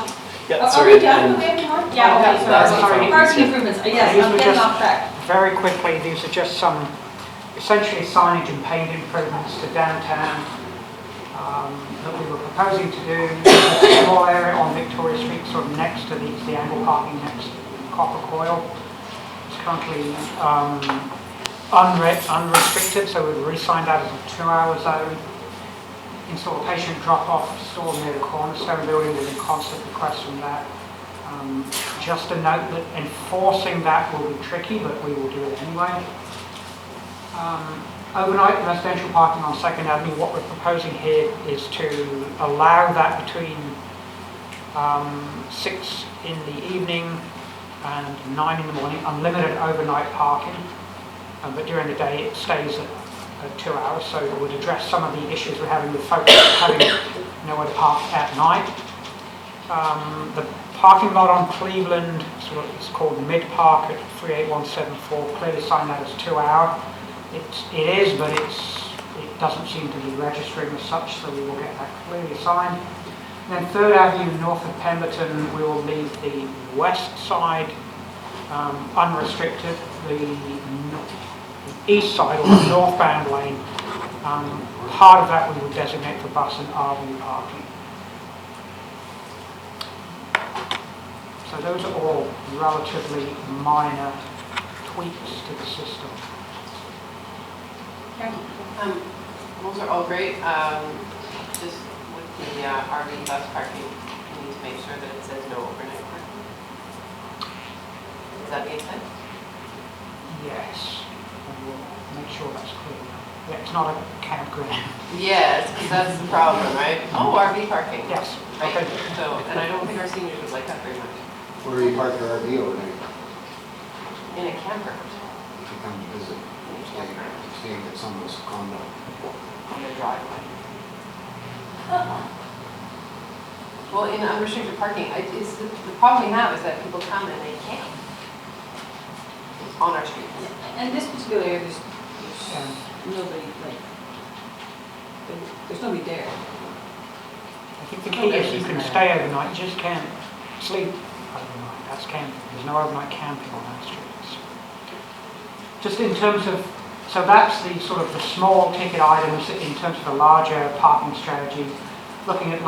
Yeah, Are sorry, we done? and- Do we have any more? Yeah, okay, That's sorry. fine. Parking improvements, yes, These I'm were getting just- off track. Very quickly, these are just some essentially signage and paint improvements to downtown that we were proposing to do. A small area on Victoria Street, sort of next to the angle parking next to Copper Coil. It's currently unrestricted, so we've re-signed that as a 2-hour zone. Install a patient drop-off store near the Cornerstone building with a constant request from that. Just a note that enforcing that will be tricky, but we will do it anyway. Overnight residential parking on 2nd Avenue, what we're proposing here is to allow that between 6 in the evening and 9 in the morning, unlimited overnight parking, but during the day it stays at 2 hours, so it would address some of the issues we're having with folks having nowhere to park at night. The parking lot on Cleveland, it's called Mid Park at 38174, clearly signed that as 2 hour. It is, but it doesn't seem to be registering as such, so we will get that clearly signed. And then 3rd Avenue north of Pemberton, we will leave the west side unrestricted. The east side, or the northbound lane, part of that we would designate for bus and RV parking. So those are all relatively minor tweaks to the system. Those are all great. Just with the RV bus parking, we need to make sure that it says no overnight parking. Is that being said? Yes, and we'll make sure that's clear. Yeah, it's not a campground. Yes, because that's the problem, right? Oh, RV parking. Yes. Right. Okay. So, and I don't think our seniors would like that very much. Where do you park your RV overnight? In a campground. If you come to visit, staying at someone's condo. On the driveway. Well, in unrestricted parking, the problem we have is that people come and they camp on our streets. And this particular area, there's Yeah. nobody, there's nobody there. I think the key is you can stay overnight, you just can't sleep overnight. That's camping. There's no overnight camping on our streets. Just in terms of, so that's the sort of the small ticket items in terms of a larger parking strategy. Looking at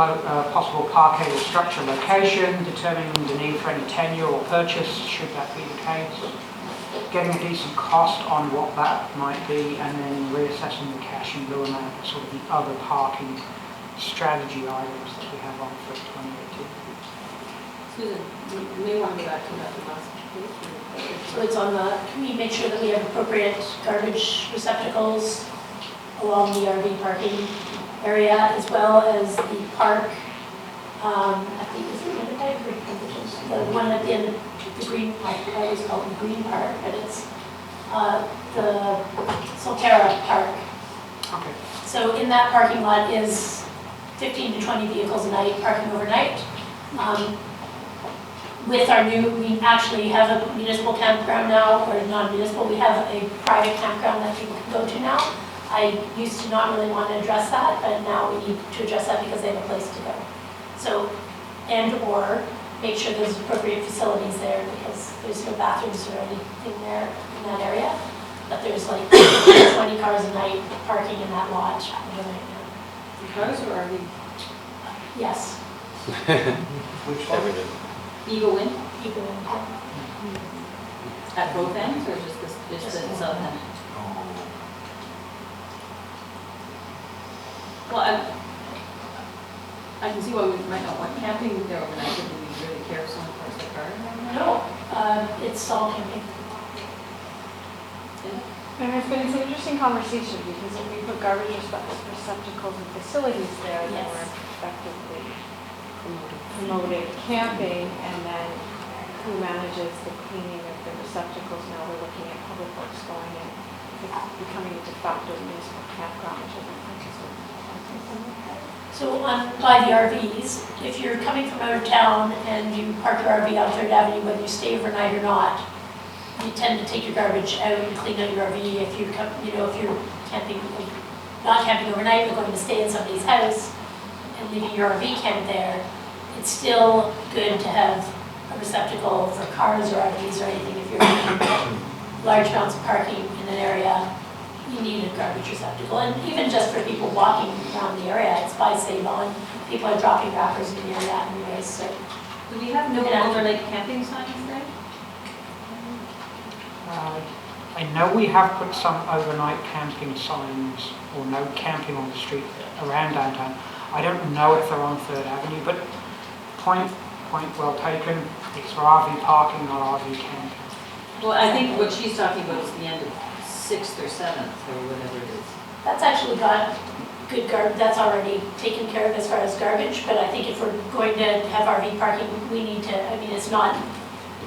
possible parquet or structure location, determining the need for any tenure or purchase, should that be the case. Getting a decent cost on what that might be, and then reassessing the cash and bill amount, sort of the other parking strategy items that we have on for 2018. Susan, you may want to go back to that last page. So it's on the, can we make sure that we have appropriate garbage receptacles along the RV parking area, as well as the park, I think it's the one at the end of the green park, I always call it the green park, but it's the Solterra Park. Okay. So in that parking lot is 15 to 20 vehicles a night parking overnight. With our new, we actually have a municipal campground now, or non-municipal, we have a private campground that people can go to now. I used to not really want to address that, but now we need to address that because they have a place to go. So, and or make sure there's appropriate facilities there, because there's no bathrooms or anything there in that area. But there's like 20 cars a night parking in that lot overnight now. Cars or RV? Yes. Which one? Everything. Eagle Wind People in town. at both ends, or just the south end? Oh, Well, I can see why we might not want camping there overnight, but do we really care if someone parks their car there? No, it's all camping. And it's been an interesting conversation because if we put garbage receptacles and facilities there, then Yes. we're effectively promoting camping, and then who manages the cleaning of the receptacles? Now we're looking at public works going in, it's becoming a de facto municipal campground, which I don't think is what. So by the RVs, if you're coming from out of town and you park your RV on 3rd Avenue, whether you stay overnight or not, you tend to take your garbage out and clean out your RV. If you're, if you're camping, not camping overnight, but going to stay in somebody's house and leaving your RV camp there, it's still good to have a receptacle for cars or RVs or anything. If you're making large amounts of parking in an area, you need a garbage receptacle. And even just for people walking around the area, it's by save on. People are dropping wrappers in the area anyways, so. Do we have no overnight camping signs there? I know we have put some overnight camping signs or no camping on the street around downtown. I don't know if they're on 3rd Avenue, but point well taken. It's for RV parking, not RV camping. Well, I think what she's talking about is the end of 6th or 7th or whatever it is. That's actually got good that's already taken care of as far as garbage, but I think if we're going to have RV parking, we need to, it's not,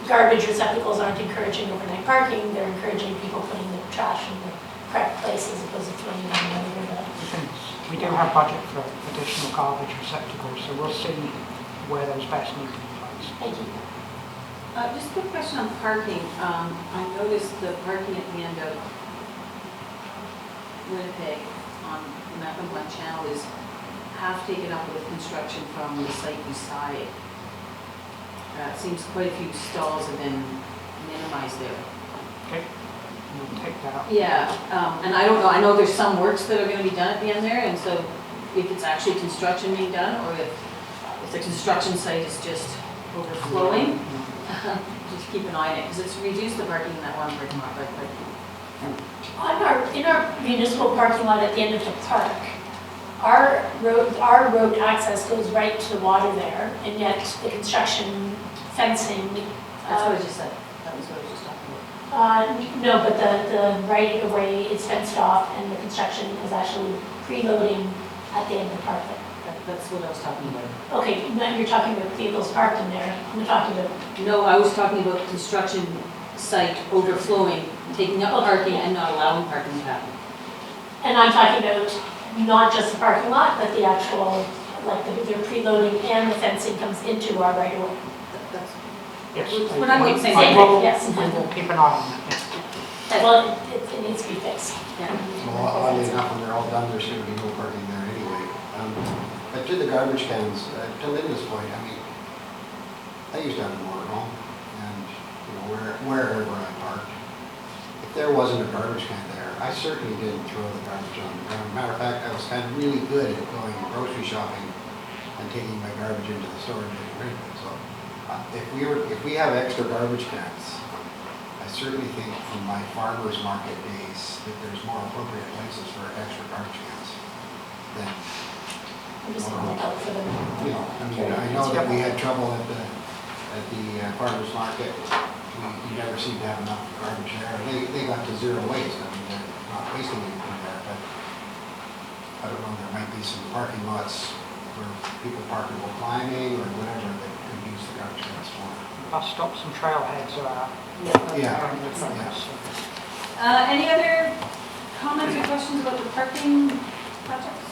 garbage receptacles aren't encouraging overnight parking, they're encouraging people putting the trash in the correct place as opposed to throwing it in the river. We do have budget for additional garbage receptacles, so we'll see where those best need to be placed. Thank you. Just a quick question on parking. I noticed the parking at the end of Winnipeg on the Megenbir channel is half taken up with construction from the site beside. It seems quite a few stalls have been minimized there. Okay, we'll take that up. Yeah, and I don't know, I know there's some works that are going to be done at the end there, and so if it's actually construction being done, or if the construction site is just overflowing, just keep an eye on it, because it's reduced the parking in that one parking lot by quite a few. In our municipal parking lot at the end of the park, our road access goes right to the water there, and yet the construction fencing. That's what I just said. That was what I was just talking about. No, but the right of way is fenced off, and the construction is actually preloading at the end of the park. That's what I was talking about. Okay, now you're talking about vehicles parked in there. I'm talking about. No, I was talking about construction site overflowing, taking up parking and not allowing parking to happen. And I'm talking about not just the parking lot, but the actual, like they're preloading and the fencing comes into our right of way. Yes. We're not going to say Same thing, yes. We will keep an eye on that, yes. Well, it needs to be fixed. Yeah. well, oddly enough, when they're all done, there's going to be no parking there anyway. But to the garbage cans, to Linda's point, I used to have a motorhome, and wherever I parked, if there wasn't a garbage can there, I certainly didn't throw the garbage on the ground. Matter of fact, I was kind of really good at going grocery shopping and taking my garbage into the store and getting rid of it. So if we have extra garbage cans, I certainly think from my farmer's market days that there's more appropriate places for extra garbage cans than. I'm just going to look out for them. I know that we had trouble at the farmer's market. We never seemed to have enough garbage there. They got to zero waste. They're not wasting anything there, but I don't know, there might be some parking lots where people parking while climbing or whatever that could use the garbage cans for. Bus stops and trailheads are. Yeah. Any other comments or questions about the parking projects?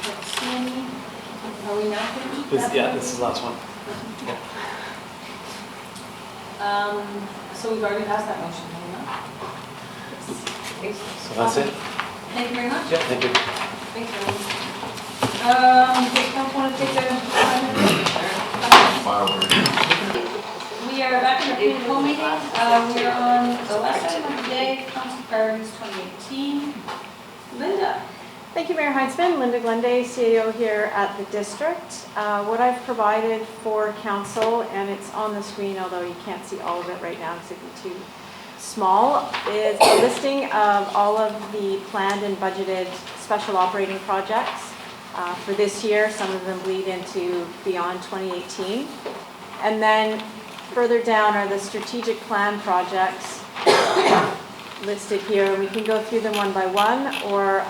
Let's see any. Are we now finished? This is the last one. So we've already passed that motion, have we not? So that's it? Thank you very much. Yeah, thank you. Thanks, everyone. Does council want to take their 5 minutes? We are back in the committee hall meeting. We are on the last item of the day, council priorities 2018. Linda. Thank you, Mayor Heinzman. Linda Glenday, CAO here at the district. What I've provided for council, and it's on the screen, although you can't see all of it right now because it'd be too small, is a listing of all of the planned and budgeted special operating projects for this year. Some of them bleed into beyond 2018. And then further down are the strategic plan projects listed here. We can go through them one by one, or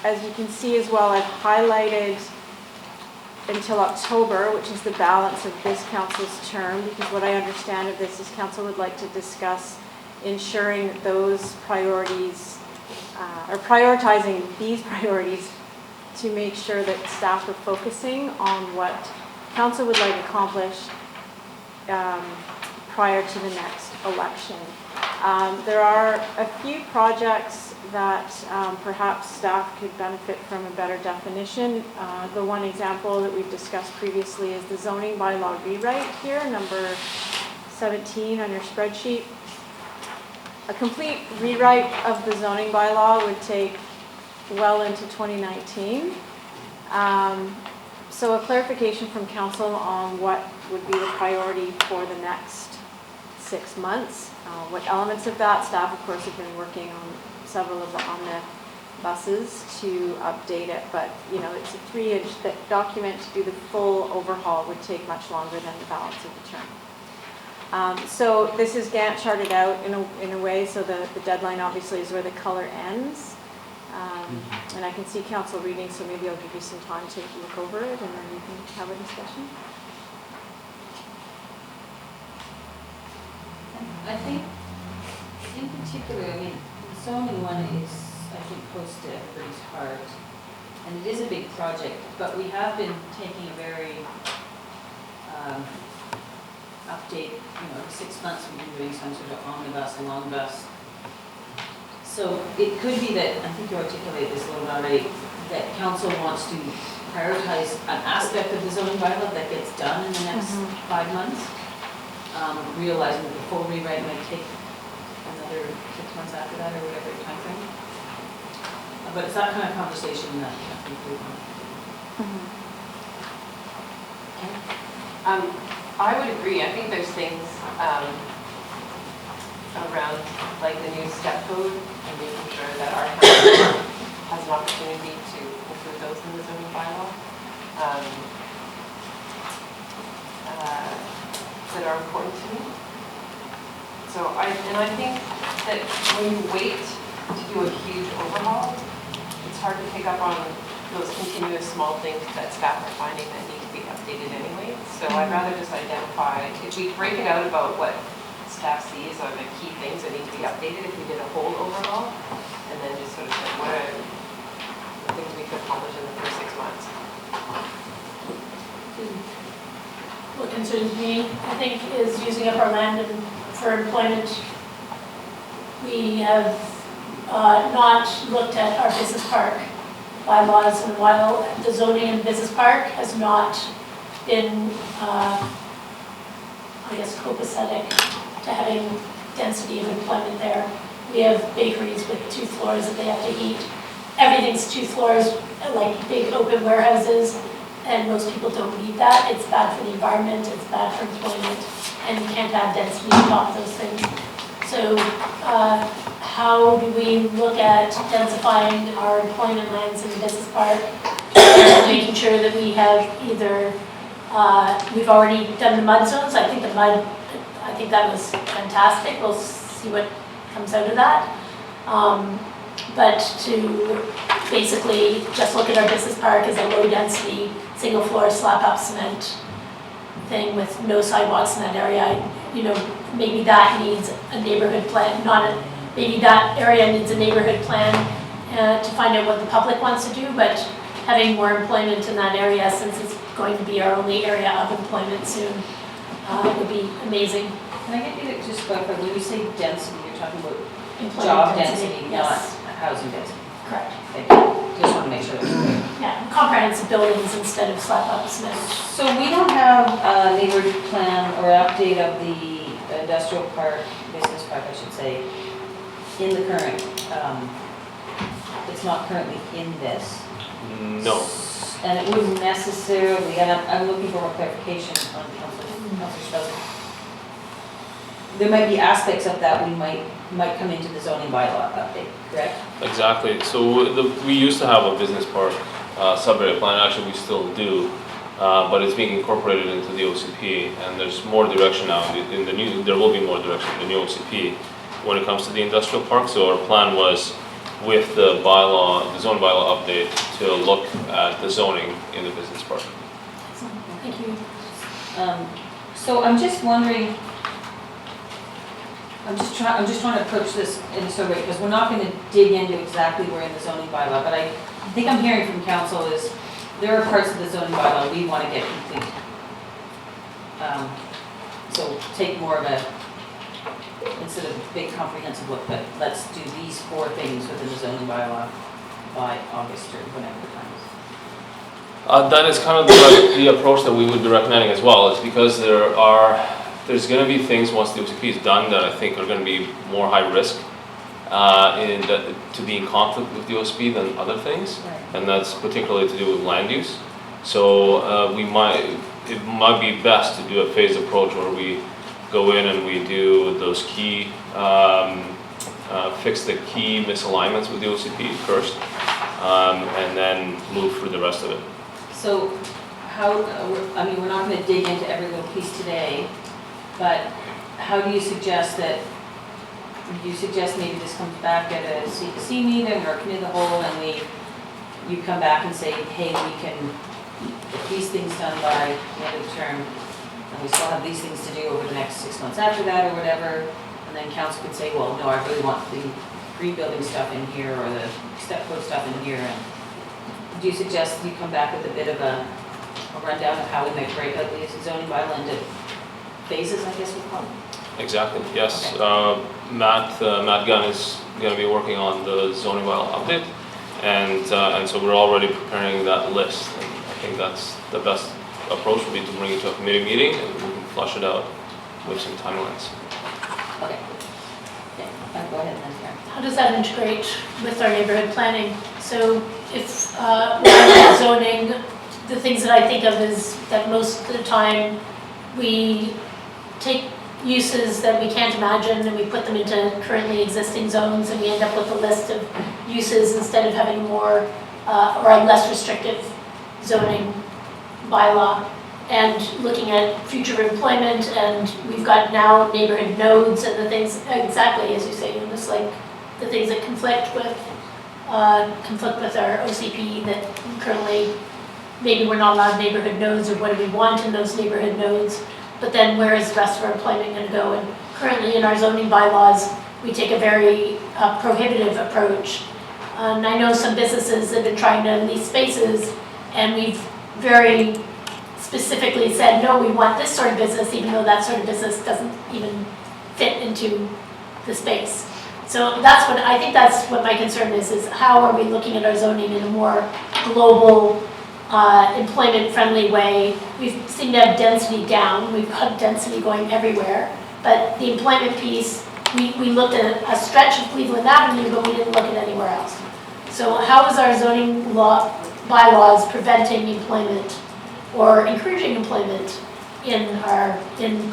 as you can see as well, I've highlighted until October, which is the balance of this council's term, because what I understand of this is council would like to discuss ensuring that those priorities, or prioritizing these priorities to make sure that staff are focusing on what council would like accomplished prior to the next election. There are a few projects that perhaps staff could benefit from a better definition. The one example that we've discussed previously is the zoning bylaw rewrite here, number 17 on your spreadsheet. A complete rewrite of the zoning bylaw would take well into 2019. So a clarification from council on what would be the priority for the next 6 months. What elements of that, staff of course have been working on several of the omnibuses to update it, but you know, it's a 3-inch thick document. To do the full overhaul would take much longer than the balance of the term. So this is Gantt charted out in a way, so the deadline obviously is where the color ends. And I can see council reading, so maybe I'll give you some time to look over it and then we can have a discussion. I think, in particular, I mean, the zoning one is, I think, close to everybody's heart. And it is a big project, but we have been taking a very update, you know, every 6 months we've been doing some sort of omnibus and longbus. So it could be that, I think you articulated this a little bit already, that council wants to prioritize an aspect of the zoning bylaw that gets done in the next 5 months. Realizing that the full rewrite might take another 6 months after that, or whatever time frame. But it's that kind of conversation that I think we want. I would agree. I think there's things around like the new step code and making sure that our council has an opportunity to include those in the zoning bylaw that are important to me. So I think that when you wait to do a huge overhaul, it's hard to pick up on those continuous small things that staff are finding that need to be updated anyway. So I'd rather just identify, if we break it out about what staff sees are the key things that need to be updated, if we did a whole overhaul, and then just sort of say, what are the things we could accomplish in the first 6 months? What concerns me, I think, is using up our land for employment. We have not looked at our business park bylaws, and while the zoning in business park has not been, I guess, copacetic to having density of employment there. We have bakeries with 2 floors that they have to heat. Everything's 2 floors, like big open warehouses. And most people don't need that. It's bad for the environment, it's bad for employment, and you can't have density on top of those things. So how do we look at densifying our employment lands in the business park, making sure that we have either, we've already done the mud zones. I think that was fantastic. We'll see what comes out of that. But to basically just look at our business park as a low density, single floor slap up cement thing with no sidewalks in that area, you know, maybe that needs a neighborhood plan, maybe that area needs a neighborhood plan to find out what the public wants to do, but having more employment in that area, since it's going to be our only area of employment soon, would be amazing. Can I get you to just clarify, when you say density, you're talking about Employment job density, yes. not housing density? Correct. Thank you. Just want to make sure that's clear. Yeah, comprehensive buildings instead of slap up cement. So we don't have a neighborhood plan or update of the industrial park, business park, I should say, in the current it's not currently in this. No. And it wouldn't necessarily, and I'm looking for more clarification on Councilor Strauss. There might be aspects of that we might come into the zoning bylaw update, correct? Exactly. So we used to have a business park sub-area plan. Actually, we still do, but it's being incorporated into the OCP, and there's more direction now in the new. There will be more direction in the new OCP when it comes to the industrial park. So our plan was, with the bylaw, the zone bylaw update, to look at the zoning in the business park. Thank you. So I'm just wondering, I'm just trying to approach this in a survey, because we're not going to dig into exactly where in the zoning bylaw, but I think I'm hearing from council is there are parts of the zoning bylaw we want to get complete. So take more of a, instead of a big comprehensive look, but let's do these 4 things within the zoning bylaw by August or whenever the time is. That is kind of the approach that we would be recommending as well, is because there's going to be things once the OCP is done that I think are going to be more high risk to be in conflict with the OCP than other things, Right. and that's particularly to do with land use. So it might be best to do a phased approach where we go in and we do those key, fix the key misalignments with the OCP first, and then move through the rest of it. So how, I mean, we're not going to dig into every little piece today, but how do you suggest that, do you suggest maybe this comes back at a CPC meeting or a committee of the whole, and you come back and say, hey, we can get these things done by the end of the term, and we still have these things to do over the next 6 months after that or whatever, and then council could say, well, no, I really want the green building stuff in here or the step code stuff in here. And do you suggest you come back with a bit of a rundown of how we might break up the zoning bylaw into phases, I guess we call them? Exactly, yes. Okay. Matt Gunn is going to be working on the zoning bylaw update, and so we're already preparing that list. And I think that's the best approach would be to bring it to a committee meeting and we can flush it out with some timelines. Okay. Okay, go ahead and then Karen. How does that integrate with our neighborhood planning? So if we're zoning, the things that I think of is that most of the time we take uses that we can't imagine and we put them into currently existing zones, and we end up with a list of uses instead of having more or a less restrictive zoning bylaw. And looking at future employment, and we've got now neighborhood nodes and the things, exactly as you say, just like the things that conflict with our OCP that currently maybe we're not allowed neighborhood nodes, or what do we want in those neighborhood nodes, but then where is the rest of our employment going to go? And currently in our zoning bylaws, we take a very prohibitive approach. And I know some businesses have been trying to lease spaces, and we've very specifically said, no, we want this sort of business, even though that sort of business doesn't even fit into the space. So that's what, I think that's what my concern is how are we looking at our zoning in a more global, employment-friendly way. We seem to have density down, we've got density going everywhere, but the employment piece, we looked at a stretch of Cleveland Avenue, but we didn't look at anywhere else. So how is our zoning bylaws preventing employment or encouraging employment in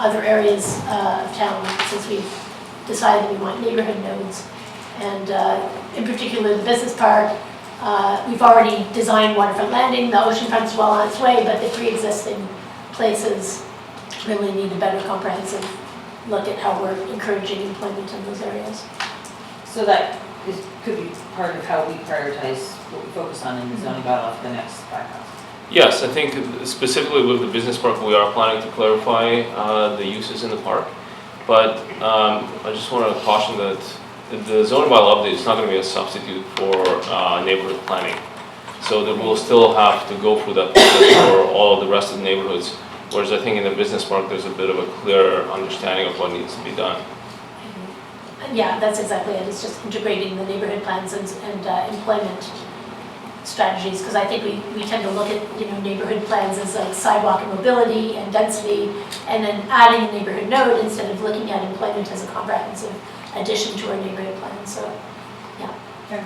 other areas of town, since we've decided we want neighborhood nodes? And in particular, the business park, we've already designed Waterfront Landing, the oceanfront's well on its way, but the pre-existing places really need a better comprehensive look at how we're encouraging employment in those areas. So that could be part of how we prioritize what we focus on in the zoning bylaw for the next 5 months. Yes, I think specifically with the business park, we are planning to clarify the uses in the park. But I just want to caution that the zoning bylaw update is not going to be a substitute for neighborhood planning. So that we'll still have to go through that process for all of the rest of the neighborhoods. Whereas I think in the business park, there's a bit of a clearer understanding of what needs to be done. Yeah, that's exactly it. It's just integrating the neighborhood plans and employment strategies, because I think we tend to look at neighborhood plans as like sidewalk and mobility and density, and then adding a neighborhood node instead of looking at employment as a comprehensive addition to our neighborhood plan. So, yeah. Sure.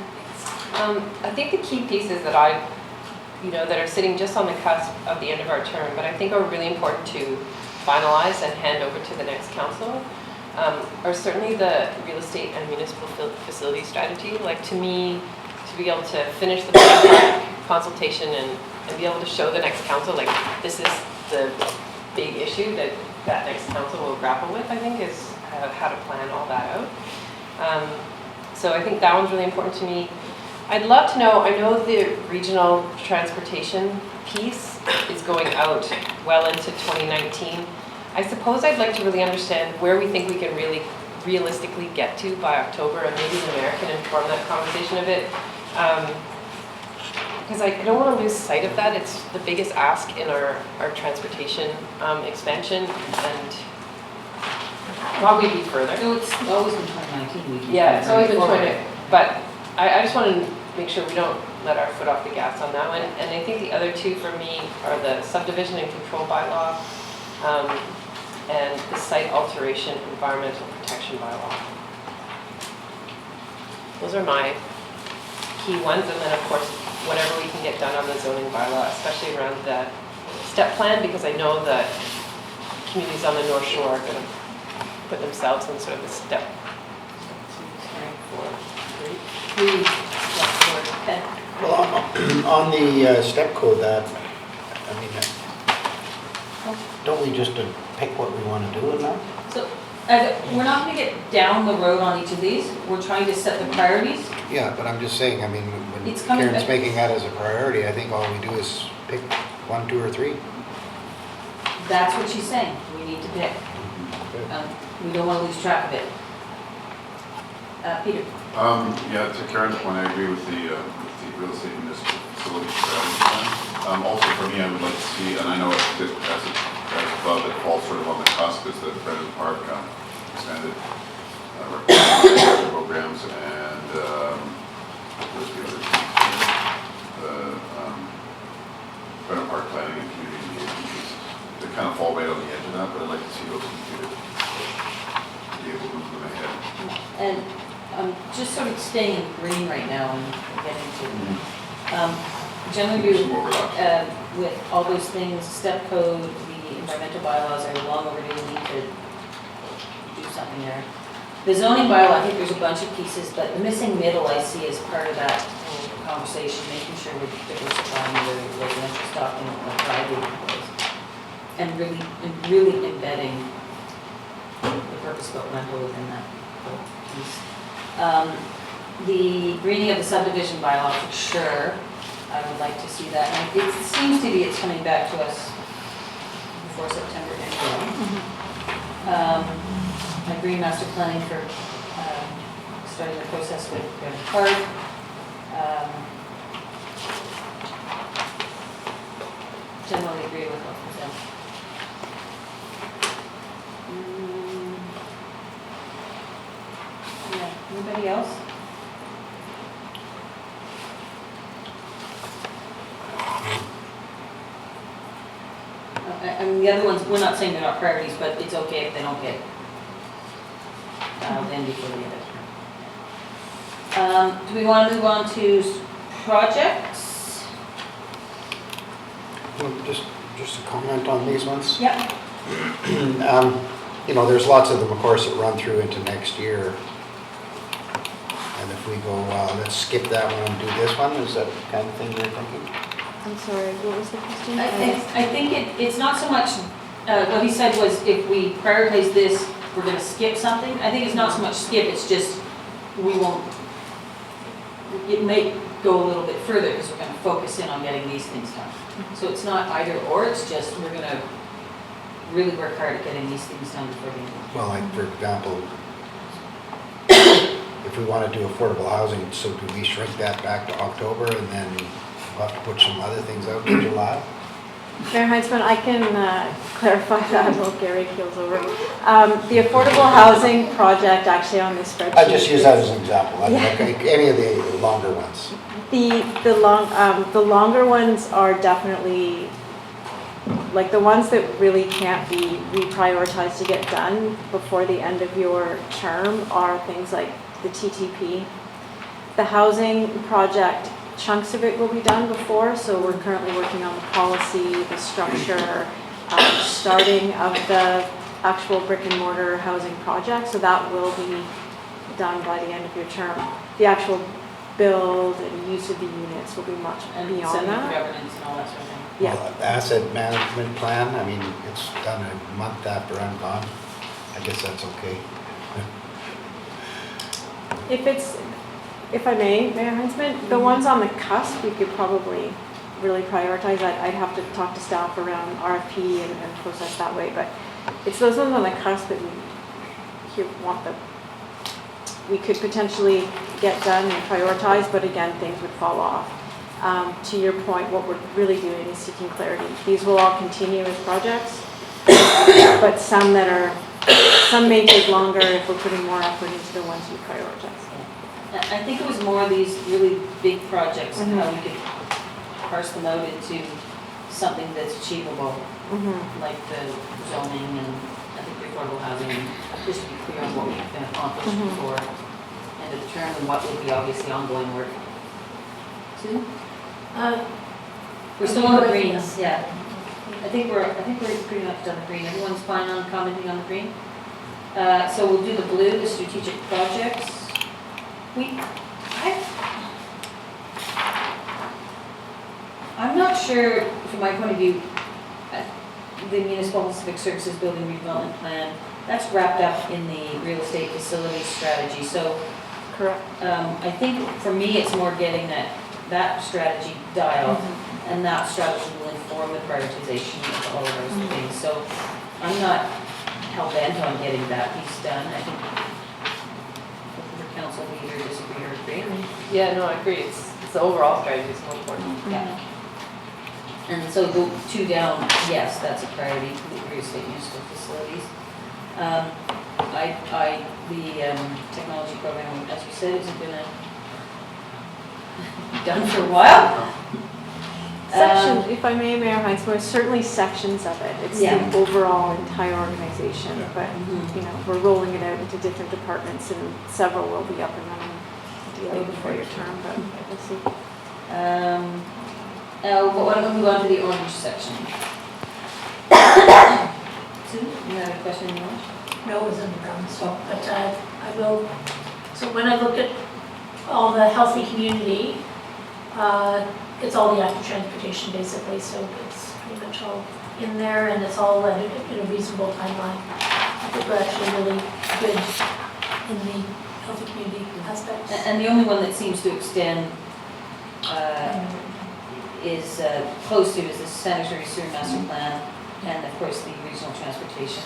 I think the key pieces that that are sitting just on the cusp of the end of our term, but I think are really important to finalize and hand over to the next council, are certainly the real estate and municipal facility strategy. Like, to me, to be able to finish the public consultation and be able to show the next council, like, this is the big issue that next council will grapple with, I think, is how to plan all that out. So I think that one's really important to me. I'd love to know, I know the regional transportation piece is going out well into 2019. I suppose I'd like to really understand where we think we can really realistically get to by October, and maybe the mayor can inform that conversation a bit. Because I don't want to lose sight of that. It's the biggest ask in our transportation expansion, and probably be further. So it's always been 2019. Yeah, it's always been 20, but I just want to make sure we don't let our foot off the gas on that one. And I think the other two for me are the subdivision and control bylaw and the site alteration environmental protection bylaw. Those are my key ones, and then of course whatever we can get done on the zoning bylaw, especially around the step plan, because I know that communities on the North Shore are going to put themselves in sort of the step. 1, 2, 3, 4, 3. Well, on the step code, don't we just pick what we want to do in that? So we're not going to get down the road on each of these. We're trying to set the priorities. Yeah, but I'm just saying, when It's coming Karen's back. making that as a priority, I think all we do is pick 1, 2, or 3. That's what she's saying. We need to pick. We don't want to lose track of it. Peter. Yeah, to Karen's point, I agree with the real estate municipal facility strategy plan. Also for me, I would like to see, and I know as above, it falls sort of on the cusp, is the Brennan Park expanded recreation programs, and where's the other the Brennan Park planning and community engagement pieces. They kind of fall right on the edge of that, but I'd like to see those completed to be able to move them ahead. And I'm just sort of staying in green right now and getting to generally with all those things, step code, the environmental bylaws are long overdue. We need to do something there. The zoning bylaw, I think there's a bunch of pieces, but the missing middle I see as part of that whole conversation, making sure we're diversifying the residential stock in a variety of ways, and really embedding the purpose-built rental within that whole piece. The greening of the subdivision bylaw, for sure, I would like to see that. And it seems to be it's coming back to us before September anyway. My green master planning for starting the process with Gunn Park. Generally agree with what was said. Yeah, anybody else? I mean, the other ones, we're not saying they're not priorities, but it's okay if they don't get in before the end of term. Do we want to move on to projects? Well, just a comment on these ones. Yep. There's lots of them, of course, that run through into next year. And if we go, let's skip that one and do this one, is that the kind of thing you're thinking? I'm sorry, what was the question? I think it's not so much, what he said was if we prioritize this, we're going to skip something. I think it's not so much skip, it's just we won't, it may go a little bit further because we're going to focus in on getting these things done. So it's not either or, it's just we're going to really work hard at getting these things done before the end of the year. Well, like for example, if we want to do affordable housing, so do we shrink that back to October and then we'll have to put some other things out in July? Mayor Heinzman, I can clarify that while Gary keels over. The affordable housing project actually on this spreadsheet. I just use that as an example. Yeah. Any of the longer ones. The longer ones are definitely, like the ones that really can't be reprioritized to get done before the end of your term are things like the TTP. The housing project, chunks of it will be done before, so we're currently working on the policy, the structure, starting of the actual brick and mortar housing project, so that will be done by the end of your term. The actual build and use of the units will be much And beyond setting up that. governance and all that sort of thing. Yeah. Well, the asset management plan, I mean, it's done a month after I'm gone. I guess that's okay. If I may, Mayor Heinzman, the ones on the cusp, we could probably really prioritize. I'd have to talk to staff around RFP and process that way, but it's those ones on the cusp that we could potentially get done and prioritize, but again, things would fall off. To your point, what we're really doing is seeking clarity. These will all continue as projects, but some may take longer if we're putting more effort into the ones we prioritize. I think it was more of these really big projects and how we could parse them out into something that's achievable, like the zoning and I think the affordable housing, just to be clear on what we can accomplish before end of the term and what will be obviously ongoing work. Susan? We're still on the greens, yeah. I think we're pretty much done the green. Everyone's fine on commenting on the green. So we'll do the blue, the strategic projects. I'm not sure, from my point of view, the municipal civic services building redevelopment plan, that's wrapped up in the real estate facilities strategy. So, correct. I think for me, it's more getting that strategy dialed, and that strategy will inform the prioritization of all of those things. So, I'm not hell bent on getting that piece done. I think the council leader disagree or agree. Yeah, no, I agree. It's the overall strategy is more important. Yeah. And so go 2 down, yes, that's a priority, the real estate municipal facilities. The technology program, as you said, isn't gonna be done for a while. Sections, if I may, Mayor Heinz, there's certainly sections of it. It's Yeah. the overall entire organization, but you know, we're rolling it out into different departments, and several will be up and running ideally before your term, but we'll see. Why don't we move on to the orange section? Sue, you had a question in the orange? No, it was in the brown, so, but I will, so when I look at all the healthy community, it's all the active transportation basically, so it's pretty much all in there and it's all in a reasonable timeline. I think we're actually really good in the healthy community aspects. And the only one that seems to extend is close to is the sanitary sewer master plan and of course the regional transportation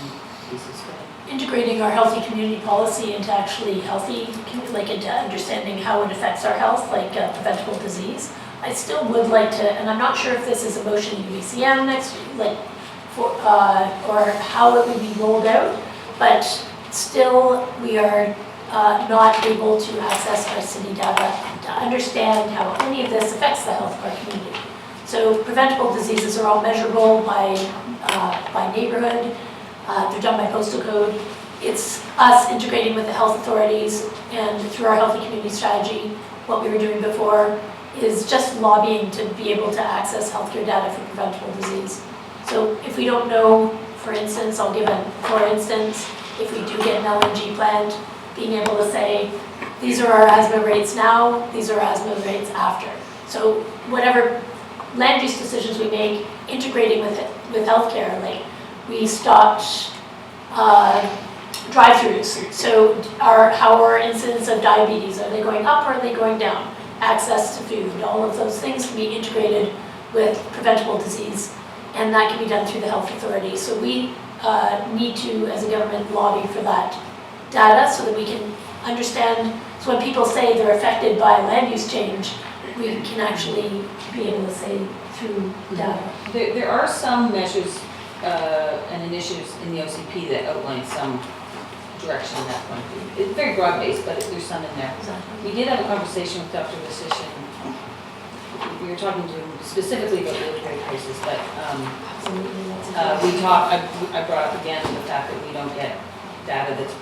pieces. Integrating our healthy community policy into actually healthy, like into understanding how it affects our health, like preventable disease. I still would like to, and I'm not sure if this is a motion in UBCM next, like for, or how it would be rolled out, but still we are not able to access our city data to understand how any of this affects the health of our community. So preventable diseases are all measurable by neighborhood. They're done by postal code. It's us integrating with the health authorities and through our healthy community strategy, what we were doing before is just lobbying to be able to access healthcare data for preventable disease. So if we don't know, for instance, I'll give a for instance, if we do get an LNG plant, being able to say, these are our asthma rates now, these are asthma rates after. So whatever land use decisions we make, integrating with healthcare, like we stopped drive-throughs. So how are incidence of diabetes? Are they going up or are they going down? Access to food, all of those things can be integrated with preventable disease, and that can be done through the health authority. So we need to, as a government, lobby for that data so that we can understand. So when people say they're affected by land use change, we can actually be able to say through data. There are some measures and initiatives in the OCP that outline some direction in that point of view. It's very broad-based, but there's some in there. Exactly. We did have a conversation with Dr. Vasician. We were talking to him specifically about military places, but I brought up again the fact that we don't get data that's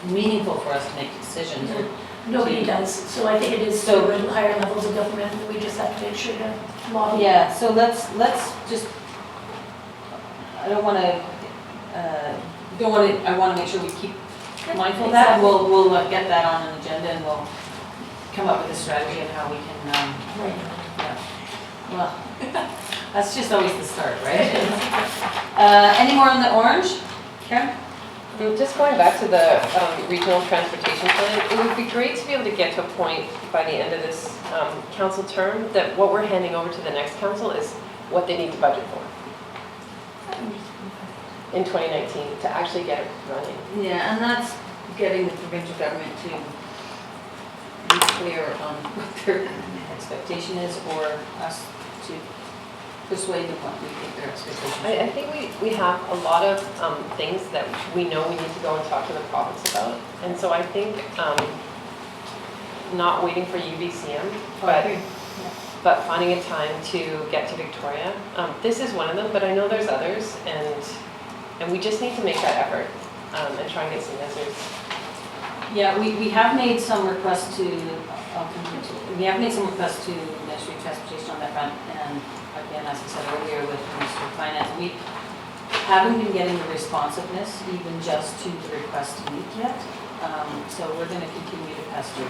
meaningful for us to make decisions. Nobody does, so I think it is So- so in higher levels of government, that we just have to make sure to model. Yeah, so let's just, I don't want to, I want to make sure we keep mindful of that. We'll get that on an agenda and we'll come up with a strategy of how we can, yeah. Well, that's just always the start, right? Any more on the orange? Karen? Just going back to the regional transportation plan, it would be great to be able to get to a point by the end of this council term that what we're handing over to the next council is what they need to budget for in 2019 to actually get it running. Yeah, and that's getting the provincial government to be clear on what their expectation is, or us to persuade them what we think their expectation is. I think we have a lot of things that we know we need to go and talk to the province about. And so I think not waiting for UBCM, but finding a time to get to Victoria. This is one of them, but I know there's others, and we just need to make that effort and try and get some answers. Yeah, we have made some requests to, we have made some requests to the Ministry of Transportation on that front, and again, as I said earlier, with the Ministry of Finance, we haven't been getting the responsiveness even just to the request to meet yet. So we're going to continue to pester,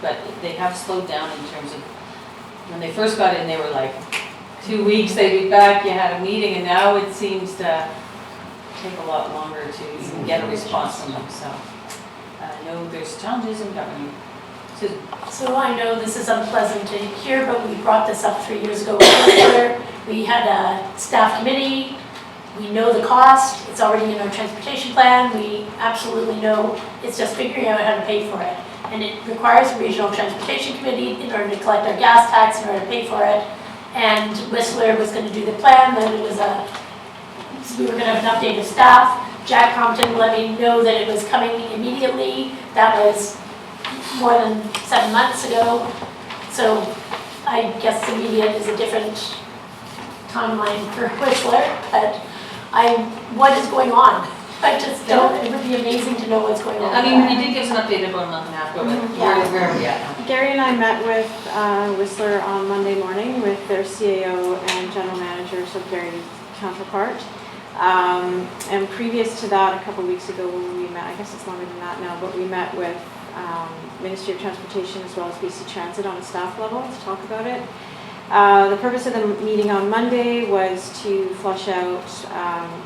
but they have slowed down in terms of, when they first got in, they were like 2 weeks, they'd be back, you had a meeting, and now it seems to take a lot longer to even get a response from them. So I know there's challenges in governing. So I know this is unpleasant to hear, but we brought this up 3 years ago. We had a staff committee. We know the cost. It's already in our transportation plan. We absolutely know. It's just figuring out how to pay for it. And it requires a regional transportation committee in order to collect our gas tax, in order to pay for it. And Whistler was going to do the plan. Then it was we were going to have an update of staff. Jack Crompton let me know that it was coming immediately. That was more than 7 months ago. So I guess immediate is a different timeline for Whistler, but what is going on? I just don't, it would be amazing to know what's going on. I mean, you did give us an update about a month and a half ago, but where are we at now? Gary and I met with Whistler on Monday morning with their CAO and general manager, so Gary's counterpart. And previous to that, a couple weeks ago when we met, I guess it's longer than that now, but we met with Ministry of Transportation as well as BC Transit on a staff level to talk about it. The purpose of the meeting on Monday was to flush out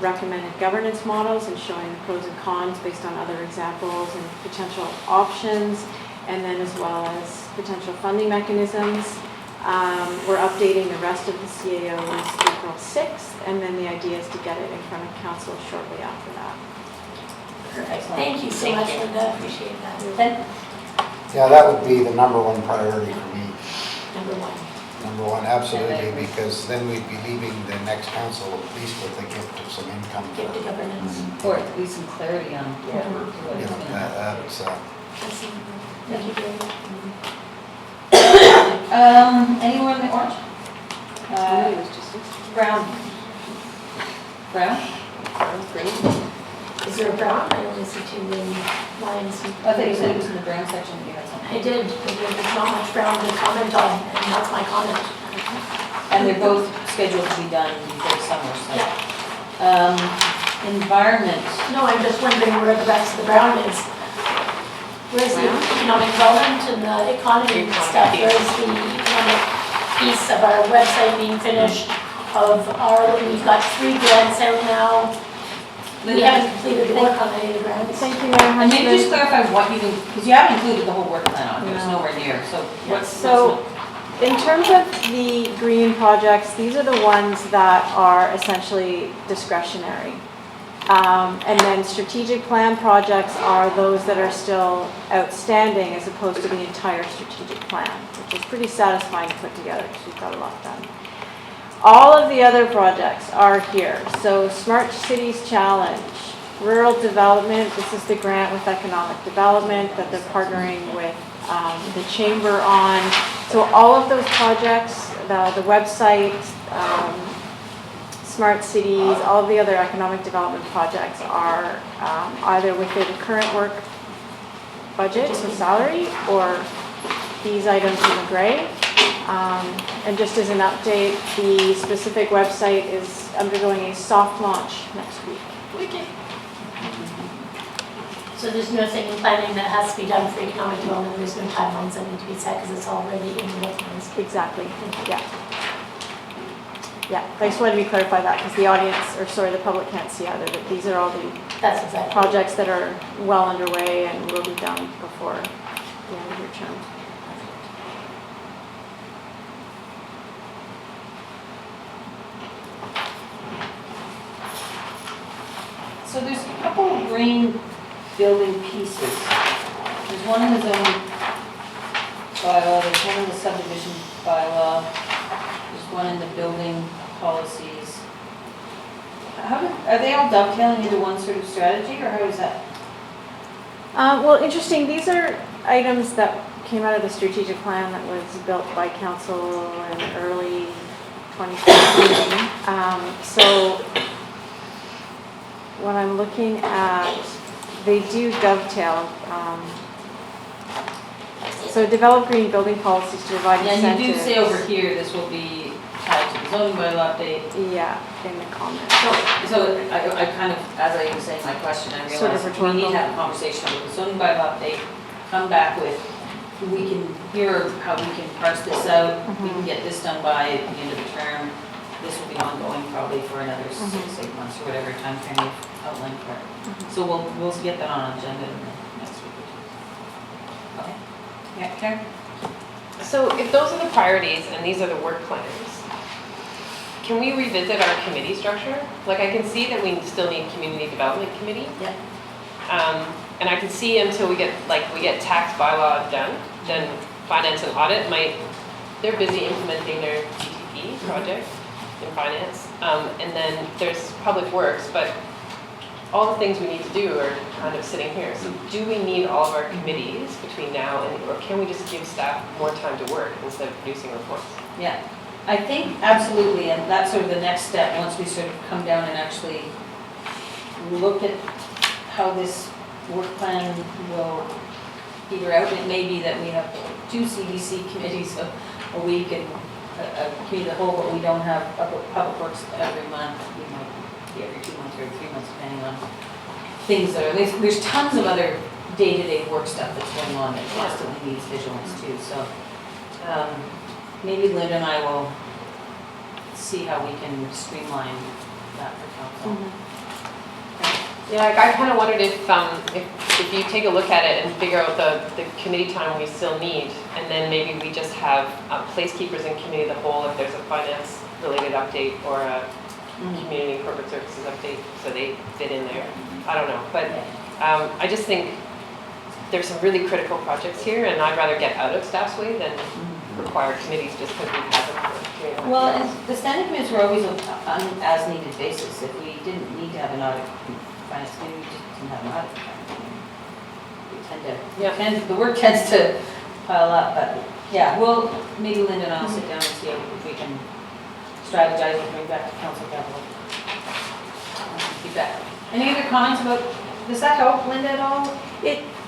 recommended governance models and showing the pros and cons based on other examples and potential options, and then as well as potential funding mechanisms. We're updating the rest of the CAOs April 6th, and then the idea is to get it in front of council shortly after that. Perfect. Thank you so much, Linda. Appreciate that. Then, Yeah, that would be the #1 priority for me. number one. Number one, absolutely, because then we'd be leaving the next council at least with a gift of some income. Get the governance. or at least some clarity on what You it's know, going to happen. that's, Thank you, Gary. Any more on the orange? Brown. Brown? Green. Is there a brown? I only see 2 lines. I thought you said it was in the brown section that you had something. I did, but there's not much brown to comment on, and that's my comment. And they're both scheduled to be done before summer, so. Environment. No, I'm just wondering where the rest of the brown is. Where's the economic development and the economy stuff? Where's the economic piece of our website being finished? We've got 3 grants out now. We haven't completed the work on any of the grants. Thank you, Mayor And maybe just Huntsman. clarify what you, because you haven't included the whole work plan on, there's nowhere near, so what's. So, in terms of the green projects, these are the ones that are essentially discretionary. And then strategic plan projects are those that are still outstanding as opposed to the entire strategic plan, which is pretty satisfying to put together because we've got a lot done. All of the other projects are here. So Smart Cities Challenge, Rural Development, this is the grant with economic development that they're partnering with the Chamber on. So all of those projects, the website, Smart Cities, all of the other economic development projects are either within the current work budget, so salary, or these items in the gray. And just as an update, the specific website is undergoing a soft launch next week. Okay. So there's nothing in planning that has to be done for economic development, there's no timelines that need to be set because it's already in the plans. Exactly, yeah. Yeah, I just wanted to clarify that because the audience, or sorry, the public can't see either, but these are all the That's exactly. projects that are well underway and will be done before the end of your term. So there's a couple of green building pieces. There's one in the zoning bylaw, there's one in the subdivision bylaw, there's one in the building policies. Are they all dovetailing into one sort of strategy, or how is that? Well, interesting, these are items that came out of the strategic plan that was built by council in early 2017. So what I'm looking at, they do dovetail. So develop green building policies to provide incentives. Yeah, and you do say over here, this will be tied to the zoning bylaw update. Yeah, in the comments. So I kind of, as I was saying my question, I Sort of realized we need to have a conversation about the zoning bylaw update, come back with, we can hear how we can parse this out, we can get this done by the end of the term. This will be ongoing probably for another 6, 8 months or whatever time frame we've outlined for it. So we'll get that on agenda in the next week or two. Okay. Yeah, Karen? So if those are the priorities and these are the work plans, can we revisit our committee structure? Like I can see that we still need community development committee. Yeah. And I can see until we get tax bylaw done, then finance and audit they're busy implementing their GTP project in finance. And then there's public works, but all the things we need to do are kind of sitting here. So do we need all of our committees between now and, or can we just give staff more time to work instead of producing reports? Yeah, I think absolutely, and that's sort of the next step, once we sort of come down and actually look at how this work plan will figure out. It may be that we have 2 CDC committees a week and a committee of the whole, but we don't have a public works every month. We might be every 2 months or every 3 months, depending on things that are, there's tons of other day-to-day work stuff that's going on that constantly needs vigilance too. So maybe Linda and I will see how we can streamline that for council. Yeah, I kind of wondered if you take a look at it and figure out the committee time we still need, and then maybe we just have placekeepers in committee of the whole if there's a finance-related update or a community and corporate services update, so they fit in there. I don't know, but I just think there's some really critical projects here, and I'd rather get out of staff's way than require committees just because we've had them for 3 months. Well, and the standing committees were always on an as-needed basis. If we didn't need to have an audit, finance committee, we just didn't have an audit. We tend to, the work tends to pile up, but yeah, maybe Linda and I'll sit down and see if we can strategize and bring back to council capital. Feedback. Any other comments about, does that help Linda at all?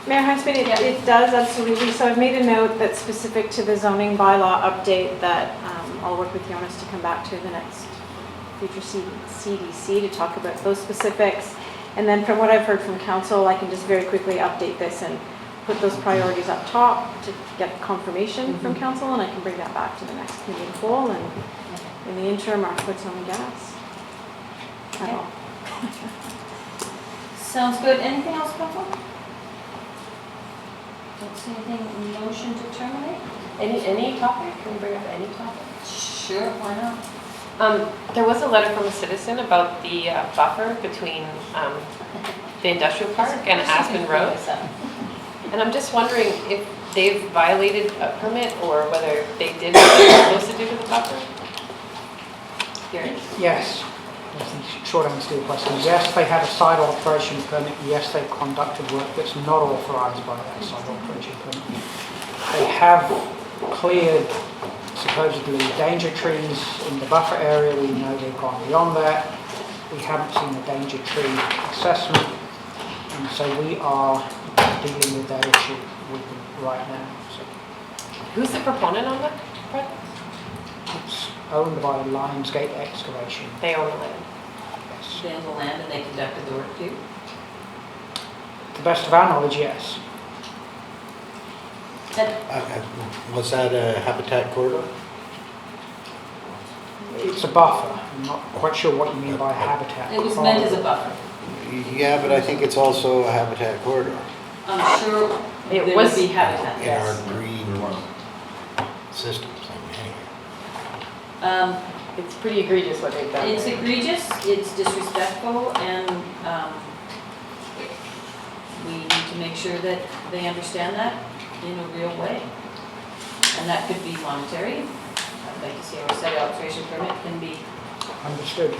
Mayor Huntsman, it does, absolutely. So I've made a note that's specific to the zoning bylaw update that I'll work with Jonas to come back to the next future CDC to talk about those specifics. And then from what I've heard from council, I can just very quickly update this and put those priorities up top to get confirmation from council, and I can bring that back to the next committee of the whole. And in the interim, our foot's on the gas. At all. Sounds good. Anything else, council? Don't see anything. Motion to terminate? Any topic? Can we bring up any topic? Sure, why not? There was a letter from a citizen about the buffer between the industrial park and Aspen Road. And I'm just wondering if they've violated a permit or whether they did what they were supposed to do to the buffer? Yes. That's the short answer to your question. Yes, they had a site operation permit. Yes, they conducted work that's not authorised by that site operation permit. They have cleared supposedly danger trees in the buffer area. We know they've gone beyond that. We haven't seen a danger tree assessment, and so we are dealing with that issue with them right now. So Who's the proponent on that project? it's owned by Lionsgate Excavation. They own the land. Yes. They own the land and they conducted the work too? To the best of our knowledge, yes. Was that a habitat corridor? It's a buffer. I'm not quite sure what you mean by habitat. It was meant as a buffer. Yeah, but I think it's also a habitat corridor I'm sure It there was- would be habitat, in yes. our green systems. It's pretty egregious what they've done. It's there. egregious, it's disrespectful, and we need to make sure that they understand that in a real way. And that could be monetary. I'd like to see how a site alteration permit can be Understood.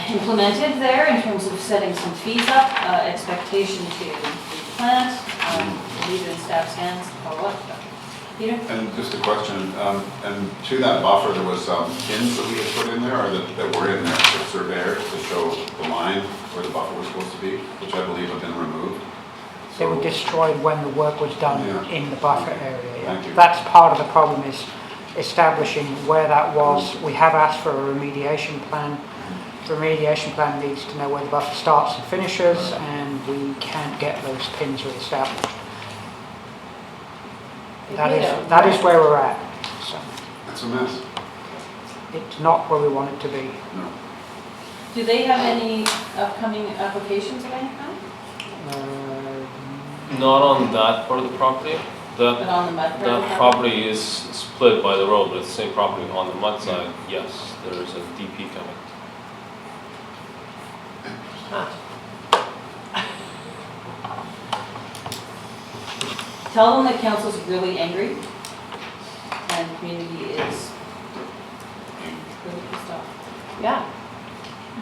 implemented there in terms of setting some fees up, expectation to replant, leave it in staff's hands, follow up. Peter? And just a question, and to that buffer, there was pins that we had put in there, or that were in there for surveyors to show the line where the buffer was supposed to be, which I believe have been removed. They were destroyed when the work was done Yeah. in the buffer area. Thank you. That's part of the problem, is establishing where that was. We have asked for a remediation plan. The remediation plan needs to know where the buffer starts and finishes, and we can't get those pins re-established. That is where we're at. So It's a mess. it's not where we want it to be. No. Do they have any upcoming applications of any kind? Not on that part of the property. But on the mud part of the That property is split by the road, but it's the same property. On the mud side, yes, there is a DP coming. Tell them that council's really angry and the community is really pissed off. Yeah.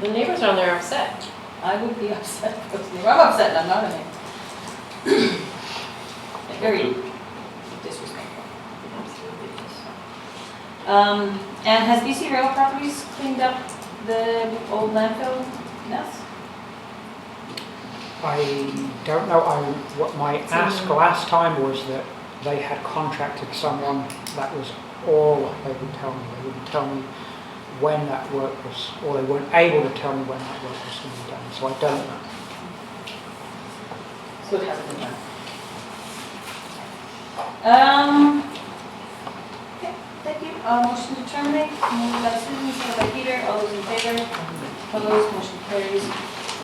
The neighbors on there are upset. I would be upset if I was a neighbor. I'm upset and I'm not a neighbor. Very disrespectful. And has BC Rail Properties cleaned up the old landfill mess? I don't know. What my ask last time was that they had contracted someone. That was all they would tell me. They wouldn't tell me when that work was, or they weren't able to tell me when that work was going to be done. So I don't know. So it hasn't been done. Okay, thank you. Motion to terminate, moved by Susan, seconded by Peter. All those in favor? Opposed, motion carries.